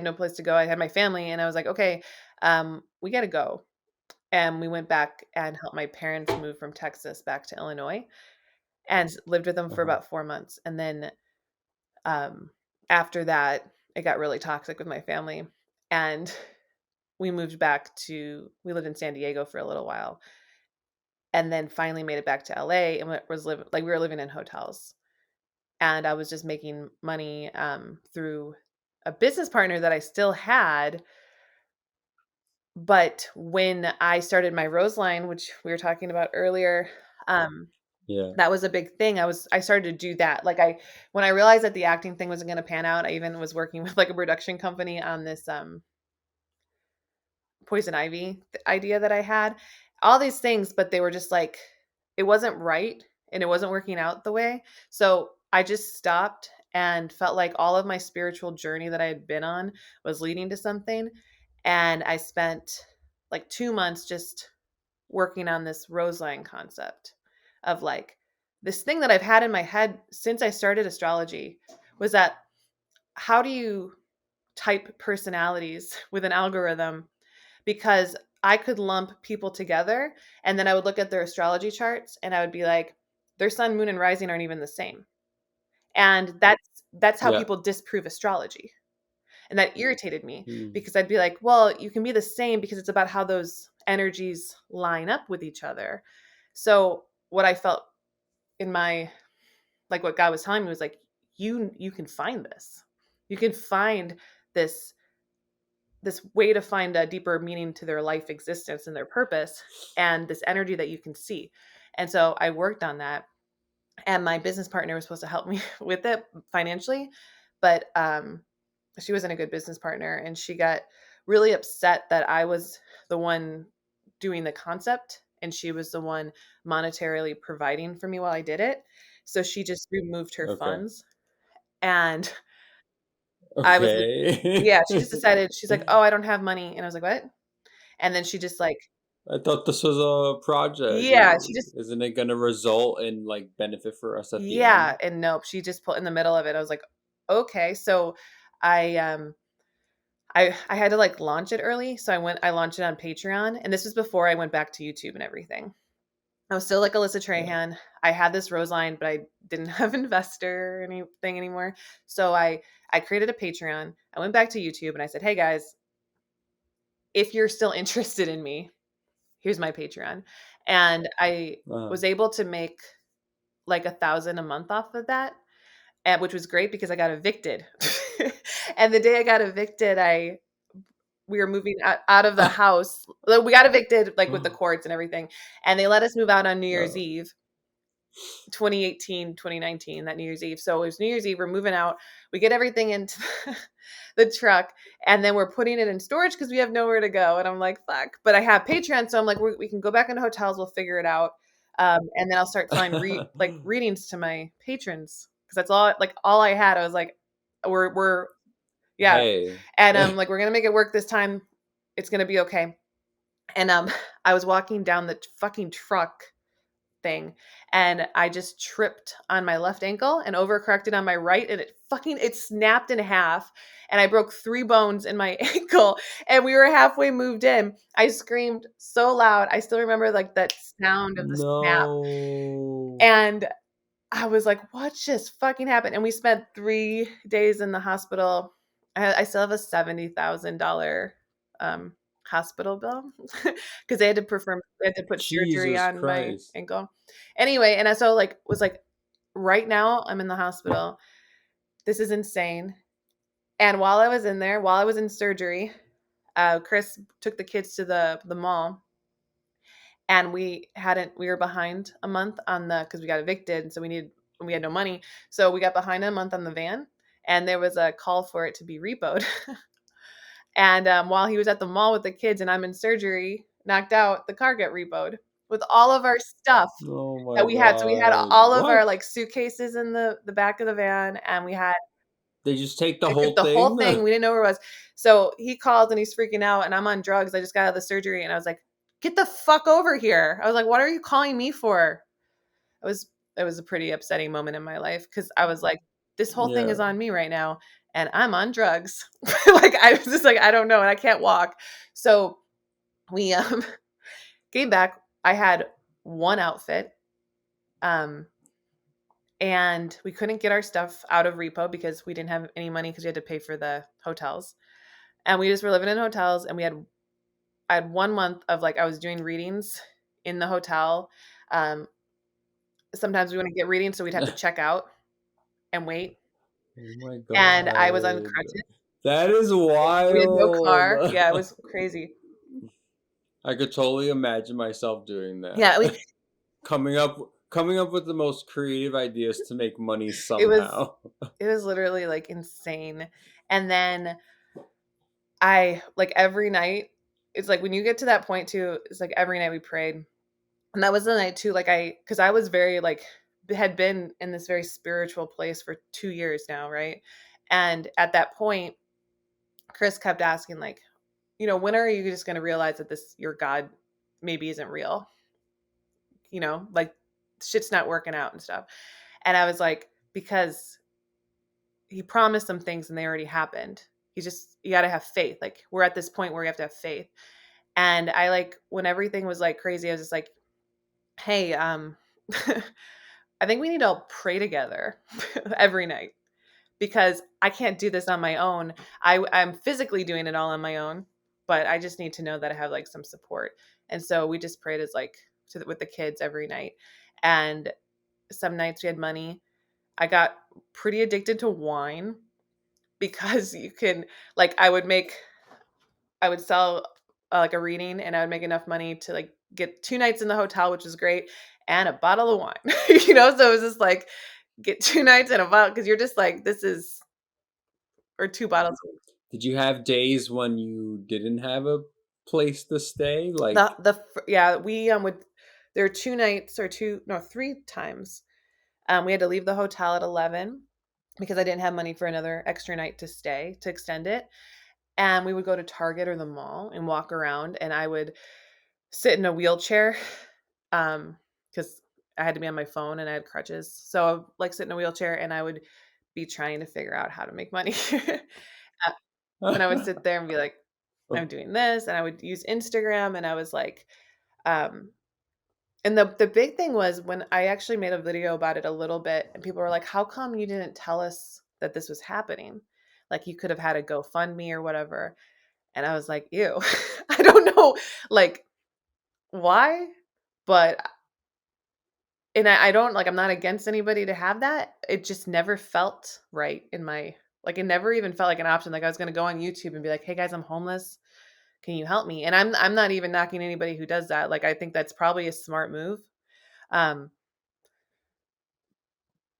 no place to go. I had my family and I was like, okay, we got to go. And we went back and helped my parents move from Texas back to Illinois and lived with them for Uh-huh. about 4 months, and then Um, after that, it got really toxic with my family, and we lived in San Diego for a little while, and then finally made it back to LA and was living like we were living in hotels. And I was just making money through a business partner that I still had. But when I started my Rose line, which we were talking about earlier, um, Yeah. that was a big thing. I started to do that. Like when I realized that the acting thing wasn't going to pan out, I even was working with like a production company on this poison ivy idea that I had. All these things, but they were just like it wasn't right and it wasn't working out the way. So I just stopped and felt like all of my spiritual journey that I had been on was leading to something. And I spent like 2 months just working on this Roseline concept of like this thing that I've had in my head since I started astrology was that how do you type personalities with an algorithm? Because I could lump people together and then I would look at their astrology charts and I would be like, their sun, moon, and rising aren't even the same. And that's how Yeah. people disprove astrology. And that irritated me Mm. because I'd be like, well, you can be the same because it's about how those energies line up with each other. So what I felt in my like what God was telling me was like, you can find this. You can find this this way to find a deeper meaning to their life existence and their purpose and this energy that you can see. And so I worked on that, and my business partner was supposed to help me with it financially, but she wasn't a good business partner, and she got really upset that I was the one doing the concept and she was the one monetarily providing for me while I did it. So she just removed her Okay. funds, and I was like, Okay. yeah, she just decided, she's like, "Oh, I don't have money." And I was like, "What?" And then she just like, I thought this was a project. yeah, she just, Isn't it gonna result in like benefit for us at the yeah, end? and nope, she just put in the middle of it. I was like, "Okay." So I had to like launch it early. So I launched it on Patreon, and this was before I went back to YouTube and everything. I was still like Alyssa Yeah. Trahan. I had this Roseline, but I didn't have investor or anything anymore. So I created a Patreon. I went back to YouTube and I said, "Hey guys, if you're still interested in me, here's my Patreon." And I Uh, was able to make like 1,000 a month off of that, which was great because I got evicted. And the day I got evicted, I we were moving out of the house. Like, we got evicted like with the courts and everything, and they let us move out on New Year's uh, Eve, 2018, 2019, that New Year's Eve. So it was New Year's Eve, we're moving out. We get everything into the truck, and then we're putting it in storage because we have nowhere to go. And I'm like, fuck. But I have Patreon, so I'm like, we can go back into hotels. We'll figure it out. And then I'll start selling readings to my patrons because that's all I had. I was like, we're yeah, hey. and like, we're gonna make it work this time. It's gonna be okay. And I was walking down the fucking truck thing, and I just tripped on my left ankle and overcorrected on my right, and it snapped in half, and I broke 3 bones in my ankle, and we were halfway moved in. I screamed so loud. I still remember like that sound of the snap, No. and I was like, "What just fucking happened?" And we spent 3 days in the hospital. I still have a $70,000 um, hospital bill because they had to put surgery Jesus on my Christ. ankle. Anyway, and I so like was like, right now I'm in the hospital. This is insane. And while I was in there, while I was in surgery, Chris took the kids to the mall, and we were behind a month on the because we got evicted, so we had no money, so we got behind a month on the van, and there was a call for it to be repoed. And while he was at the mall with the kids and I'm in surgery knocked out, the car got repoed with all of our stuff Oh my that we had. So we had god. all of our What? like suitcases in the back of the van, and They just take the they took whole the whole thing? thing. We didn't know where it was. So he called and he's freaking out, and I'm on drugs. I just got out of the surgery, and I was like, "Get the fuck over here!" I was like, "What are you calling me for?" It was it was a pretty upsetting moment in my life because I was like, "This whole thing Yeah. is on me right now, and I'm on drugs." Like, I was just like, "I don't know, and I can't walk." So we came back. I had one outfit, um, and we couldn't get our stuff out of repo because we didn't have any money because we had to pay for the hotels. And we just were living in hotels, and I had 1 month of like I was doing readings in the hotel. Um, Sometimes we wouldn't get readings, so we'd have to check out and wait. Oh my And I was on god. crutches. That is We had no wild. car. Yeah, it was crazy. I could totally imagine myself doing that. Yeah, coming up coming up with the most creative ideas to make money it was somehow. it was literally like insane. And then I like every night, it's like when you get to that point too, it's like every night we prayed. And that was the night too, like because I was very like had been in this very spiritual place for 2 years now, right? And at that point, Chris kept asking, like, when are you just going to realize that this, your God maybe isn't real? Like shit's not working out and stuff. And I was like, because he promised some things and they already happened. You got to have faith. Like, we're at this point where you have to have faith. And I, like, when everything was like crazy, I was just like, hey, I think we need to all pray together every night, because I can't do this on my own. I'm physically doing it all on my own, but I just need to know that I have like some support. And so we just prayed as like with the kids every night. And some nights we had money. I got pretty addicted to wine because you can, like, I would sell like a reading, and I would make enough money to like get 2 nights in the hotel, which was great, and a bottle of wine. So it was just like, get 2 nights and a bottle, because you're just like, this is, or 2 bottles. Did you have days when you didn't have a place to stay? Like, Yeah, we would, there were 2 nights, or 3 times. We had to leave the hotel at 11 because I didn't have money for another extra night to stay to extend it. And we would go to Target or the mall and walk around, and I would sit in a wheelchair, because I had to be on my phone and I had crutches. So I would, like, sit in a wheelchair, and I would be trying to figure out how to make money. And I would sit there and be like, I'm doing this, and I would use Instagram, and I was like, um, and the big thing was when I actually made a video about it a little bit, and people were like, how come you didn't tell us that this was happening? Like, you could have had a GoFundMe or whatever. And I was like, ew, I don't know, like, why, but, and I don't, like, I'm not against anybody to have that. It just never felt right in my, like, it never even felt like an option. Like, I was going to go on YouTube and be like, hey guys, I'm homeless. Can you help me? And I'm not even knocking anybody who does that. Like, I think that's probably a smart move. Um,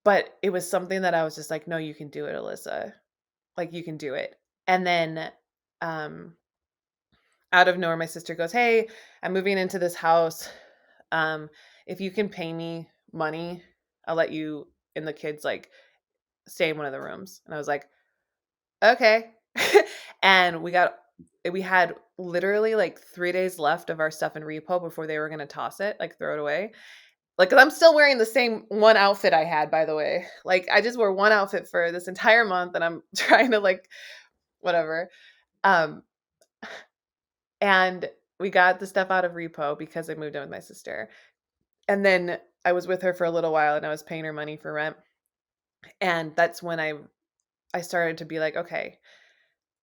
but it was something that I was just like, no, you can do it, Alyssa. Like, you can do it. And then, um, out of nowhere, my sister goes, hey, I'm moving into this house. If you can pay me money, I'll let you and the kids like stay in one of the rooms. And I was like, okay. And we had literally like 3 days left of our stuff in repo before they were going to toss it, like throw it away. Like, 'cause I'm still wearing the same one outfit I had, by the way. Like, I just wore one outfit for this entire month, and I'm trying to, like, whatever. Um, and we got the stuff out of repo because I moved in with my sister. And then I was with her for a little while, and I was paying her money for rent. And that's when I started to be like, okay,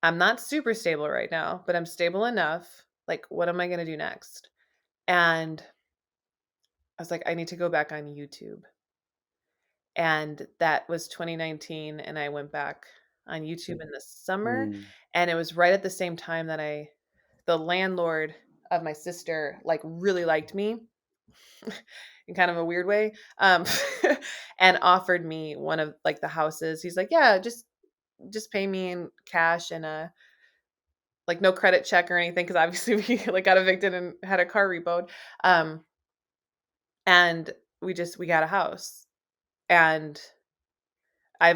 I'm not super stable right now, but I'm stable enough. Like, what am I going to do next? And I was like, I need to go back on YouTube. And that was 2019, and I went back on YouTube in the summer, mm, and it was right at the same time that the landlord of my sister, like, really liked me in kind of a weird way, and offered me one of, like, the houses. He's like, "Yeah, just pay me in cash, and, like, no credit check or anything, because obviously we, like, got evicted and had a car repoed, um, and we got a house, and my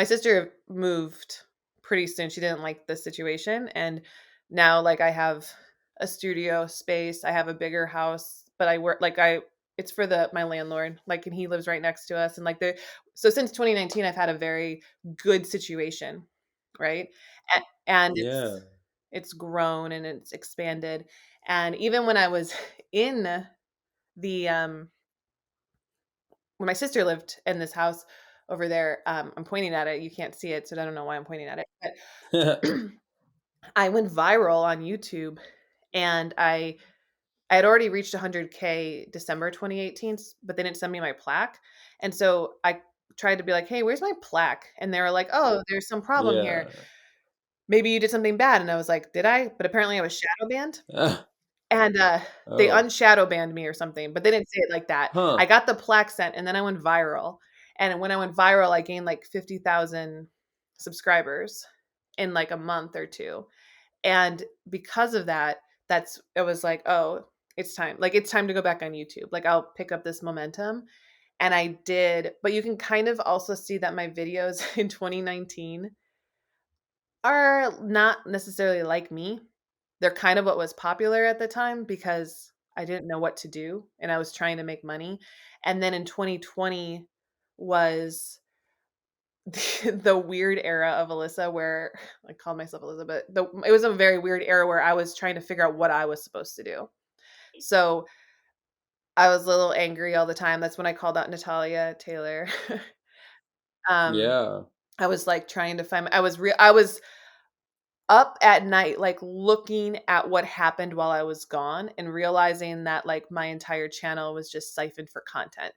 sister moved pretty soon. She didn't like the situation. And now, like, I have a studio space. I have a bigger house, but I work, like, it's for my landlord, like, and he lives right next to us. And like, so since 2019, I've had a very good situation. Right. And yeah. it's grown and it's expanded. And even when I was in the, when my sister lived in this house over there, I'm pointing at it. You can't see it, so I don't know why I'm pointing at it. But I went viral on YouTube, and I had already reached 100K December 2018, but they didn't send me my plaque. And so I tried to be like, "Hey, where's my plaque?" And they were like, "Oh, there's some problem here. Yeah. Maybe you did something bad." And I was like, "Did I?" But apparently I was shadow banned. Ah, And, they oh. unshadow banned me or something, but they didn't say it like that. I Huh. got the plaque sent, and then I went viral. And when I went viral, I gained like 50,000 subscribers in like a month or 2. And because of that, it was like, "Oh, it's time. Like, it's time to go back on YouTube. Like, I'll pick up this momentum." And I did, but you can kind of also see that my videos in 2019 are not necessarily like me. They're kind of what was popular at the time because I didn't know what to do and I was trying to make money. And then in 2020 was the weird era of Alyssa where I called myself Elizabeth. It was a very weird era where I was trying to figure out what I was supposed to do. So I was a little angry all the time. That's when I called out Natalia Taylor. um, Yeah. I was like trying to find. I was up at night, like looking at what happened while I was gone, and realizing that like my entire channel was just siphoned for content.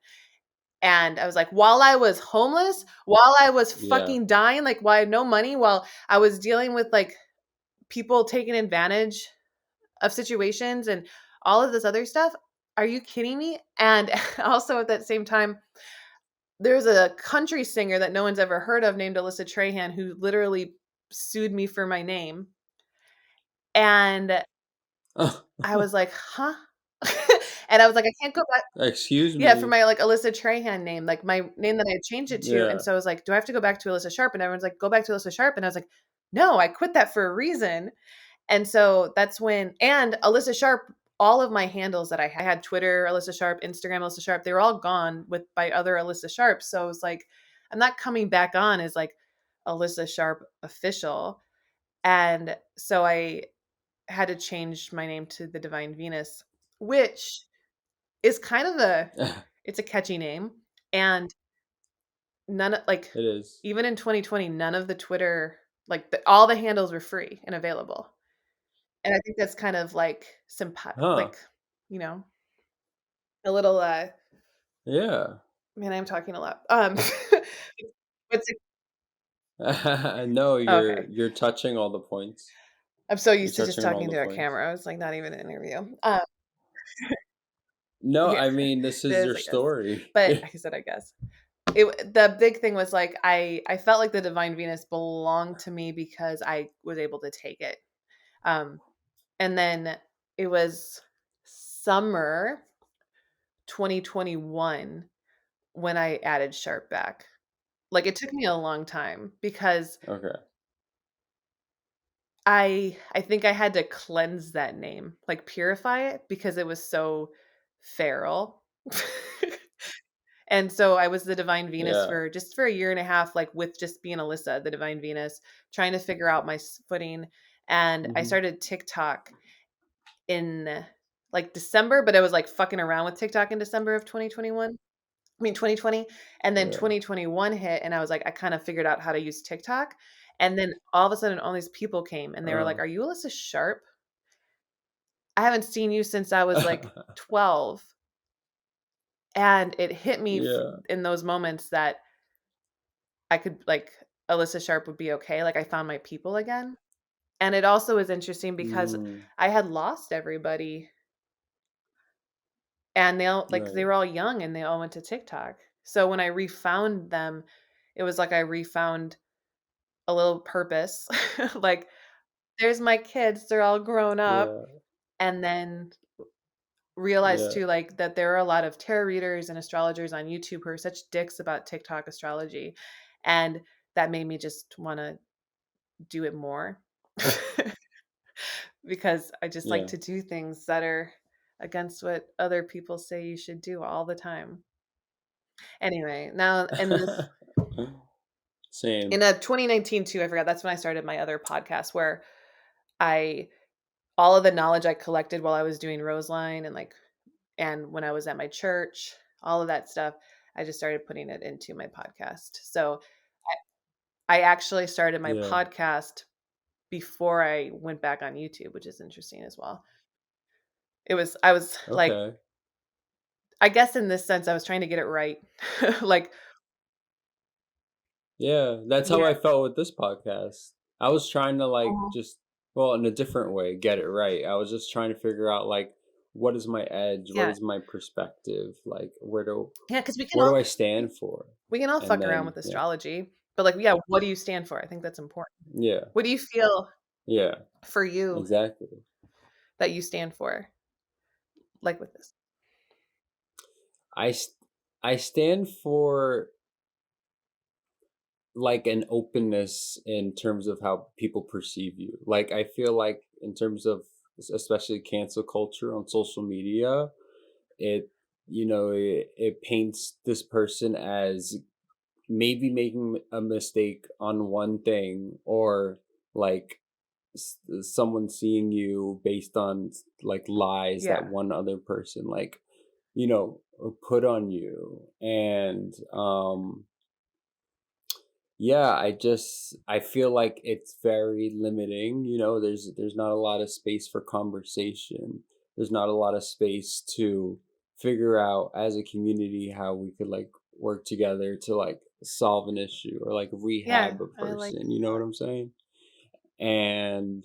And I was like, while I was homeless, while I was Yeah. fucking dying, like while I had no money, while I was dealing with like people taking advantage of situations and all of this other stuff. Are you kidding me? And also at that same time, there's a country singer that no one's ever heard of named Alyssa Trahan who literally sued me for my name. And I was like, huh? And I was like, I can't go back. Excuse Yeah, for me. my like Alyssa Trahan name, like my name that I had changed it to. And Yeah. so I was like, do I have to go back to Alyssa Sharp? And everyone's like, go back to Alyssa Sharp. And I was like, no, I quit that for a reason. And so that's when, and Alyssa Sharp, all of my handles that I had Twitter, Alyssa Sharp, Instagram, Alyssa Sharp, they were all gone with by other Alyssa Sharp. So I was like, I'm not coming back on as like Alyssa Sharp official. And so I had to change my name to the Divine Venus, which is kind of It it's a catchy name. And none of like, is. even in 2020, none of the Twitter, like all the handles were free and available. And I think that's kind of like Huh. like, a little, Yeah. man, I'm talking a lot. What's it No, okay. you're touching all the points. I'm so You're used to just touching on all talking the to a points. camera. It's like not even an interview. No, Yeah, I mean, this it is is, your I guess. story. But like I said, I guess. The big thing was like I felt like the Divine Venus belonged to me because I was able to take it. Um, and then it was summer 2021 when I added Sharp back. Like it took me a long time because Okay. I think I had to cleanse that name, like purify it because it was so feral. And so I was the Divine Venus Yeah. for just for a year and a half, like with just being Alyssa, the Divine Venus, trying to figure out my footing. And I Mhm. started TikTok in like December, but I was like fucking around with TikTok in December of 2021. I mean 2020. And then Yeah. 2021 hit and I was like, I kind of figured out how to use TikTok. And then all of a sudden all these people came and they were like, Uh. are you Alyssa Sharp? I haven't seen you since I was like 12. And it hit me Yeah. in those moments that I could like Alyssa Sharp would be okay. Like I found my people again. And it also was interesting because Mm. I had lost everybody and they Right. were all young and they all went to TikTok. So when I refound them, it was like I refound a little purpose. Like there's my kids, they're all grown up. Yeah. And then realized Yeah. too like that there are a lot of tarot readers and astrologers on YouTube who are such dicks about TikTok astrology. And that made me just want to do it more. Because I just like Yeah. to do things that are against what other people say you should do all the time. Anyway, now Same. in a 2019 too, I forgot that's when I started my other podcast where I all of the knowledge I collected while I was doing Roseline and when I was at my church, all of that stuff, I just started putting it into my podcast. So I actually started my Yeah. podcast before I went back on YouTube, which is interesting as well. I was like, Okay. I guess in this sense, I was trying to get it right. Like, Yeah, that's how yeah, I felt with this podcast. I was trying to like mhm, just well, in a different way, get it right. I was just trying to figure out like what is my edge, what yeah, is my perspective, like yeah, because what do I stand for? we can all And fuck around then with yeah. astrology, but like, yeah, what do you stand for? I think that's important. Yeah. What do you feel Yeah. for you Exactly. that you stand for, like with this? I stand for like an openness in terms of how people perceive you. Like I feel like in terms of especially cancel culture on social media, it it paints this person as maybe making a mistake on one thing, or like someone seeing you based on like lies that Yeah. one other person like put on you. And yeah, I feel like it's very limiting. There's not a lot of space for conversation. There's not a lot of space to figure out as a community how we could like work together to like solve an issue or like Yeah, rehab a I like person, you know what I'm saying? And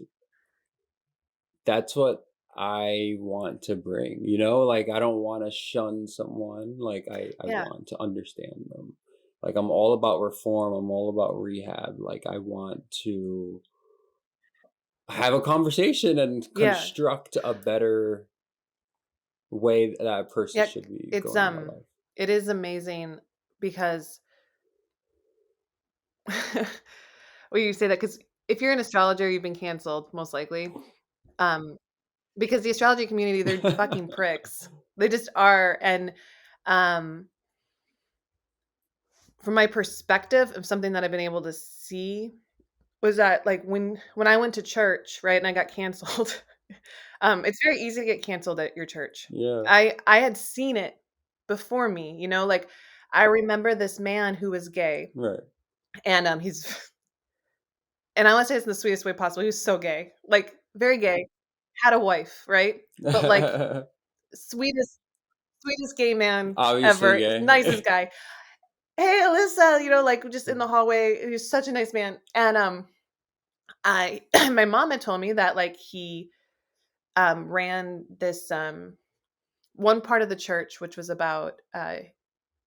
that's what I want to bring, like I don't want to shun someone, like I yeah. want to understand them. Like I'm all about reform, I'm all about rehab. Like I want to have a conversation and Yeah. construct a better way that a person Yeah, should be it's, going about life. it is amazing because well, you say that because if you're an astrologer, you've been canceled, most likely. Um, because the astrology community, they're fucking pricks. They just are, and, um, from my perspective of something that I've been able to see was that, like, when I went to church, right, and I got canceled, it's very easy to get canceled at your church. Yeah, I had seen it before me, like, I remember this man who was gay, right. and, he's and I wanna say this in the sweetest way possible, he was so gay, like, very gay, had a wife, right? But, like, sweetest sweetest gay man Obviously ever, nicest gay. guy. "Hey, Alyssa," like, just in the hallway, he was such a nice man, and, I my mom had told me that, like, he, ran this, one part of the church, which was about,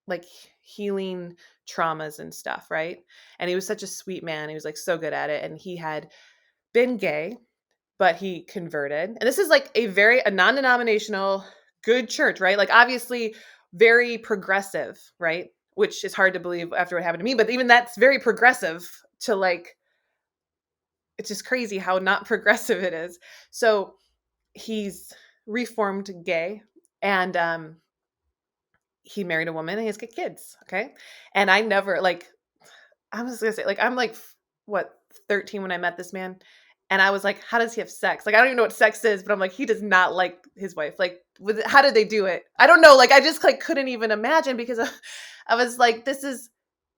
like, healing traumas and stuff, right? And he was such a sweet man, he was, like, so good at it, and he had been gay, but he converted. And this is like a non-denominational good church, right? Like obviously very progressive, right? Which is hard to believe after what happened to me, but even that's very progressive to like it's just crazy how not progressive it is. So he's reformed gay and he married a woman and he has kids, okay? And I never like I was gonna say, like, I'm like, what, 13 when I met this man, and I was like, "How does he have sex?" Like, I don't even know what sex is, but I'm like, he does not like his wife. Like, how did they do it? I don't know. Like, I just like couldn't even imagine because I was like, "This is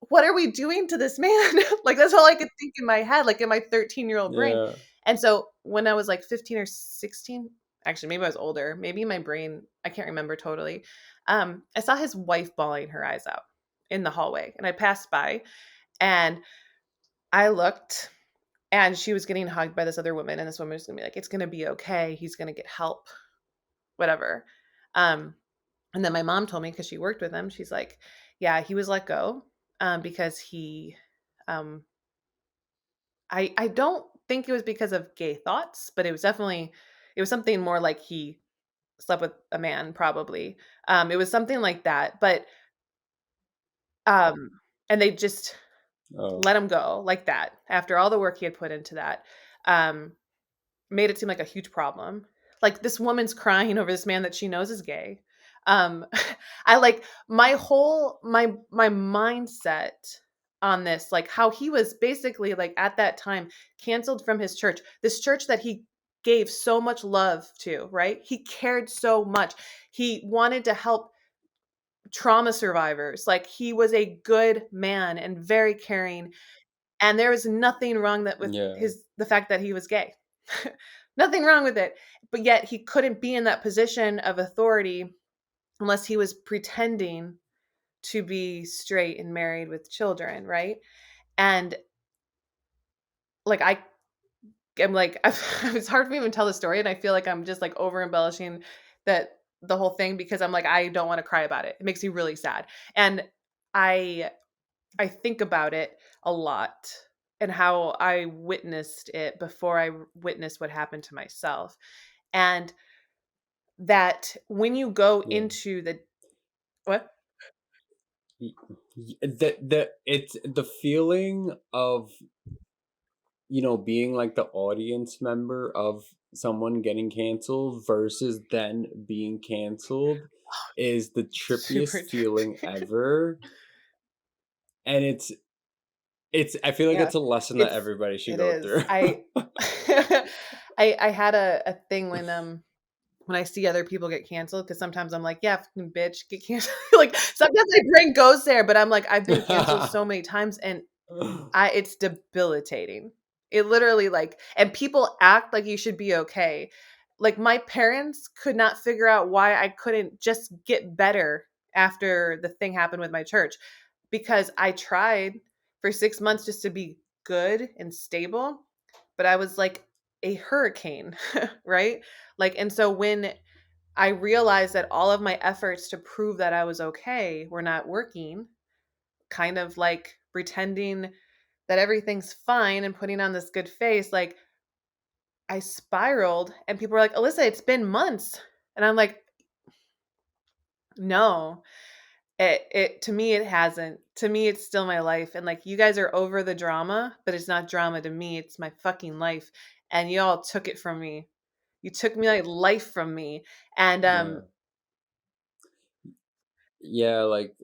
what are we doing to this man?" Like, that's all I could think in my head, like in my 13-year-old brain. Yeah, And so when I was like 15 or 16, actually, maybe I was older, maybe my brain, I can't remember totally. I saw his wife bawling her eyes out in the hallway, and I passed by and I looked and she was getting hugged by this other woman, and this woman was gonna be like, "It's gonna be okay. He's gonna get help, whatever." Um, and then my mom told me because she worked with him, she's like, "Yeah, he was let go because he, um, I don't think it was because of gay thoughts, but it was something more like he slept with a man, probably. It was something like that, but um, and they just oh let him go like that after all the work he had put into that." Um, Made it seem like a huge problem. Like, this woman's crying over this man that she knows is gay. Um, I like my mindset on this, like, how he was basically, like, at that time, canceled from his church. This church that he gave so much love to, right? He cared so much. He wanted to help trauma survivors. Like, he was a good man and very caring, and there was nothing wrong that with yeah, the fact that he was gay. Nothing wrong with it. But yet he couldn't be in that position of authority unless he was pretending to be straight and married with children, right? And like I am like it's hard for me to even tell the story and I feel like I'm just like over embellishing that the whole thing because I'm like I don't want to cry about it. It makes me really sad. And I I think about it a lot and how I witnessed it before I witnessed what happened to myself. And that when you go yeah. into the what? Y- the it's the feeling of, being like the audience member of someone getting canceled versus then being canceled is the Super trippiest feeling trippy. ever. And it's I feel like Yeah. it's a lesson that It's everybody should it go is. through. I had a thing when I see other people get canceled, because sometimes I'm like, "Yeah, fucking bitch, get canceled." Like, sometimes my brain goes there, but I'm like, I've been canceled so many times, and it's debilitating. It literally, like, and people act like you should be okay. Like, my parents could not figure out why I couldn't just get better after the thing happened with my church, because I tried for 6 months just to be good and stable, but I was like a hurricane, right? Like, and so when I realized that all of my efforts to prove that I was okay were not working, kind of like pretending that everything's fine and putting on this good face, like, I spiraled and people were like, "Alyssa, it's been months." And I'm like, "No, it to me it hasn't. To me it's still my life, and like, you guys are over the drama, but it's not drama to me. It's my fucking life, and y'all took it from me. You took my life from me." And Yeah. Yeah, like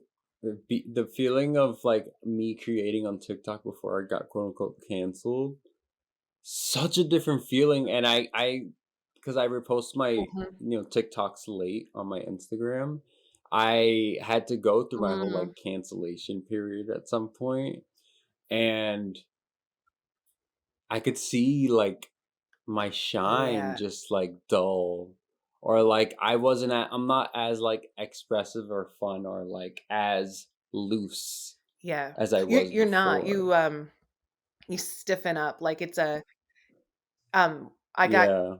the feeling of like me creating on TikTok before I got quote unquote canceled, such a different feeling. And I because I repost my Mhm. TikToks late on my Instagram, I had to go through my whole Mm, like cancellation period at some point, and I could see like my shine yeah, just like dull, or like I'm not as like expressive or fun or like as loose yeah. as I You're was you're not. before. You stiffen up, like, it's a I got Yeah.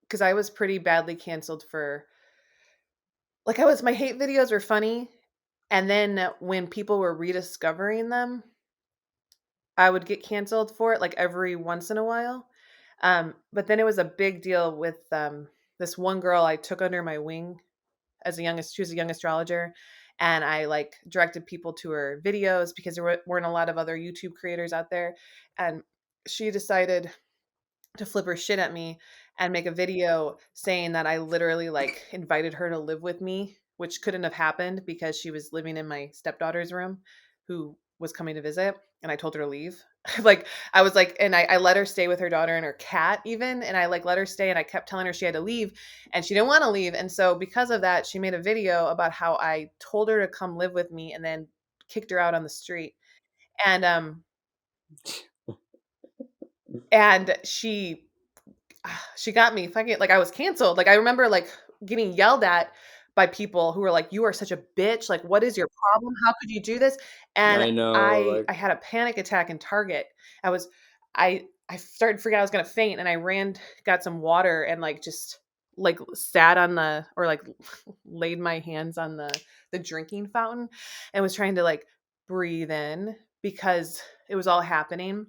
because I was pretty badly canceled for, like, I was my hate videos were funny, and then when people were rediscovering them, I would get canceled for it, like, every once in a while. But then it was a big deal with, this one girl I took under my wing as a young she was a young astrologer, and I, like, directed people to her videos because there weren't a lot of other YouTube creators out there, and she decided to flip her shit at me and make a video saying that I literally, like, invited her to live with me, which couldn't have happened because she was living in my stepdaughter's room, who was coming to visit, and I told her to leave. Like, I was like, and I let her stay with her daughter and her cat even, and I, like, let her stay, and I kept telling her she had to leave, and she didn't want to leave. And so because of that, she made a video about how I told her to come live with me and then kicked her out on the street. And and she got me fucking, like, I was canceled. Like, I remember, like, getting yelled at by people who were like, "You are such a bitch. Like, what is your problem? How could you do this?" And I know, I like, had a panic attack in Target. I was I started freaking out I was gonna faint, and I ran, got some water, and, like, just, like, sat on the, or, like, laid my hands on the drinking fountain and was trying to, like, breathe in because it was all happening.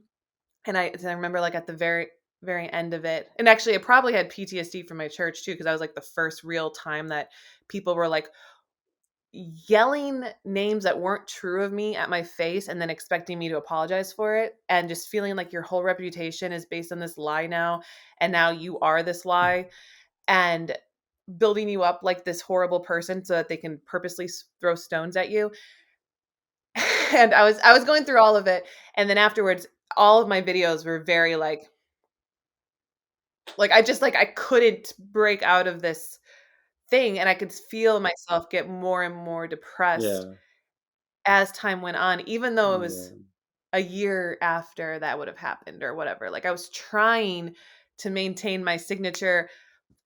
And I remember, like, at the very end of it, and actually I probably had PTSD from my church too, because that was, like, the first real time that people were, like, yelling names that weren't true of me at my face and then expecting me to apologize for it, and just feeling like your whole reputation is based on this lie now, and now you are this lie, and building you up like this horrible person so that they can purposely throw stones at you. And I was going through all of it, and then afterwards, all of my videos were very, I just, like, I couldn't break out of this thing, and I could feel myself get more and more depressed yeah, as time went on, even though it was yeah, a year after that would have happened or whatever. Like, I was trying to maintain my signature,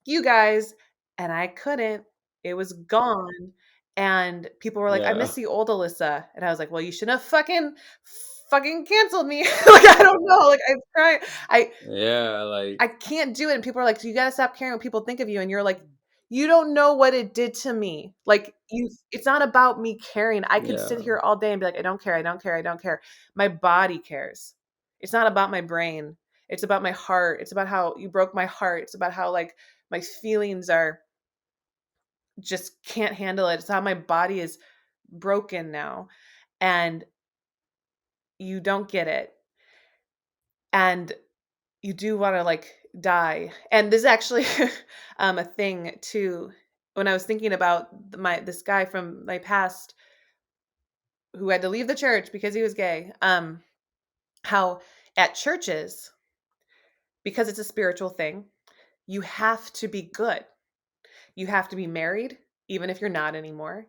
"You guys," and I couldn't. It was gone, and people were like, "I yeah, miss the old Alyssa," and I was like, "Well, you shouldn't have fucking canceled me." Like, I don't know, like, I'm trying I yeah. Like, I can't do it, and people are like, "You gotta stop caring what people think of you," and you're like, "You don't know what it did to me." Like, it's not about me caring. I could sit yeah, here all day and be like, "I don't care, I don't care, I don't care." My body cares. It's not about my brain. It's about my heart. It's about how you broke my heart. It's about how, like, my feelings are just can't handle it. It's how my body is broken now and you don't get it and you do want to like die. And this is actually a thing too. When I was thinking about my this guy from my past who had to leave the church because he was gay, how at churches, because it's a spiritual thing, you have to be good. You have to be married, even if you're not anymore.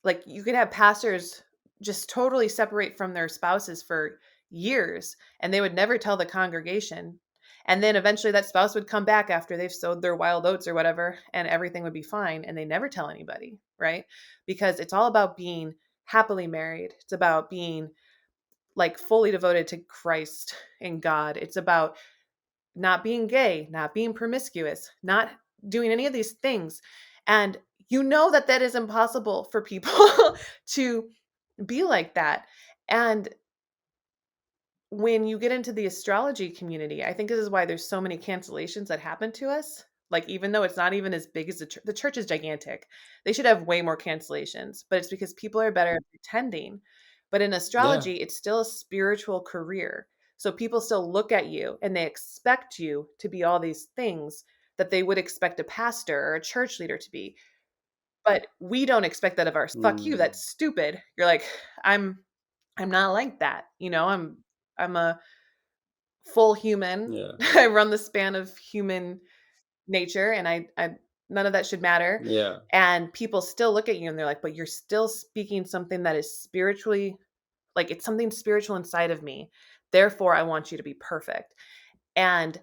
Like, you could have pastors just totally separate from their spouses for years, and they would never tell the congregation. And then eventually that spouse would come back after they've sowed their wild oats or whatever, and everything would be fine, and they never tell anybody, right? Because it's all about being happily married. It's about being like fully devoted to Christ and God. It's about not being gay, not being promiscuous, not doing any of these things. And you know that that is impossible for people to be like that. And when you get into the astrology community, I think this is why there's so many cancellations that happen to us. Like, even though it's not even as big as the church is gigantic, they should have way more cancellations, but it's because people are better at pretending. But in Yeah. astrology, it's still a spiritual career. So people still look at you and they expect you to be all these things that they would expect a pastor or a church leader to be. But we don't expect that of our fuck you, Mm, that's stupid. You're like, I'm I'm not like that. I'm a full human. yeah. I run the span of human nature and I none of that should matter. Yeah. And people still look at you and they're like, "But you're still speaking something that is spiritually like it's something spiritual inside of me. Therefore, I want you to be perfect." And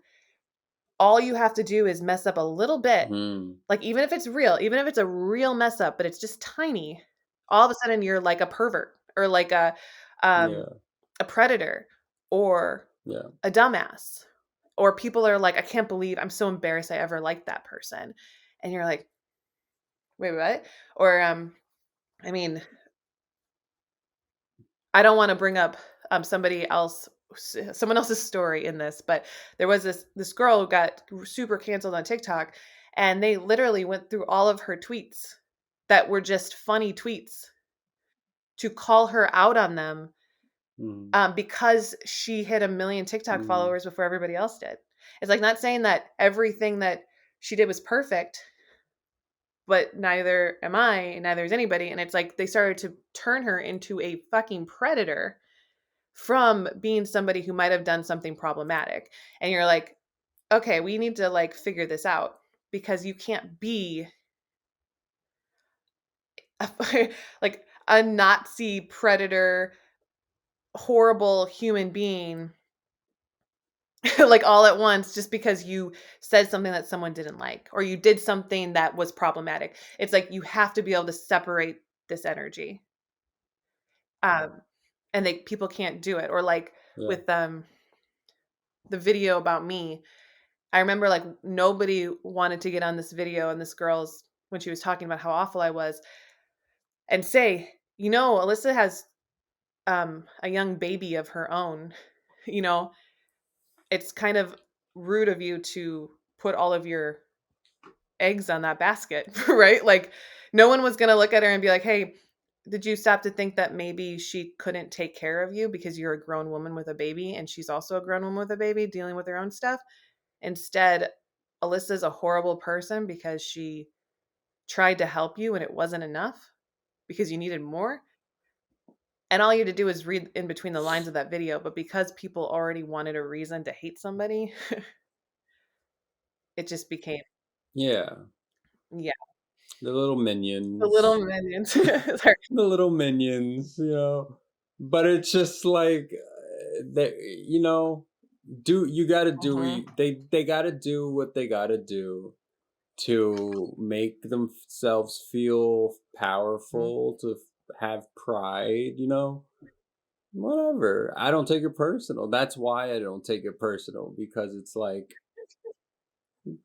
all you have to do is mess up a little bit. Mm, Like even if it's real, even if it's a real mess up, but it's just tiny, all of a sudden you're like a pervert or like um yeah. a predator or Yeah. a dumbass. Or people are like, "I can't believe I'm so embarrassed I ever liked that person." And you're like, "Wait, what?" Or I mean, I don't want to bring up somebody else someone else's story in this, but there was this girl who got super canceled on TikTok and they literally went through all of her tweets that were just funny tweets to call her out on them Mm, because she hit a million TikTok mm, followers before everybody else did. It's like not saying that everything that she did was perfect, but neither am I, and neither is anybody. And it's like they started to turn her into a fucking predator from being somebody who might have done something problematic. And you're like, okay, we need to like figure this out because you can't be like a Nazi predator, horrible human being like all at once just because you said something that someone didn't like or you did something that was problematic. It's like you have to be able to separate this energy. Um and they people can't do it or like yeah. with the video about me. I remember like nobody wanted to get on this video and this girl's when she was talking about how awful I was and say, Alyssa has a young baby of her own. You know, it's kind of rude of you to put all of your eggs on that basket, right? Like no one was going to look at her and be like, "Hey, did you stop to think that maybe she couldn't take care of you because you're a grown woman with a baby and she's also a grown woman with a baby dealing with her own stuff?" Instead, Alyssa's a horrible person because she tried to help you and it wasn't enough because you needed more. And all you had to do is read in between the lines of that video. But because people already wanted a reason to hate somebody, it just became, Yeah. yeah, The little the minions. little minions. Sorry. The little minions, But it's just like they, do you got to do Mhm. they got to do what they got to do to make themselves feel Mhm. powerful, to have pride. Whatever. I don't take it personal. That's why I don't take it personal because it's like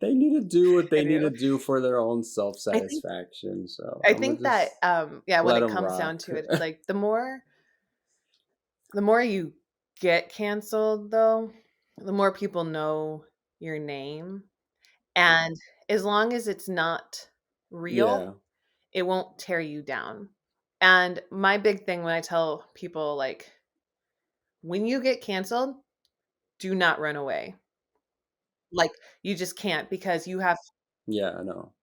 they need to do what I they need do. to do for their own I think self-satisfaction. So I I'm gonna think that just yeah, when let it them comes down rock. to it, it's like the more you get canceled though, the more people know your name. And as long as it's not real, Yeah. it won't tear you down. And my big thing when I tell people, like, when you get canceled, do not run away. Like, you just can't because you have Yeah, I know.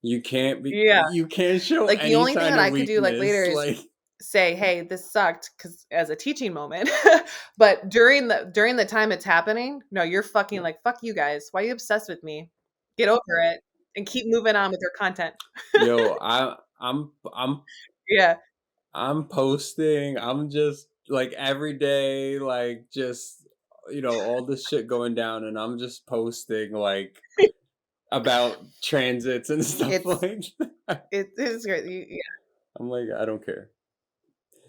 yeah. You can't show Like, the any only thing sign that of I could do, like, later weakness, is like say, "Hey, this sucked," because as a teaching moment. But during the time it's happening, no, you're fucking like, "Fuck you guys. Why are you obsessed with me? Get over it and keep moving on with your content." yo, Yeah. I'm posting, I'm just like every day, like just all this shit going down and I'm just posting like about transits and stuff It's like that. it is great. You I'm like, I don't care.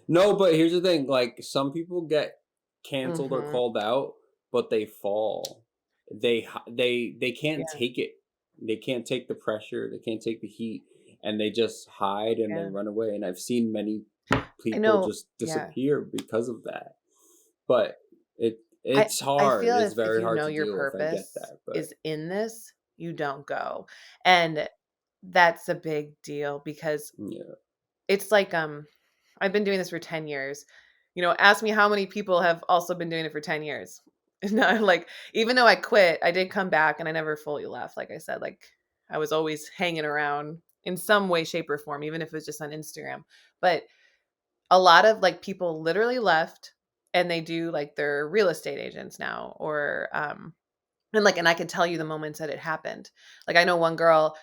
No, but here's the thing, like some people get yeah. canceled or Mhm. called out, but they fall. They can't Yeah, take it. They can't take the pressure, they can't take the heat, and they just hide and they yeah. run away. And I've seen many I people know just yeah. disappear because of that. But I it's I hard. feel It's if very you hard know to your deal with. I get purpose that. But is in this, you don't go. And that's a big deal because yeah. it's like, I've been doing this for 10 years. Ask me how many people have also been doing it for 10 years. No, like, even though I quit, I did come back and I never fully left. Like I said, like, I was always hanging around in some way, shape, or form, even if it was just on Instagram. But a lot of like people literally left and they do like they're real estate agents now or and I could tell you the moments that it happened. Like I know one girl,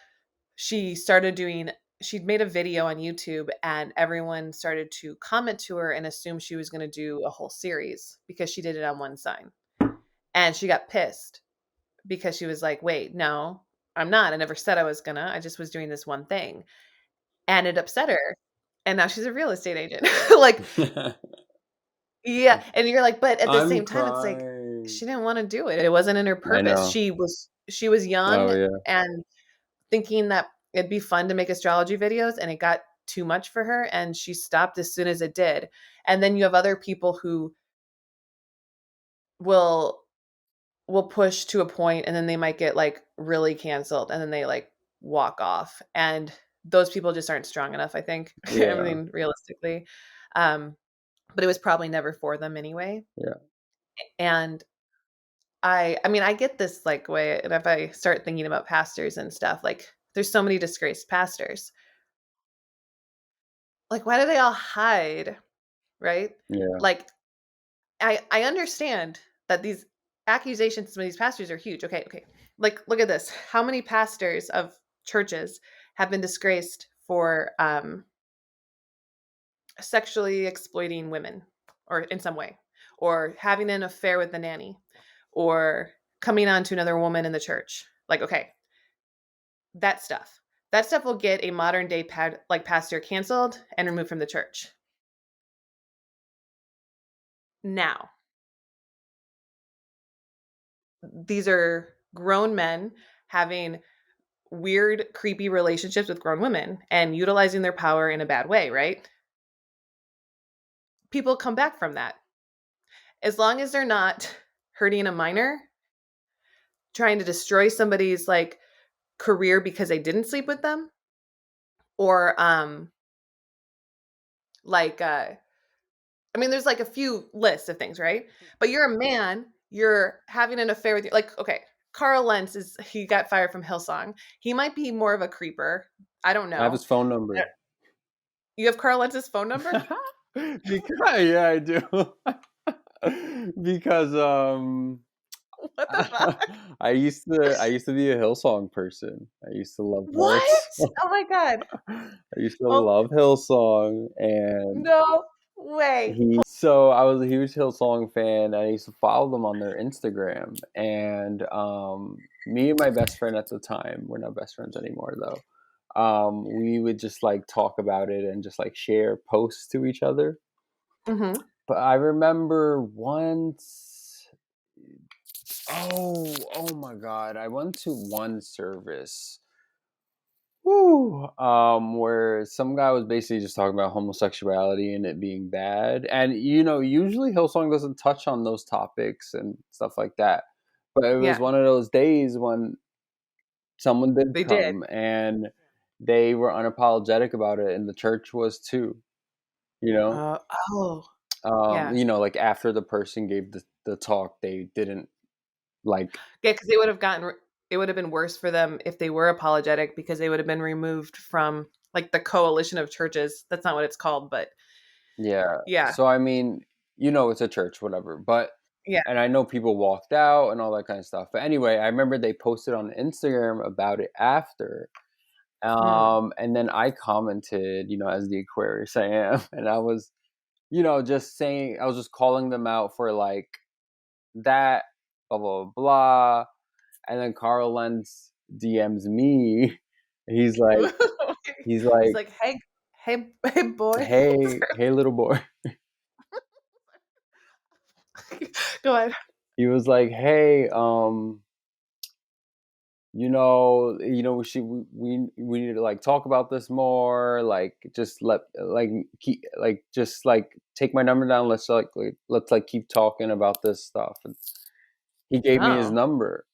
she started doing she'd made a video on YouTube and everyone started to comment to her and assume she was going to do a whole series because she did it on one sign. And she got pissed because she was like, "Wait, no, I'm not. I never said I was gonna. I just was doing this one thing." And it upset her. And now she's a real estate agent. Like, yeah, and you're like, but at the I'm same time, it's like crying. she didn't wanna do it. It wasn't in her I purpose. know. She was Oh young yeah. and thinking that it'd be fun to make astrology videos, and it got too much for her, and she stopped as soon as it did. And then you have other people who will will push to a point, and then they might get, like, really canceled, and then they, like, walk off, and those people just aren't strong enough, I think. I Yeah. mean, realistically. Um, but it was probably never for them anyway. Yeah. And I mean, I get this like way and if I start thinking about pastors and stuff, like there's so many disgraced pastors. Like why do they all hide, right? Yeah. Like I understand that these accusations some of these pastors are huge. Okay, okay. Like look at this. How many pastors of churches have been disgraced for sexually exploiting women or in some way or having an affair with the nanny or coming on to another woman in the church? Like okay, that stuff. That stuff will get a modern day like pastor canceled and removed from the church. Now, these are grown men having weird, creepy relationships with grown women and utilizing their power in a bad way, right? People come back from that. As long as they're not hurting a minor, trying to destroy somebody's like career because they didn't sleep with them or like I mean, there's like a few lists of things, right? But you're a man, you're having an affair with your like, okay, Carl Lentz he got fired from Hillsong. He might be more of a creeper. I don't I have know. his phone number. You have Carl Lentz's phone number? Because yeah, I do. Because What the fuck? I used to be a Hillsong person. I used to love What? Hillsong. Oh my god. I used to Oh love Hillsong, and no way. I was a huge Hillsong fan. And I used to follow them on their Instagram, and me and my best friend at the time, we're not best friends anymore though. We would just like talk about it and just like share posts to each other. Mhm. But I remember once, oh my God, I went to one service. Woo! Where some guy was basically just talking about homosexuality and it being bad. And usually Hillsong doesn't touch on those topics and stuff like that. But it was Yeah, one of those days when someone did they did. come and they were unapologetic about it, and the church was too. You know, Uh, oh, yeah. like after the person gave the talk, they didn't like. Yeah, because they would have it would have been worse for them if they were apologetic because they would have been removed from like the coalition of churches. That's not what it's called, but Yeah. yeah. So I mean, it's a church, whatever. But Yeah. and I know people walked out and all that kind of stuff. But anyway, I remember they posted on Instagram about it after. Mm. And then I commented, as the Aquarius I am, and I was, just saying, I was just calling them out for like that, blah blah blah. And then Carl Lentz DMs me. He's like, he's He's like, like, hey, boy. hey, little boy. Go ahead. He was like, hey, we need to like talk about this more, like just just like take my number down, let's like keep talking about this stuff. And he gave me his Oh, number.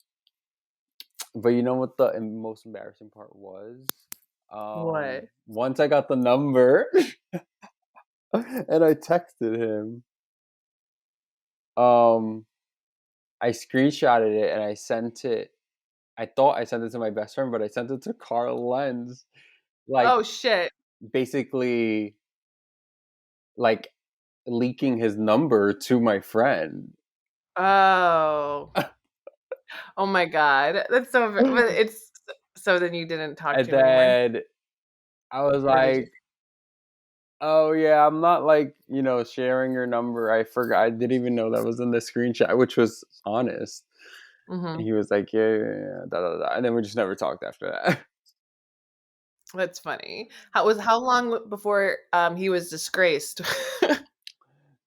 But you know what the most embarrassing part was? what? Once I got the number and I texted him, I screenshotted it and I sent it. I thought I sent it to my best friend, but I sent it to Carl Lenz, like Oh shit. basically like leaking his number to my friend. Oh. Oh my god. That's so but it's so then you didn't talk And to him anymore? then I was Or did you? like, "Oh yeah, I'm not like, sharing your number. I forgot. I didn't even know that was in the screenshot," which was honest. And Mhm. he was like, "Yeah, yeah, yeah, da da da." And then we just never talked after that. That's funny. How long before he was disgraced?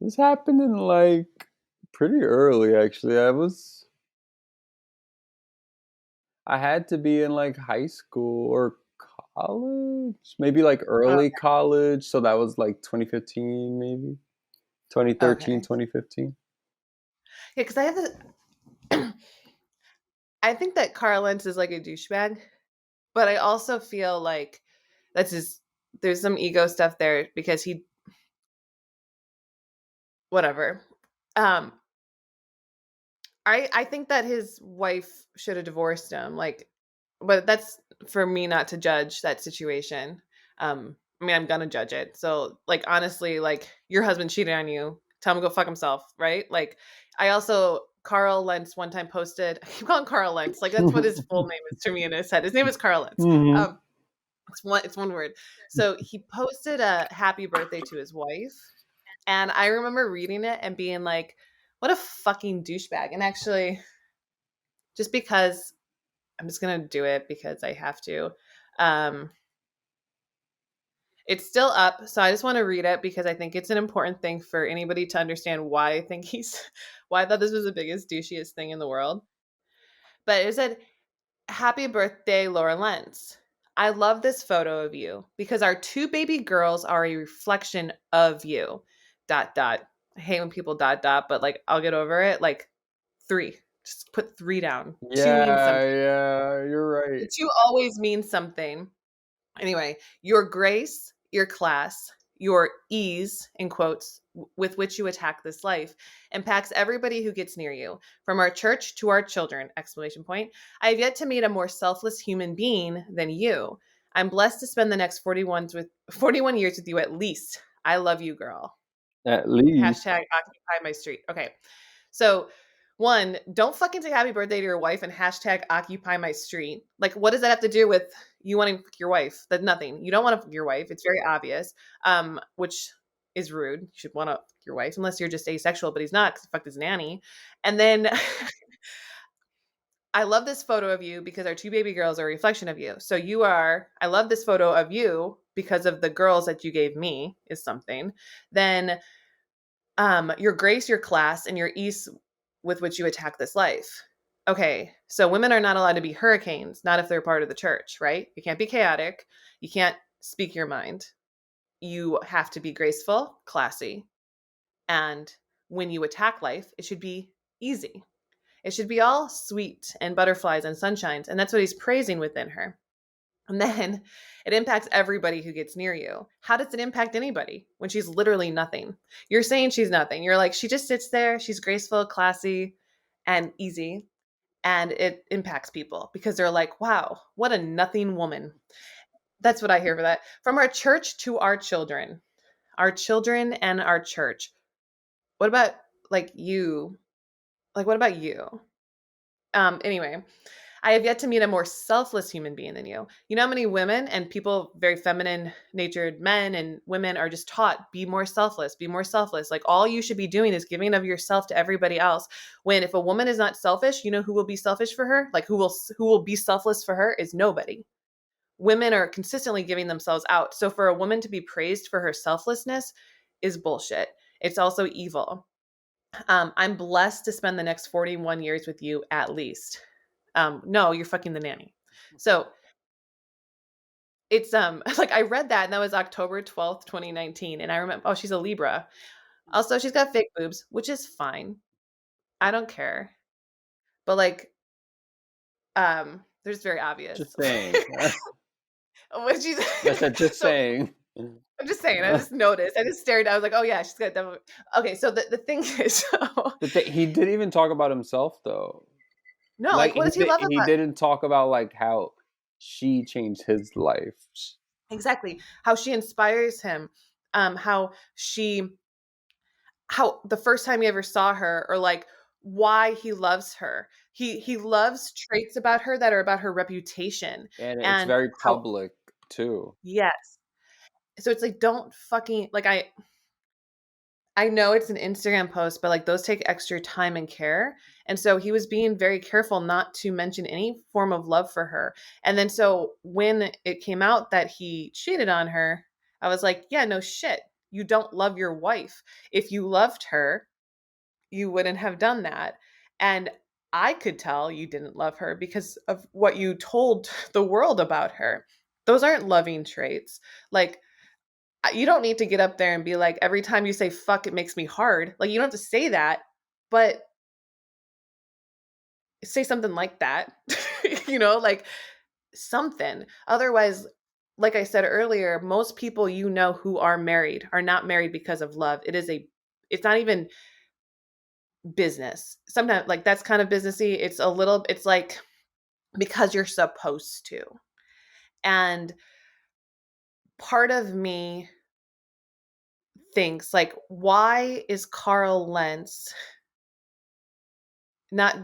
This happened in like pretty early actually. I had to be in like high school or college, maybe like Oh, early college. So that was like 2015, maybe 2013, okay. 2015. Yeah, because I have I think that Carl Lentz is like a douchebag, but I also feel like that's just there's some ego stuff there because he whatever. Um, I think that his wife should have divorced him, like, but that's for me not to judge that situation. I mean, I'm gonna judge it. So, like, honestly, like, your husband cheated on you. Tell him to go fuck himself, right? Like, I also Carl Lentz one time posted. I keep calling Carl Lentz, like that's what his full name is to me in his head. His name is Carl Lentz. Hmm. Um, it's one word. So he posted a happy birthday to his wife, and I remember reading it and being like, "What a fucking douchebag!" And actually, just because I'm just gonna do it because I have to. Um, it's still up, so I just want to read it because I think it's an important thing for anybody to understand why I think why I thought this was the biggest douchiest thing in the world. But it said, "Happy birthday, Laura Lentz. I love this photo of you because our two baby girls are a reflection of you. Dot dot. I hate when people dot dot, but like I'll get over it. Like three. Just put three down. Two means Yeah, something. yeah, you're The right. two always means something. Anyway, your grace, your class, your ease, in quotes, with which you attack this life impacts everybody who gets near you, from our church to our children, exclamation point. I have yet to meet a more selfless human being than you. I'm blessed to spend the next 41 years with you at least. I love you, girl. At least. Hashtag occupy my street. Okay. So one, don't fucking say happy birthday to your wife and hashtag occupy my street. Like, what does that have to do with you wanting to fuck your wife? That's nothing. You don't want to fuck your wife. It's very obvious. Which is rude. You should want to fuck your wife unless you're just asexual, but he's not because he fucked his nanny. And then I love this photo of you because our two baby girls are a reflection of you. So I love this photo of you because of the girls that you gave me is something. Then your grace, your class, and your ease with which you attack this life. Okay, so women are not allowed to be hurricanes, not if they're part of the church, right? You can't be chaotic. You can't speak your mind. You have to be graceful, classy, and when you attack life, it should be easy. It should be all sweet and butterflies and sunshines, and that's what he's praising within her. And then it impacts everybody who gets near you. How does it impact anybody when she's literally nothing? You're saying she's nothing. You're like, she just sits there. She's graceful, classy, and easy. And it impacts people because they're like, wow, what a nothing woman. That's what I hear for that. From our church to our children and our church. What about like you? Like, what about you? Anyway, I have yet to meet a more selfless human being than you. You know how many women and people, very feminine natured men and women, are just taught be more selfless, be more selfless. Like all you should be doing is giving of yourself to everybody else. When if a woman is not selfish, you know who will be selfish for her? Like who will be selfless for her is nobody. Women are consistently giving themselves out. So for a woman to be praised for her selflessness is bullshit. It's also evil. I'm blessed to spend the next 41 years with you at least. No, you're fucking the nanny. So it's like I read that and that was October 12th, 2019. And I remember, oh, she's a Libra. Also, she's got fake boobs, which is fine. I don't care. But like, they're just very obvious. Just saying. What she's I said, just so saying. I'm just saying, I just noticed. I just stared. I was like, oh yeah, she's got double. Okay, so the thing is, He didn't even talk about himself though. no, Like like what does he love he about didn't talk about like how she changed his life. exactly how she inspires him, how she how the first time he ever saw her or like why he loves her. He loves traits about her that are about her reputation And it's and very how public too. yes. So it's like don't fucking like I know it's an Instagram post, but like those take extra time and care. And so he was being very careful not to mention any form of love for her. And then so when it came out that he cheated on her, I was like, yeah, no shit. You don't love your wife. If you loved her, you wouldn't have done that. And I could tell you didn't love her because of what you told the world about her. Those aren't loving traits. Like you don't need to get up there and be like, every time you say fuck, it makes me hard. Like, you don't have to say that, but say something like that, like something. Otherwise, like I said earlier, most people who are married are not married because of love. It's not even business. Sometimes, like, that's kind of businessy. It's like because you're supposed to. And part of me thinks, like, why is Carl Lentz not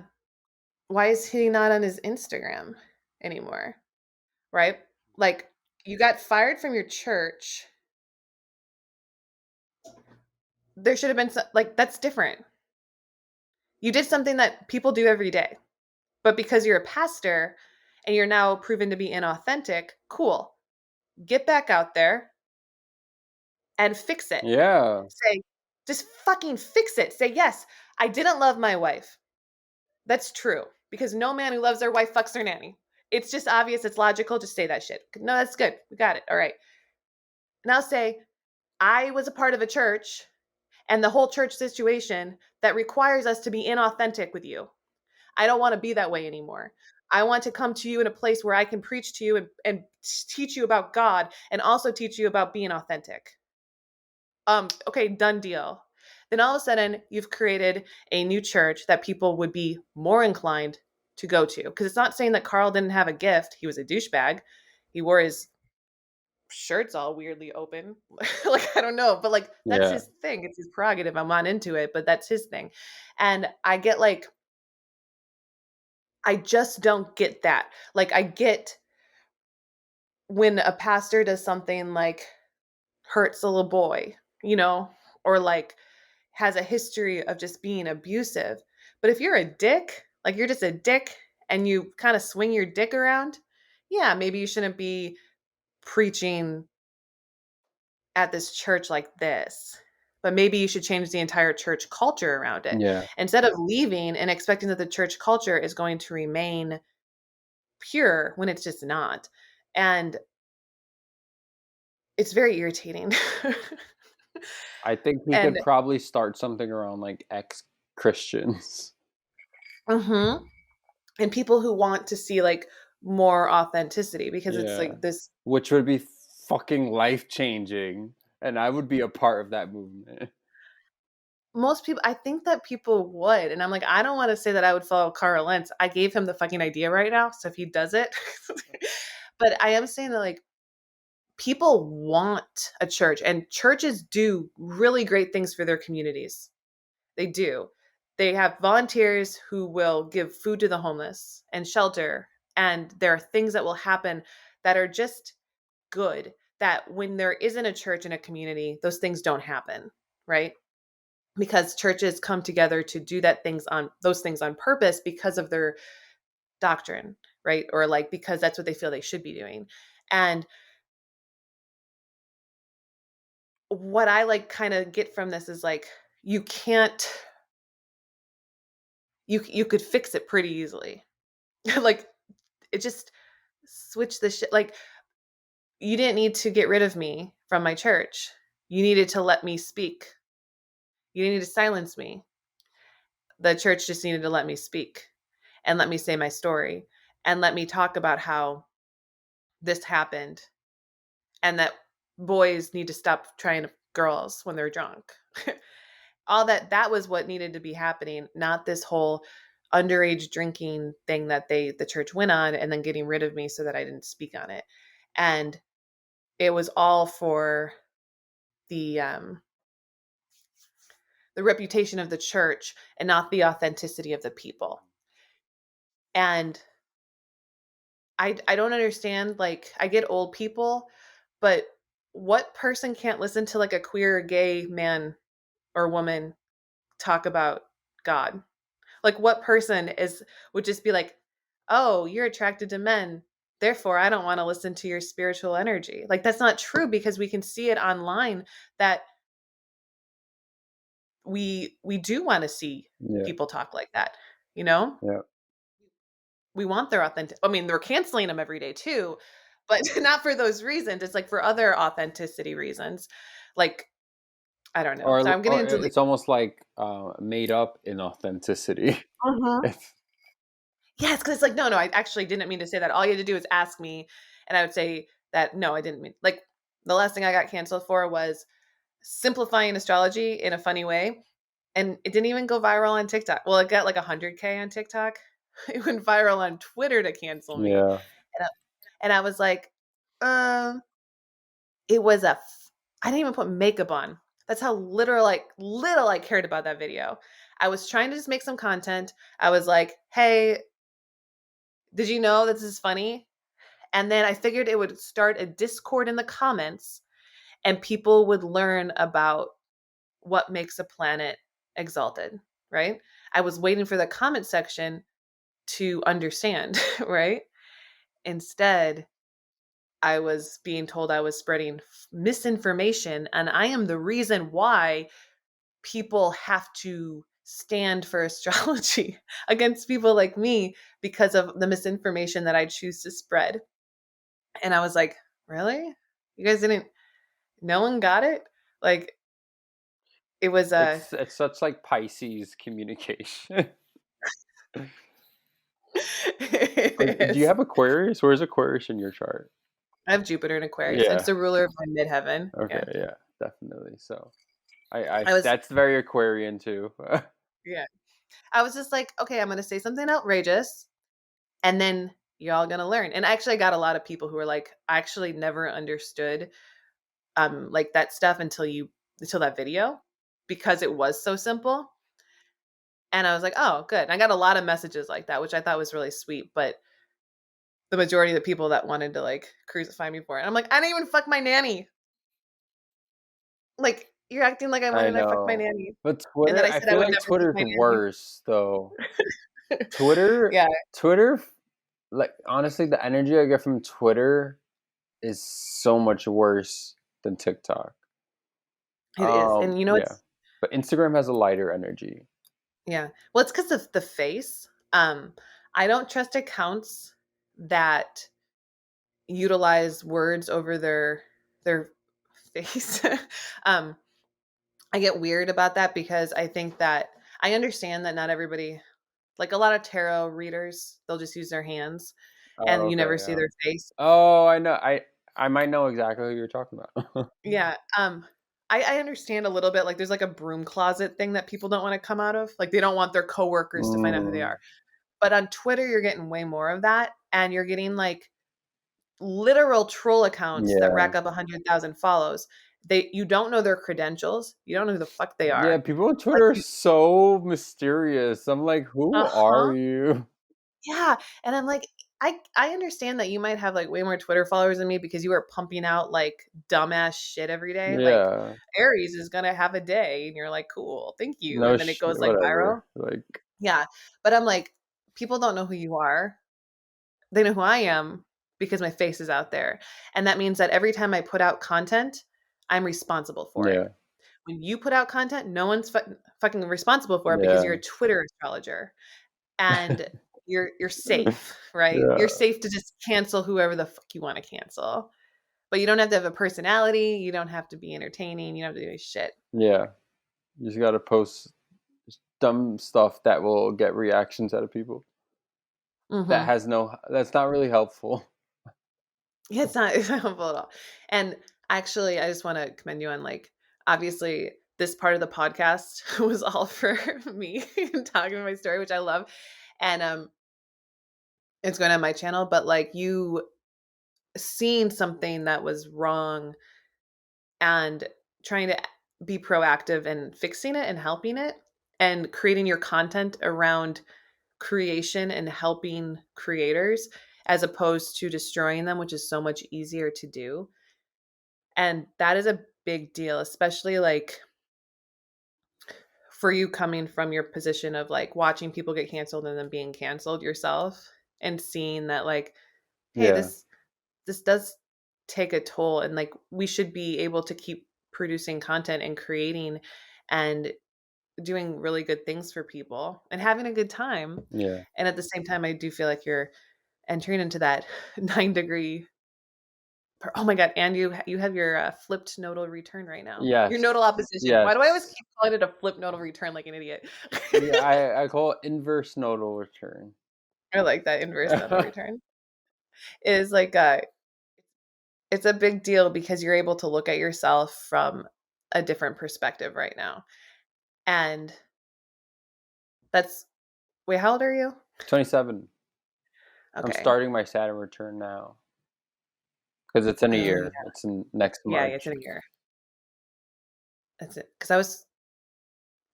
why is he not on his Instagram anymore? Right? Like you got fired from your church. There should have been like that's different. You did something that people do every day. But because you're a pastor and you're now proven to be inauthentic, cool. Get back out there and fix it. Yeah. Say just fucking fix it. Say yes, I didn't love my wife. That's true because no man who loves their wife fucks their nanny. It's just obvious. It's logical. Just say that shit. No, that's good. We got it. All right. Now say, I was a part of a church and the whole church situation that requires us to be inauthentic with you. I don't want to be that way anymore. I want to come to you in a place where I can preach to you and teach you about God and also teach you about being authentic. Okay, done deal. Then all of a sudden, you've created a new church that people would be more inclined to go to. Because it's not saying that Carl didn't have a gift. He was a douchebag. He wore his shirts all weirdly open. Like, I don't know. But like, that's Yeah. his thing. It's his prerogative. I'm not into it, but that's his thing. And I get like, I just don't get that. Like, I get when a pastor does something like hurts a little boy, or like has a history of just being abusive. But if you're a dick, like you're just a dick and you kind of swing your dick around, yeah, maybe you shouldn't be preaching at this church like this. But maybe you should change the entire church culture around it. Yeah. Instead of leaving and expecting that the church culture is going to remain pure when it's just not. And it's very irritating. I think he And could probably start something around like ex-Christians. and people who want to see like more authenticity, because it's Yeah. like this. Which would be fucking life changing, and I would be a part of that movement. Most people, I think that people would, and I'm like, I don't want to say that I would follow Carl Lentz. I gave him the fucking idea right now, so if he does it, but I am saying that like people want a church, and churches do really great things for their communities. They do. They have volunteers who will give food to the homeless and shelter, and there are things that will happen that are just good. That when there isn't a church in a community, those things don't happen, right? Because churches come together to do that things on those things on purpose because of their doctrine, right? Or like because that's what they feel they should be doing. And what I like kind of get from this is like you can't you could fix it pretty easily. Like it just switch the shit. Like you didn't need to get rid of me from my church. You needed to let me speak. You didn't need to silence me. The church just needed to let me speak and let me say my story and let me talk about how this happened and that boys need to stop trying to girls when they're drunk. All that was what needed to be happening, not this whole underage drinking thing that the church went on and then getting rid of me so that I didn't speak on it. And it was all for the reputation of the church and not the authenticity of the people. And I don't understand, like I get old people, but what person can't listen to like a queer gay man or woman talk about God? Like what person is would just be like, "Oh, you're attracted to men. Therefore, I don't want to listen to your spiritual energy." Like that's not true because we can see it online that we do want to see Yeah. people talk like that, you know? Yeah. We want their authentic. I mean, they're canceling them every day too, but not for those reasons. It's like for other authenticity reasons. Like I don't know. So I'm getting Or into like it's almost like made up inauthenticity. Mhm. It's, Yes, because it's like, no, no, I actually didn't mean to say that. All you had to do is ask me, and I would say that no, I didn't mean like the last thing I got canceled for was simplifying astrology in a funny way. And it didn't even go viral on TikTok. Well, it got like 100K on TikTok. It went viral on Twitter to cancel me. yeah. And I was like, um, it was I didn't even put makeup on. That's how little I cared about that video. I was trying to just make some content. I was like, hey, did you know this is funny? And then I figured it would start a Discord in the comments and people would learn about what makes a planet exalted, right? I was waiting for the comment section to understand, right? Instead, I was being told I was spreading misinformation, and I am the reason why people have to stand for astrology against people like me because of the misinformation that I choose to spread. And I was like, really? You guys didn't, no one got it? Like, it was a, It's such like Pisces communication. it Do you is. have Aquarius? Where's Aquarius in your chart? I have Jupiter in Aquarius. It's Yeah. the ruler of my midheaven. Okay. Yeah. Yeah. Definitely. So, I I was, that's very Aquarian too. yeah. I was just like, okay, I'm going to say something outrageous and then y'all going to learn. And actually, I got a lot of people who were like, I actually never understood like that stuff until that video because it was so simple. And I was like, oh, good. And I got a lot of messages like that, which I thought was really sweet. But the majority of the people that wanted to like crucify me for it, I'm like, I didn't even fuck my nanny. Like, you're acting like I went I and I fucked my know. nanny. But And then Twitter, I I said I feel would like never fuck Twitter's my nanny. worse though. Twitter, Yeah, Twitter, like honestly, the energy I get from Twitter is so much worse than TikTok. it is. And you know, Yeah, it's, but Instagram has a lighter energy. yeah. Well, it's because of the face. I don't trust accounts that utilize words over their face. um, I get weird about that because I think that I understand that not everybody, like a lot of tarot readers, they'll just use their hands. Oh, and you never okay, see yeah. their face. Oh, I know. I might know exactly who you're talking about. Yeah, I understand a little bit, like, there's, like, a broom closet thing that people don't wanna come out of, like, they don't want their coworkers to find out who they Mm, are. But on Twitter, you're getting way more of that, and you're getting, like, literal troll accounts that yeah. rack up 100,000 follows. You don't know their credentials, you don't know who the fuck they Yeah, are. people on Like, Twitter are you so mysterious. I'm like, who are Uh-huh. you? Yeah, and I'm like, I understand that you might have, like, way more Twitter followers than me because you are pumping out, like, dumbass shit every day, like, Yeah. "Aries is gonna have a day," and you're like, "Cool, thank you," No and then it sh goes, like, viral. whatever. Like, Yeah, but I'm like, people don't know who you are. They know who I am because my face is out there, and that means that every time I put out content, I'm responsible for it. yeah. When you put out content, no one's fucking responsible for it because you're Yeah. a Twitter astrologer, and you're safe, right? Yeah. You're safe to just cancel whoever the fuck you wanna cancel, but you don't have to have a personality, you don't have to be entertaining, you don't have to do shit. Yeah. You just gotta post dumb stuff that will get reactions out of people. Mhm. That's not really helpful. Yeah, it's not helpful at all. And actually, I just want to commend you on, like, obviously this part of the podcast was all for me talking my story, which I love. And it's going on my channel, but like you seeing something that was wrong and trying to be proactive and fixing it and helping it and creating your content around creation and helping creators as opposed to destroying them, which is so much easier to do. And that is a big deal, especially like for you coming from your position of like watching people get canceled and then being canceled yourself and seeing that like, hey, Yeah. this does take a toll and like we should be able to keep producing content and creating and doing really good things for people and having a good time. Yeah. And at the same time, I do feel like you're entering into that 9 degree. Oh my god, and you have your, flipped nodal return right now. Your Yes. nodal opposition. Why do I always Yes. keep calling it a flipped nodal return like an idiot? Yeah, I call it inverse nodal return. I like that inverse nodal return. Is like, it's a big deal because you're able to look at yourself from a different perspective right now, and that's wait, how old are you? 27. I'm Okay. starting my Saturn return now because it's in a Oh, year. yeah. It's in next Yeah, yeah, it's March. in a year. That's it. Because I was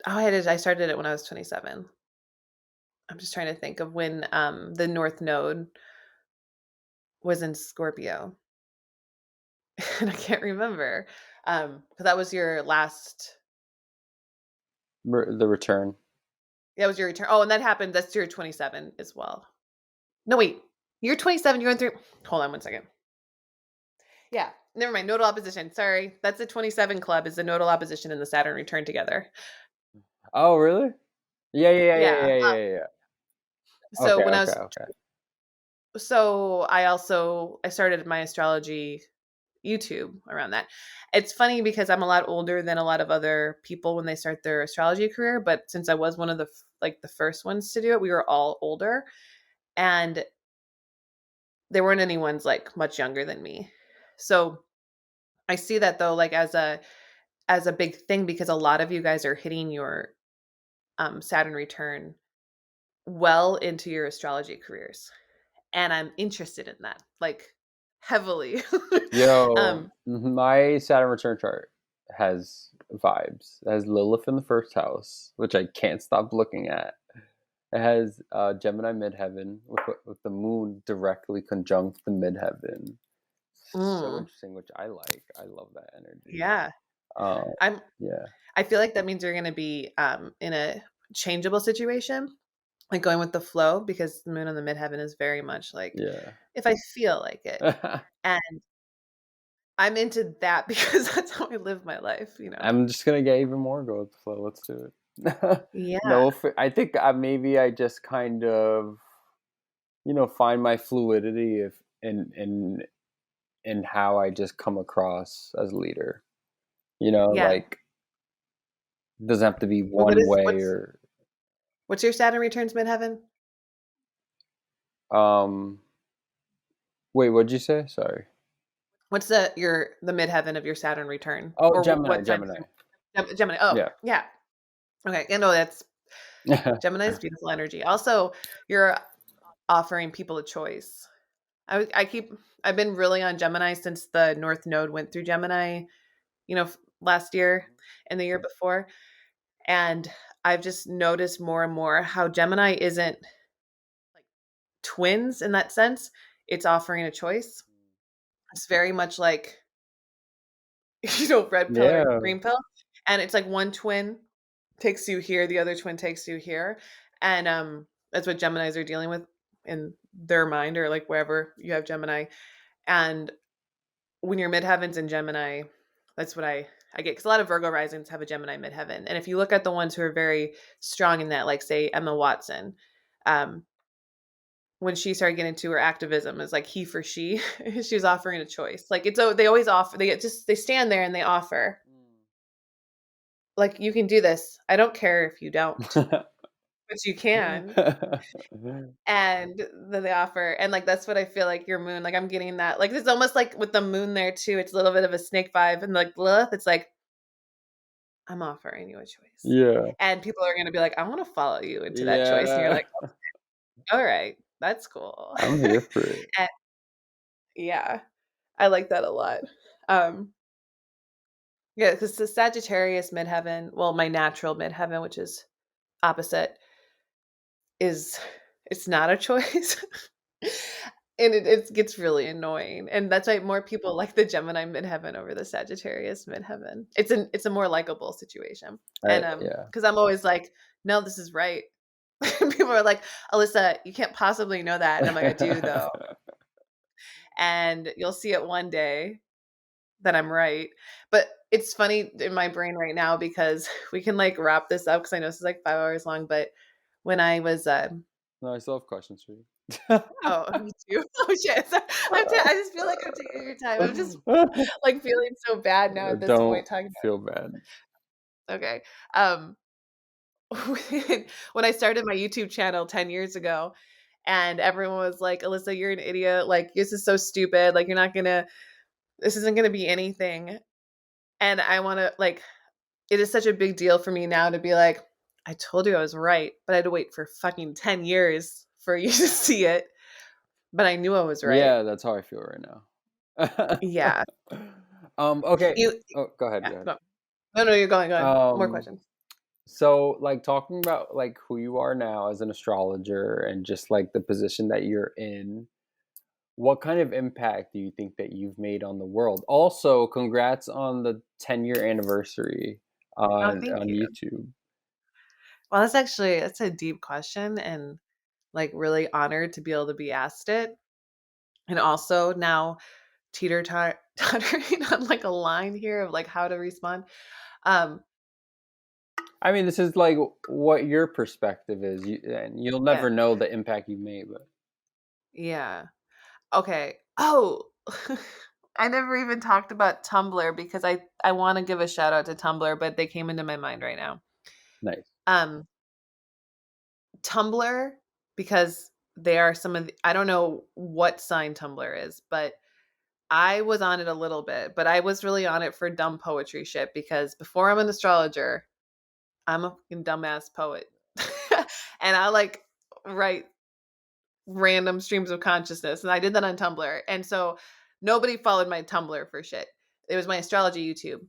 I started it when I was 27. I'm just trying to think of when, the North Node was in Scorpio. And I can't remember. 'Cause that was your last The return. that was your return. Oh, and that happened that's your 27 as well. No, wait. You're 27, you're going through hold on one second. Yeah, never mind, nodal opposition, sorry. That's the 27 club is the nodal opposition and the Saturn return together. Oh, really? Yeah, yeah, yeah, Yeah, yeah, yeah, yeah, yeah. so Okay, when I okay, was okay. so I started my astrology YouTube around that. It's funny because I'm a lot older than a lot of other people when they start their astrology career, but since I was one of the like the first ones to do it, we were all older and there weren't anyone's like much younger than me. So I see that though like as a big thing because a lot of you guys are hitting your Saturn return well into your astrology careers. And I'm interested in that like heavily. Yo, um my Saturn return chart has vibes. It has Lilith in the first house, which I can't stop looking at. It has Gemini midheaven with the moon directly conjunct the midheaven. So mm, interesting, which I like. I love that energy. yeah. Um, I'm yeah, I feel like that means you're gonna be, in a changeable situation, like, going with the flow because the moon on the midheaven is very much like, yeah. if I feel like it, and I'm into that because that's how I live my life, you know? I'm just gonna get even more go with the flow. Let's do it. Yeah, No, I think maybe I just kind of find my fluidity if in how I just come across as a leader. yeah. Like it doesn't have to be Well, one way or what's your Saturn returns midheaven? um Wait, what'd you say? Sorry. What's the midheaven of your Saturn return, Oh, or Gemini, what time Gemini. Gemini? Oh, Yeah. yeah. Okay, you know that's Gemini's beautiful energy. Also, you're offering people a choice. I keep I've been really on Gemini since the North Node went through Gemini, last year and the year before, and I've just noticed more and more how Gemini isn't like twins in that sense. It's offering a choice. It's very much like red pill or Yeah. green pill, and it's like one twin takes you here, the other twin takes you here, and that's what Geminis are dealing with in their mind, or like wherever you have Gemini. And when your midheaven's in Gemini, that's what I get, because a lot of Virgo risings have a Gemini midheaven, and if you look at the ones who are very strong in that, like say Emma Watson, um, when she started getting into her activism, is like he for she. She was offering a choice. Like they always offer. They stand there and they offer. Like, you can do this. I don't care if you don't, but you can. And then they offer, and like that's what I feel like your moon. Like I'm getting that. Like it's almost like with the moon there too. It's a little bit of a snake vibe, and like Lilith, it's like I'm offering you a choice, Yeah. and people are gonna be like, I want to follow you into that choice, and you're Yeah. like, all right, that's cool. I'm here for it. And yeah, I like that a lot. Um, yeah, because the Sagittarius midheaven, well, my natural midheaven, which is opposite, is it's not a choice. And it gets really annoying. And that's why more people like the Gemini midheaven over the Sagittarius midheaven. It's a more likable situation. And Yeah. because I'm always like, no, this is right. People are like, Alyssa, you can't possibly know that. And I'm like, I do though. And you'll see it one day that I'm right. But it's funny in my brain right now because we can like wrap this up because I know this is like 5 hours long. But when I was No, I still have questions for you. oh, me too. Oh shit. I just feel like I'm taking your time. I'm just like feeling so bad now at this Don't point talking feel bad. about okay. Um when I started my YouTube channel 10 years ago, and everyone was like, Alyssa, you're an idiot. Like, this is so stupid. Like, this isn't gonna be anything. And I wanna like it is such a big deal for me now to be like, I told you I was right, but I had to wait for fucking 10 years for you to see it. But I knew I was right. Yeah, that's how I feel right now. Yeah. Okay. You Oh, go ahead, yeah, go ahead. go. No, you're going, go ahead. More Um, questions. so like talking about like who you are now as an astrologer and just like the position that you're in, what kind of impact do you think that you've made on the world? Also, congrats on the 10-year anniversary Oh, on thank you. YouTube. Well, that's a deep question, and like really honored to be able to be asked it. And also now tottering on like a line here of like how to respond. Um, I mean, this is like what your perspective is, and you'll yeah, never know the impact you made, but yeah. Okay. Oh, I never even talked about Tumblr because I want to give a shout out to Tumblr, but they came into my mind right now. nice. Um, Tumblr, because they are I don't know what sign Tumblr is, but I was on it a little bit, but I was really on it for dumb poetry shit because before I'm an astrologer, I'm a fucking dumbass poet. And I like write random streams of consciousness. And I did that on Tumblr. And so nobody followed my Tumblr for shit. It was my astrology YouTube.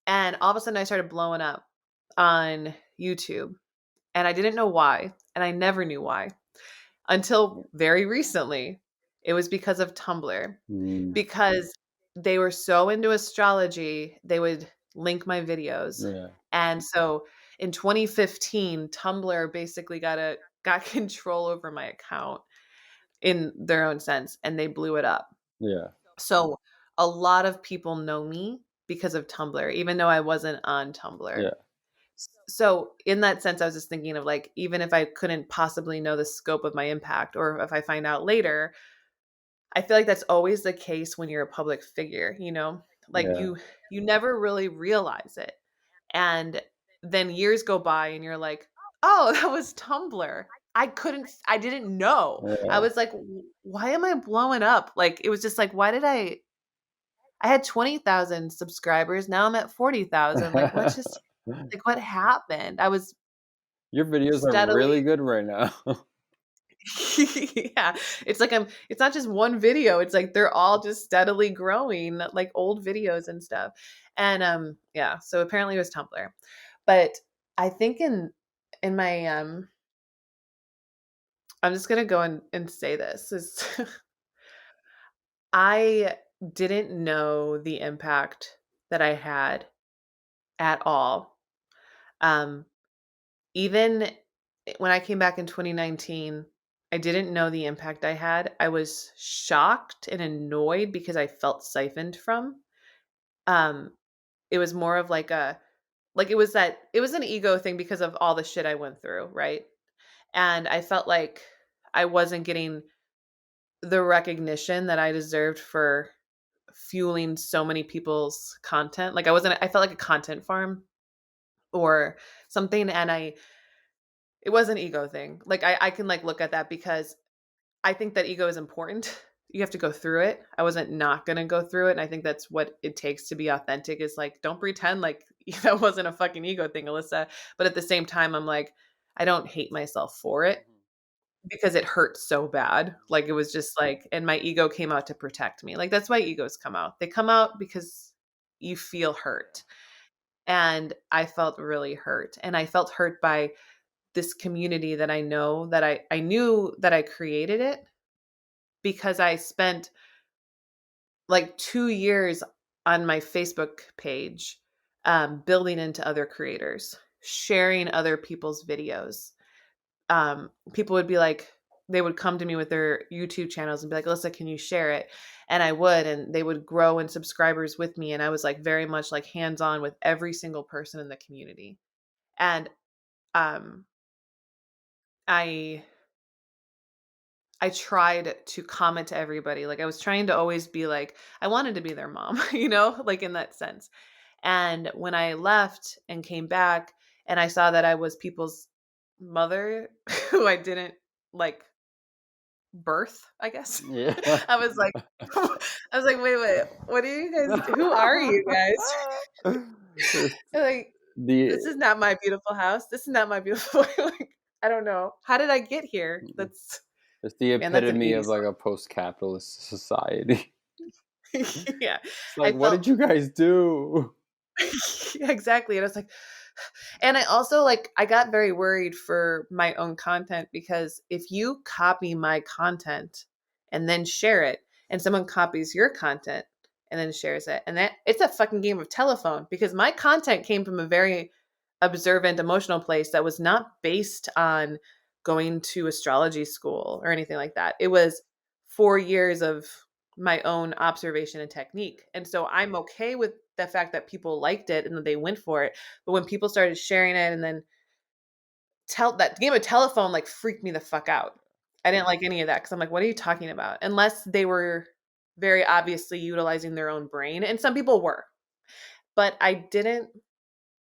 And all of a sudden I started blowing up on YouTube. And I didn't know why. And I never knew why until very recently. It was because of Tumblr. Mm, Because they were so into astrology, they would link my videos. yeah, And so in 2015, Tumblr basically got control over my account in their own sense, and they blew it up. yeah, So a lot of people know me because of Tumblr, even though I wasn't on Tumblr. yeah, So in that sense, I was just thinking of like, even if I couldn't possibly know the scope of my impact, or if I find out later, I feel like that's always the case when you're a public figure, like yeah, you never really realize it. And then years go by and you're like, oh, that was Tumblr. I didn't know. I Yeah. was like, Why am I blowing up?" Like, it was just like, why did I had 20,000 subscribers, now I'm at 40,000. Like, what happened? I was Your videos are really steadily good right now. yeah, it's not just one video, it's like they're all just steadily growing, like old videos and stuff. And, yeah, so apparently it was Tumblr. But I think in my, I'm just gonna go and say this, is I didn't know the impact that I had at all. Um, even when I came back in 2019, I didn't know the impact I had. I was shocked and annoyed because I felt siphoned from. Um, it was more of like it was an ego thing because of all the shit I went through, right? And I felt like I wasn't getting the recognition that I deserved for fueling so many people's content. Like, I felt like a content farm or something. And it was an ego thing. Like, I can like look at that because I think that ego is important. You have to go through it. I wasn't not going to go through it. And I think that's what it takes to be authentic, is like, don't pretend like that wasn't a fucking ego thing, Alyssa. But at the same time, I'm like, I don't hate myself for it because it hurt so bad. Like, it was just like, and my ego came out to protect me. Like, that's why egos come out. They come out because you feel hurt. And I felt really hurt. And I felt hurt by this community that I knew that I created it because I spent like 2 years on my Facebook page, building into other creators, sharing other people's videos. People would be like, they would come to me with their YouTube channels and be like, Alyssa, can you share it? And I would, and they would grow in subscribers with me. And I was like very much like hands on with every single person in the community. And um, I I tried to comment to everybody. Like, I was trying to always be like, I wanted to be their mom, like in that sense. And when I left and came back and I saw that I was people's mother who I didn't like birth, I guess. Yeah. I was like I was like, wait, what are you guys, who are you guys? It's Like, the this is not my beautiful house. This is not my beautiful like, I don't know. How did I get here? it's the Man, that's an epitome of 80s like a post-capitalist society. song. Yeah. It's I like, what felt did you guys do? yeah, exactly. And I was like, and I also like, I got very worried for my own content because if you copy my content and then share it, and someone copies your content and then shares it, and that it's a fucking game of telephone because my content came from a very observant, emotional place that was not based on going to astrology school or anything like that. It was 4 years of my own observation and technique. And so I'm okay with the fact that people liked it and that they went for it. But when people started sharing it and then that game of telephone like freaked me the fuck out. I didn't like any of that because I'm like, what are you talking about? Unless they were very obviously utilizing their own brain. And some people were. But I didn't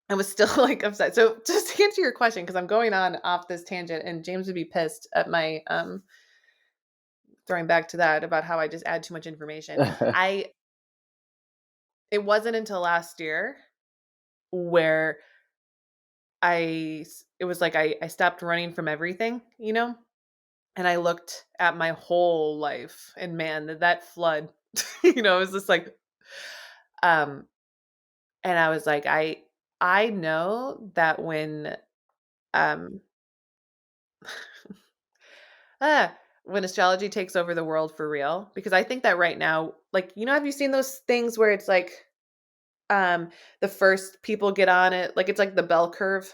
I was still like upset. So just to answer your question, because I'm going on off this tangent and James would be pissed at my throwing back to that about how I just add too much information. I It wasn't until last year where it was like I stopped running from everything. And I looked at my whole life and man, that flood, it was just like, um, and I was like, I know that um, when astrology takes over the world for real, because I think that right now, like, have you seen those things where it's like, um, the first people get on it, like it's like the bell curve.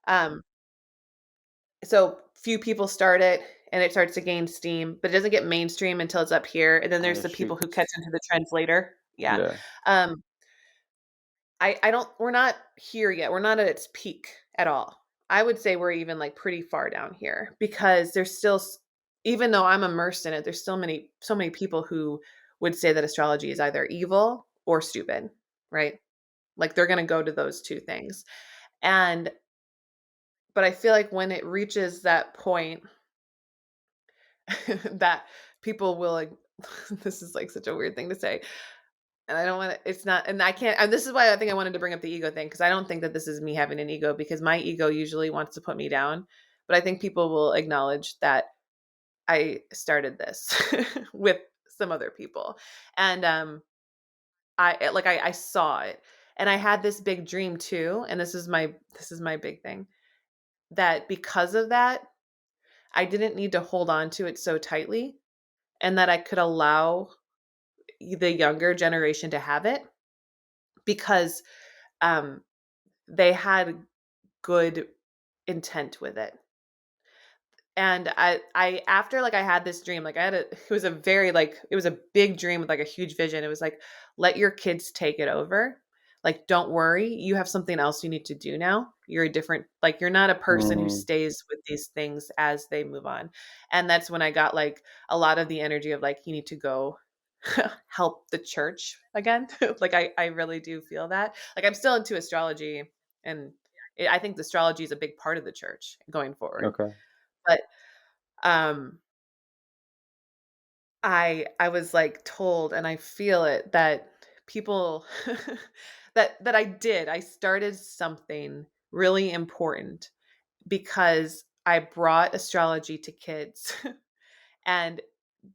Um, so few people start it and it starts to gain steam, but it doesn't get mainstream until it's up here. And then And there's it the people who shoots. catch into the trends later. Yeah. Yeah. Um, I don't, we're not here yet. We're not at its peak at all. I would say we're even like pretty far down here because there's still, even though I'm immersed in it, there's still so many people who would say that astrology is either evil or stupid, right? Like they're going to go to those two things. And but I feel like when it reaches that point that people will like this is like such a weird thing to say. And I don't want to, it's not, and I can't, and this is why I think I wanted to bring up the ego thing, because I don't think that this is me having an ego, because my ego usually wants to put me down. But I think people will acknowledge that I started this with some other people. And I saw it. And I had this big dream too. And this is my big thing. That because of that, I didn't need to hold on to it so tightly, and that I could allow the younger generation to have it, because um they had good intent with it. And I after like I had this dream, like I had a it was a very like it was a big dream with like a huge vision. It was like, let your kids take it over. Like, don't worry, you have something else you need to do now. You're a different, like, you're not a person who Mm, stays with these things as they move on. And that's when I got like a lot of the energy of like, you need to go help the church again. Like I really do feel that. Like I'm still into astrology, and I think astrology is a big part of the church going forward. okay. But um I was like told, and I feel it, that people that I started something really important because I brought astrology to kids. And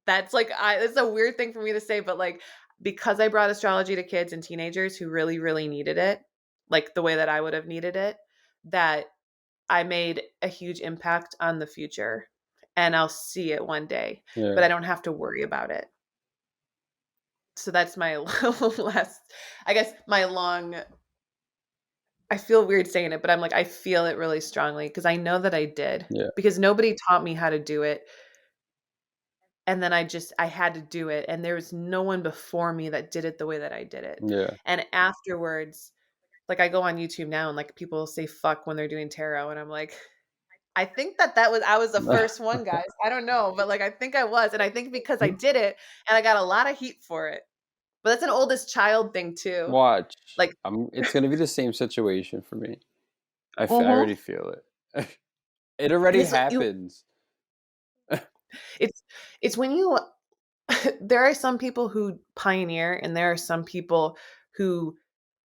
that's like it's a weird thing for me to say, but like because I brought astrology to kids and teenagers who really really needed it, like the way that I would have needed it, that I made a huge impact on the future, and I'll see it one day, but Yeah. I don't have to worry about it. So that's my last, I guess, my long, I feel weird saying it, but I'm like, I feel it really strongly because I know that I did, Yeah. because nobody taught me how to do it. And then I had to do it. And there was no one before me that did it the way that I did it. Yeah. And afterwards, like I go on YouTube now and like people say fuck when they're doing tarot. And I'm like, I think I was the first one, guys. I don't know, but like I think I was. And I think because I did it and I got a lot of heat for it. But that's an oldest child thing too. Watch. Like, It's gonna be the same situation for me. I mhm. already feel it. It already It's like you happens. it's it's when you there are some people who pioneer, and there are some people who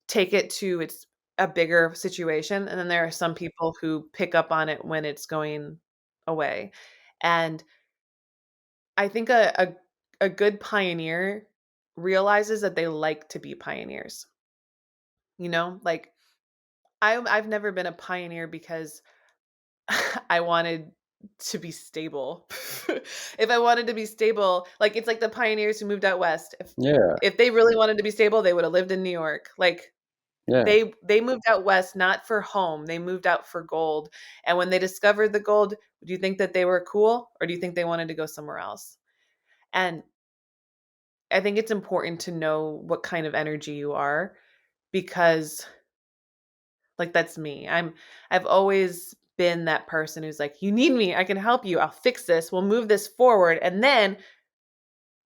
take it to its a bigger situation, and then there are some people who pick up on it when it's going away. And I think a good pioneer realizes that they like to be pioneers. You know? Like I've never been a pioneer because I wanted to be stable. If I wanted to be stable, like it's like the pioneers who moved out west. Yeah. If they really wanted to be stable, they would have lived in New York. Like Yeah. they moved out west not for home. They moved out for gold. And when they discovered the gold, do you think that they were cool, or do you think they wanted to go somewhere else? And I think it's important to know what kind of energy you are, because like that's me. I've always been that person who's like, "You need me, I can help you. I'll fix this. We'll move this forward, and then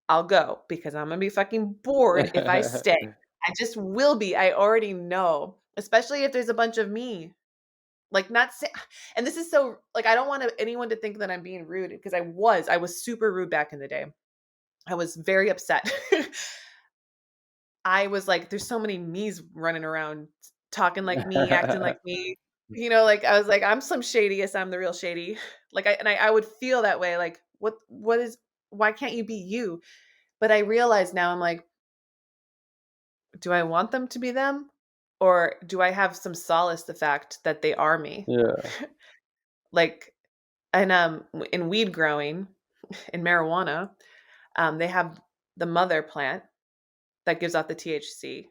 I'll go because I'm going to be fucking bored if I stay." I just will be. I already know, especially if there's a bunch of me. Like not say, and this is so like I don't want anyone to think that I'm being rude, because I was super rude back in the day. I was very upset. I was like, there's so many me's running around talking like me, acting like me. Like I was like, I'm some shadiest, I'm the real shady. Like I would feel that way. Like, what is why can't you be you? But I realize now I'm like, do I want them to be them? Or do I have some solace the fact that they are me? Yeah. Like, and in weed growing, in marijuana, they have the mother plant that gives out the THC,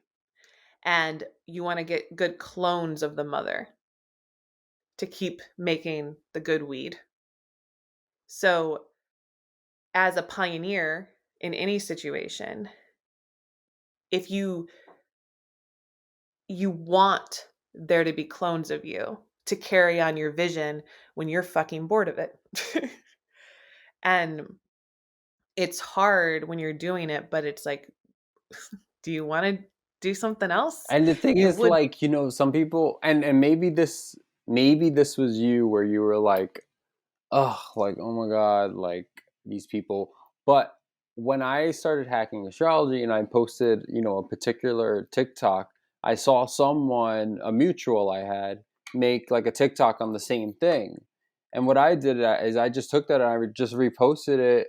and you want to get good clones of the mother to keep making the good weed. So, as a pioneer in any situation, if you want there to be clones of you to carry on your vision when you're fucking bored of it. And it's hard when you're doing it, but it's like, do you want to do something else? And the thing You is, would. like, some people, and maybe this maybe this was you where you were like, oh, like, oh my God, like these people. But when I started hacking astrology and I posted, a particular TikTok, I saw someone, a mutual I had, make like a TikTok on the same thing. And what I did is I just took that and I just reposted it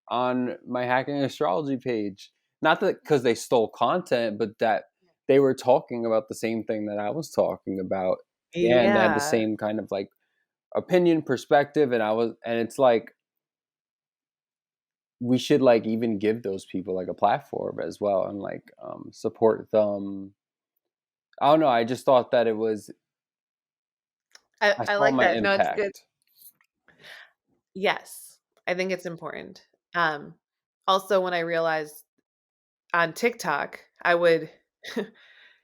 on my hacking astrology page. Not that because they stole content, but that they were talking about the same thing that I was talking about. Yeah, and they had the Yeah. same kind of like opinion, perspective, and it's like we should like even give those people like a platform as well and like support them. I don't know. I just thought that it was. I I saw like my that. No, it's good. impact. Yes. I think it's important. Um, Also, when I realized on TikTok, I would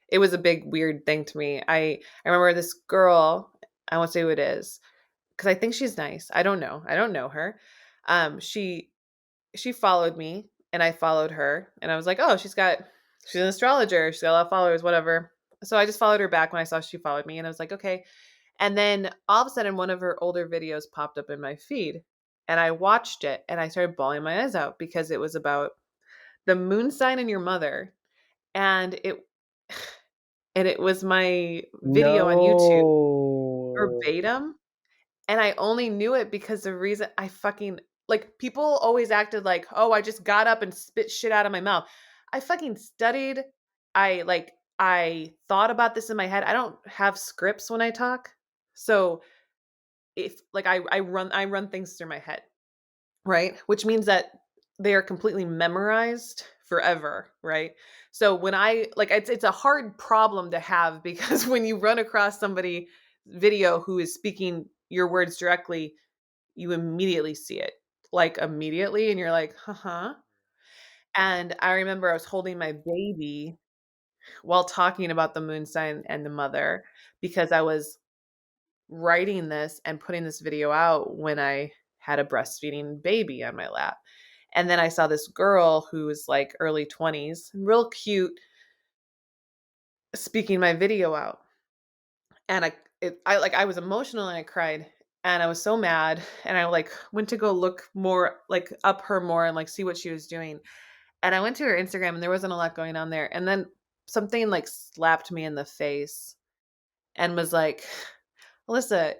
it was a big weird thing to me. I remember this girl, I won't say who it is, because I think she's nice. I don't know. I don't know her. Um, she she followed me and I followed her and I was like, "Oh, she's an astrologer. She's got a lot of followers, whatever." So I just followed her back when I saw she followed me and I was like, "Okay." And then all of a sudden one of her older videos popped up in my feed and I watched it and I started bawling my eyes out because it was about the moon sign in your mother and it was my video on YouTube No. verbatim. And I only knew it because the reason I fucking like people always acted like, "Oh, I just got up and spit shit out of my mouth." I fucking studied. I thought about this in my head. I don't have scripts when I talk. So if like I run things through my head, right? Which means that they are completely memorized forever, right? So when I like it's a hard problem to have because when you run across somebody video who is speaking your words directly, you immediately see it. Like immediately and you're like, "Uh-huh." And I remember I was holding my baby while talking about the moon sign and the mother because I was writing this and putting this video out when I had a breastfeeding baby on my lap. And then I saw this girl who was like early 20s, real cute, speaking my video out. And I was emotional and I cried and I was so mad and I like went to go look more like up her more and like see what she was doing. And I went to her Instagram and there wasn't a lot going on there. And then something like slapped me in the face and was like, "Alyssa,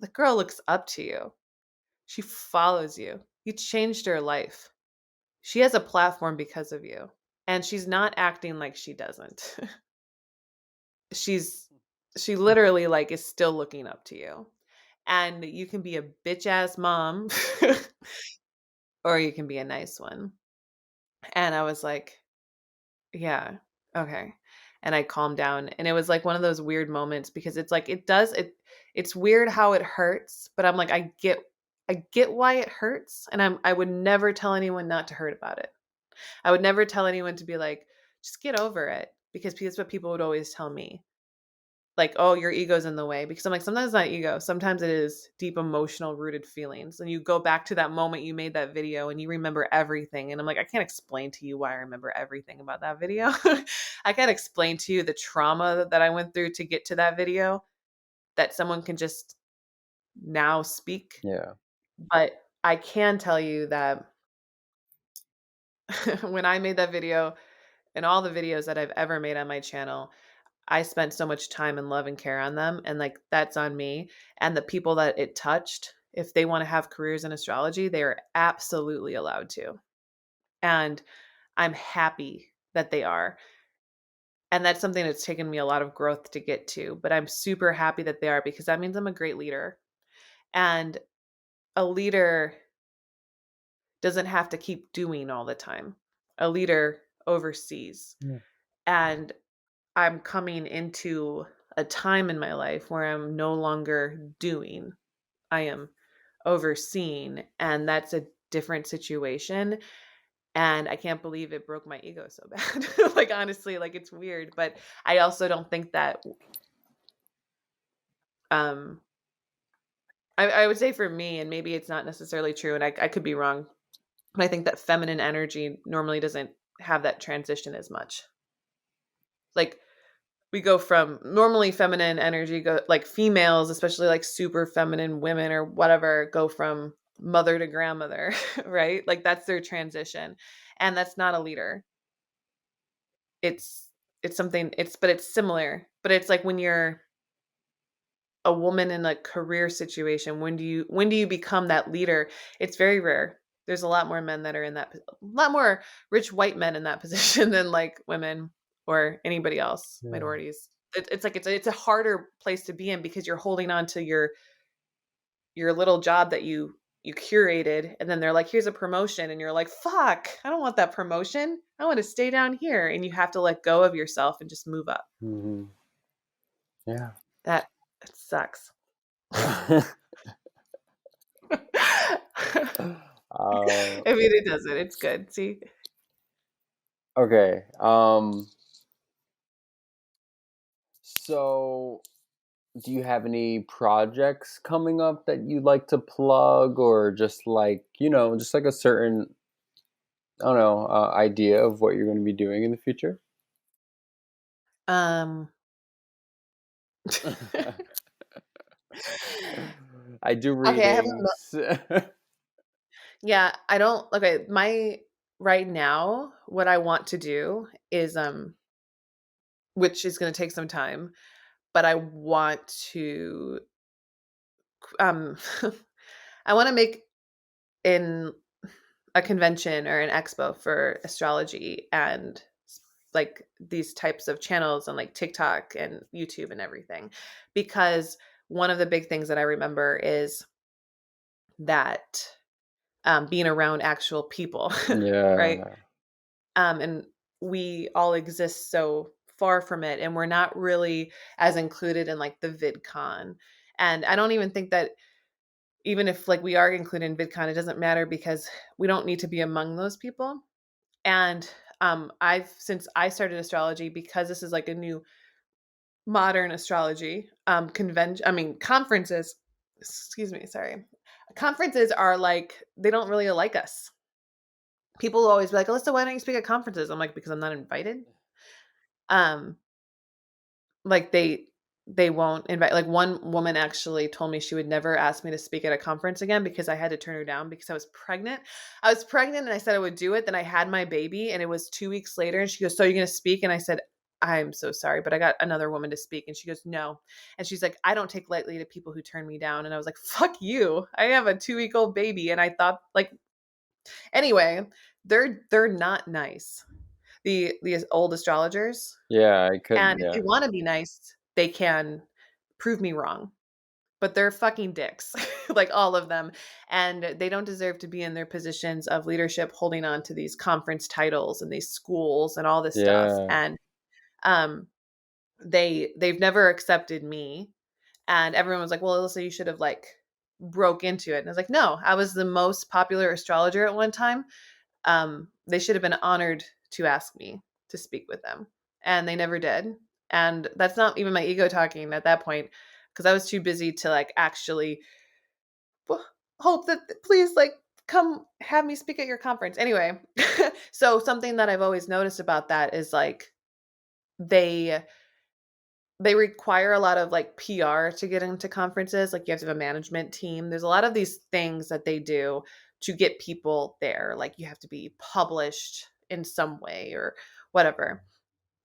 the girl looks up to you. She follows you. You changed her life. She has a platform because of you. And she's not acting like she doesn't. she's she literally like is still looking up to you. And you can be a bitch ass mom or you can be a nice one." And I was like, "Yeah, okay." And I calmed down and it was like one of those weird moments because it's like it's weird how it hurts, but I'm like I get why it hurts and I would never tell anyone not to hurt about it. I would never tell anyone to be like, "Just get over it," because that's what people would always tell me. Like, "Oh, your ego's in the way." Because I'm like, sometimes it's not ego. Sometimes it is deep emotional rooted feelings. And you go back to that moment you made that video and you remember everything. And I'm like, I can't explain to you why I remember everything about that video. I can't explain to you the trauma that I went through to get to that video that someone can just now speak. Yeah. But I can tell you that when I made that video and all the videos that I've ever made on my channel, I spent so much time and love and care on them, and, like, that's on me, and the people that it touched, if they wanna have careers in astrology, they are absolutely allowed to, and I'm happy that they are, and that's something that's taken me a lot of growth to get to, but I'm super happy that they are because that means I'm a great leader, and a leader doesn't have to keep doing all the time. A leader oversees, Yeah. and I'm coming into a time in my life where I'm no longer doing. I am overseeing, and that's a different situation. And I can't believe it broke my ego so bad. Like honestly, like it's weird, but I also don't think that um I would say for me, and maybe it's not necessarily true, and I could be wrong, but I think that feminine energy normally doesn't have that transition as much. Like we go from normally feminine energy, go like females, especially like super feminine women or whatever, go from mother to grandmother, right? Like that's their transition. And that's not a leader. It's it's something but it's similar. But it's like when you're a woman in a career situation, when do you become that leader? It's very rare. There's a lot more men that are in a lot more rich white men in that position than like women or anybody else, Yeah. minorities. It's like it's a harder place to be in because you're holding on to your little job that you curated, and then they're like, here's a promotion, and you're like, fuck, I don't want that promotion. I want to stay down here, and you have to let go of yourself and just move up. Hmm. Yeah. That it sucks. uh, I mean, it doesn't. It's good. See? okay. So do you have any projects coming up that you'd like to plug, or just like, just like a certain, I don't know, idea of what you're going to be doing in the future? Um, I do okay, I have readings. yeah, I don't okay, my right now, what I want to do is which is gonna take some time, but I want to um I want to make in a convention or an expo for astrology and like these types of channels on like TikTok and YouTube and everything. Because one of the big things that I remember is that being around actual people, right? Yeah. And we all exist so far from it, and we're not really as included in like the VidCon. And I don't even think that even if like we are included in VidCon, it doesn't matter because we don't need to be among those people. And I've since I started astrology, because this is like a new modern astrology convention. I mean conferences. Excuse me, sorry. Conferences are like they don't really like us. People will always be like, Alyssa, why don't you speak at conferences? I'm like, because I'm not invited. Um, like they won't invite like one woman actually told me she would never ask me to speak at a conference again because I had to turn her down because I was pregnant. I was pregnant and I said I would do it. Then I had my baby and it was 2 weeks later and she goes, so you're gonna speak? And I said, I'm so sorry, but I got another woman to speak. And she goes, no. And she's like, I don't take lightly to people who turn me down. And I was like, fuck you. I have a 2-week old baby. And I thought like anyway, they're not nice. The old astrologers. Yeah, I could. And if Yeah. they want to be nice, they can prove me wrong. But they're fucking dicks, like all of them. And they don't deserve to be in their positions of leadership holding on to these conference titles and these schools and all this stuff. Yeah. And um they've never accepted me. And everyone was like, well, Alyssa, you should have like broke into it. And I was like, no, I was the most popular astrologer at one time. They should have been honored to ask me to speak with them, and they never did. And that's not even my ego talking at that point, because I was too busy to like actually hope that please like come have me speak at your conference. Anyway, so something that I've always noticed about that is like they they require a lot of like PR to get into conferences. Like you have to have a management team. There's a lot of these things that they do to get people there. Like you have to be published in some way or whatever.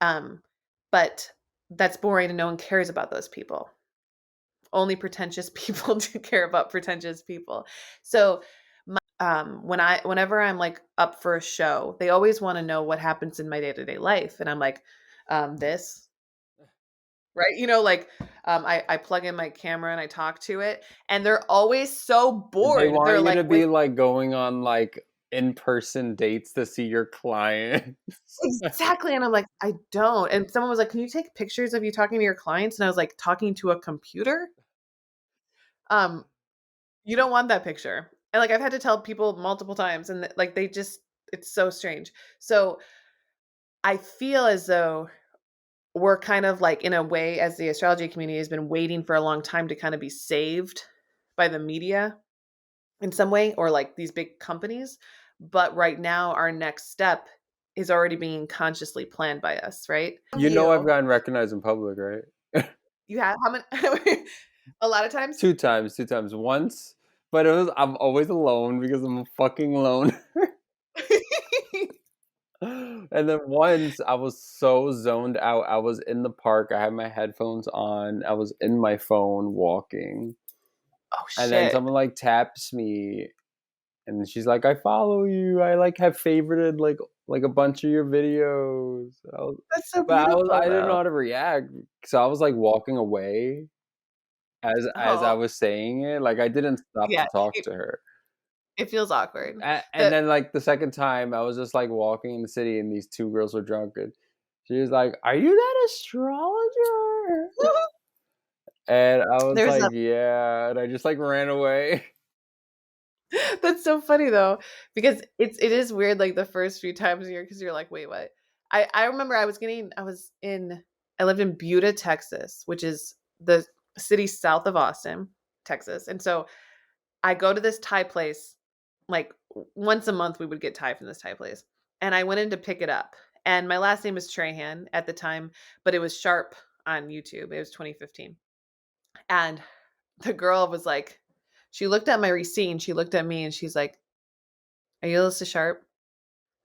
Um, but that's boring and no one cares about those people. Only pretentious people do care about pretentious people. So whenever I'm like up for a show, they always want to know what happens in my day-to-day life. And I'm like, this right? Like I plug in my camera and I talk to it, and they're always so They bored. They're want you like, to wait, be like going on like in-person dates to see your client. exactly. And I'm like, I don't. And someone was like, can you take pictures of you talking to your clients? And I was like, talking to a computer? Um, you don't want that picture. And like I've had to tell people multiple times, and like they just it's so strange. So I feel as though we're kind of like in a way as the astrology community has been waiting for a long time to kind of be saved by the media in some way or like these big companies. But right now, our next step is already being consciously planned by us, right? You know I've You, gotten recognized in public, right? you have how many? A lot of times. 2 times, 2 times. Once, but I'm always alone because I'm a fucking alone. And then once I was so zoned out, I was in the park, I had my headphones on, I was in my phone walking, Oh and then shit. someone like taps me and she's like, "I follow you. I like have favorited like a bunch of your videos." That's so But I beautiful didn't know though. how to react. So I was like walking away as I Oh, was saying it. Like I didn't stop yeah. to talk to her. It feels awkward. And The then like the second time I was just like walking in the city and these two girls were drunk and she was like, "Are you that astrologer?" And I was there's like, a "Yeah." And I just like ran away. That's so funny though, because it is weird like the first few times you're because you're like, wait, what? I remember I lived in Buda, Texas, which is the city south of Austin, Texas. And so I go to this Thai place like once a month we would get Thai from this Thai place. And I went in to pick it up. And my last name was Trahan at the time, but it was Sharp on YouTube. It was 2015. And the girl was like, she looked at my receipt and she looked at me and she's like, "Are you Alyssa Sharp?"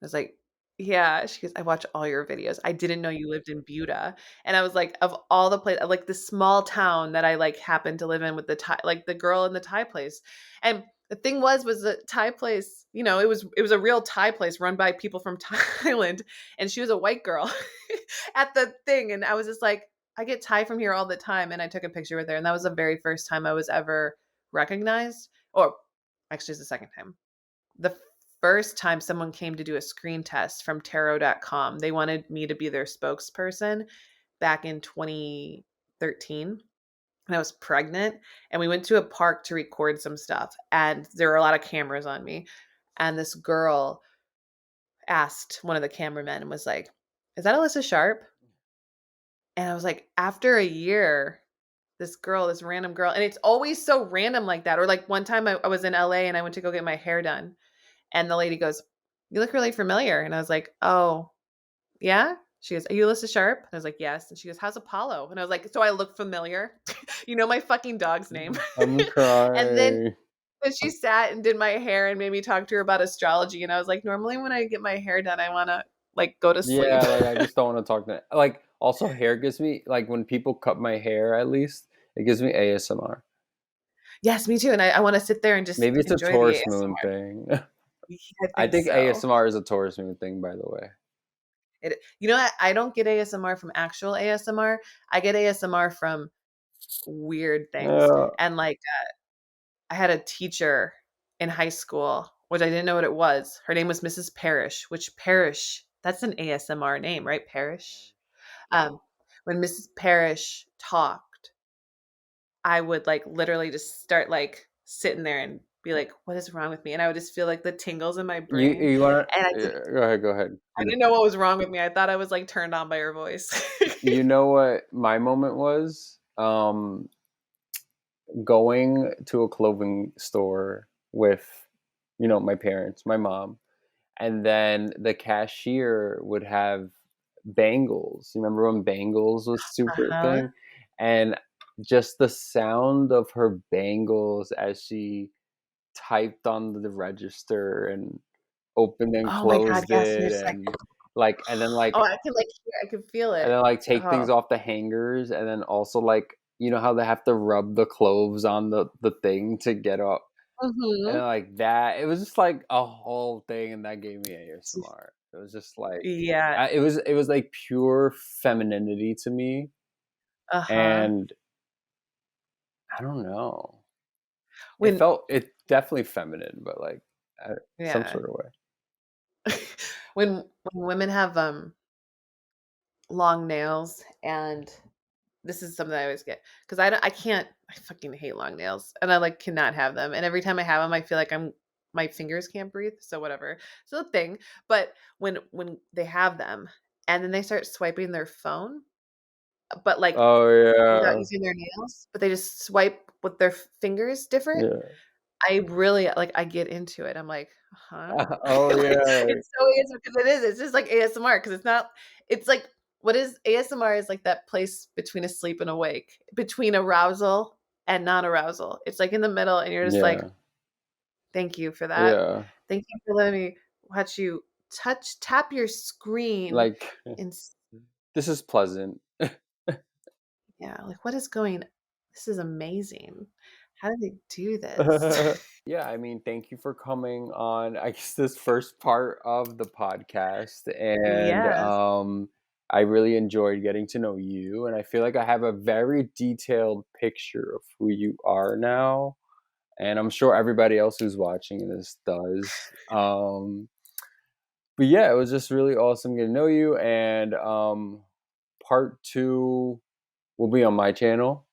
I was like, "Yeah." She goes, "I watch all your videos. I didn't know you lived in Buda." And I was like, of all the place, like the small town that I like happened to live in with the Thai, like the girl in the Thai place. And the thing was the Thai place, it was a real Thai place run by people from Thailand, and she was a white girl at the thing. And I was just like, I get Thai from here all the time. And I took a picture with her. And that was the very first time I was ever recognized. Or actually, it's the second time. The first time someone came to do a screen test from tarot.com, they wanted me to be their spokesperson back in 2013. And I was pregnant, and we went to a park to record some stuff, and there were a lot of cameras on me. And this girl asked one of the cameramen and was like, "Is that Alyssa Sharp?" And I was like, after a year, this random girl, and it's always so random like that. Or like one time I was in LA and I went to go get my hair done, and the lady goes, "You look really familiar." And I was like, "Oh, yeah?" She goes, "Are you Alyssa Sharp?" And I was like, "Yes." And she goes, "How's Apollo?" And I was like, "So I look familiar." My fucking dog's name. I'm And then crying. she sat and did my hair and made me talk to her about astrology. And I was like, normally when I get my hair done, I want to like go to sleep. Yeah, like I just don't want to talk to like also hair gives me like when people cut my hair at least it gives me ASMR. Yes, me too. And I want to sit there and just Maybe it's a enjoy the Taurus moon ASMR. thing. I I think think so. ASMR is a Taurus moon thing, by the way. I don't get ASMR from actual ASMR. I get ASMR from weird things. Uh, And like I had a teacher in high school, which I didn't know what it was. Her name was Mrs. Parrish, which Parrish, that's an ASMR name, right? Parrish. Um, when Mrs. Parrish talked, I would like literally just start like sitting there and be like, what is wrong with me? And I would just feel like the tingles in my brain. you want And to go ahead. I didn't know what was wrong with me. I thought I was like turned on by her voice. You know what my moment was? Going to a clothing store with my parents, my mom, and then the cashier would have bangles. You remember when bangles was super Uh-huh. thing? And just the sound of her bangles as she typed on the register and opened and Oh my God, closed yes. And it you're just like, and like and then oh, like I can like hear, I can feel and it. then like take Oh. things off the hangers and then also like how they have to rub the clothes on the thing to get up and Hmm. like that it was just like a whole thing and that gave me ASMR. It was just like Yeah. it was like pure femininity to me Uh-huh. and I don't know. When It definitely feminine but like some yeah. sort of way. When women have long nails, and this is something I always get because I can't, I fucking hate long nails, and I like cannot have them, and every time I have them I feel like my fingers can't breathe, so whatever. So the thing, but when they have them and then they start swiping their phone, but like Oh without yeah. using their nails, but they just swipe with their fingers different. Yeah. I really like I get into it. I'm like, huh? Oh Like yeah, it's so ASMR because it is. It's just like ASMR because it's not. It's like what is ASMR is like that place between asleep and awake, between arousal and non-arousal. It's like in the middle, and you're just like, yeah, thank you for that. yeah. Thank you for letting me watch you tap your screen Like and this is pleasant. yeah, like what is going this is amazing. How did they do this? Yeah, I mean, thank you for coming on, I guess, this first part of the podcast. And Yes. I really enjoyed getting to know you. And I feel like I have a very detailed picture of who you are now. And I'm sure everybody else who's watching this does. But yeah, it was just really awesome getting to know you. And part two will be on my channel.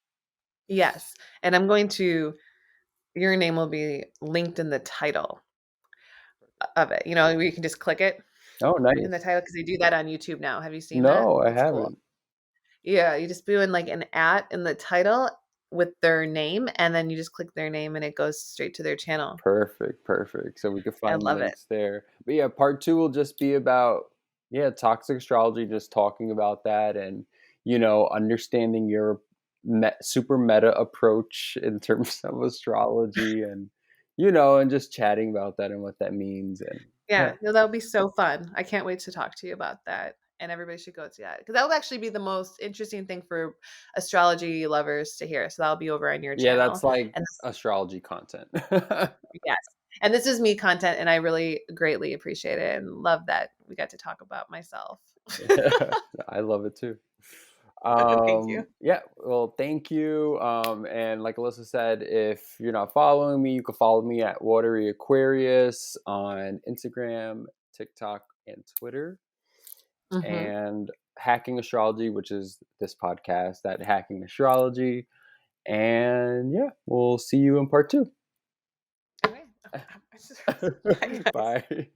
Yes. And I'm going to your name will be linked in the title of it. You know, where you can just click it Oh, in the nice. title because they do that on YouTube now. Have you seen that? No, I It's cool. haven't. Yeah, you just do in like an at in the title with their name, and then you just click their name and it goes straight to their channel. Perfect, perfect. So we could I find love it. links there. But yeah, part two will just be about, yeah, toxic astrology, just talking about that and, understanding your super meta approach in terms of astrology and, and just chatting about that and what that means. And yeah, Yeah, no, that'll be so fun. I can't wait to talk to you about that. And everybody should go to that because that will actually be the most interesting thing for astrology lovers to hear. So that'll be over on your yeah, that's channel. like And astrology content. yes. And this is me content, and I really greatly appreciate it and love that we got to talk about myself. I love it too. Thank you. Yeah, well, thank you. And like Alyssa said, if you're not following me, you can follow me at Watery Aquarius on Instagram, TikTok, and Twitter. Mhm. And Hacking Astrology, which is this podcast, at Hacking Astrology. And yeah, we'll see you in part two. Okay. Bye, guys. Bye.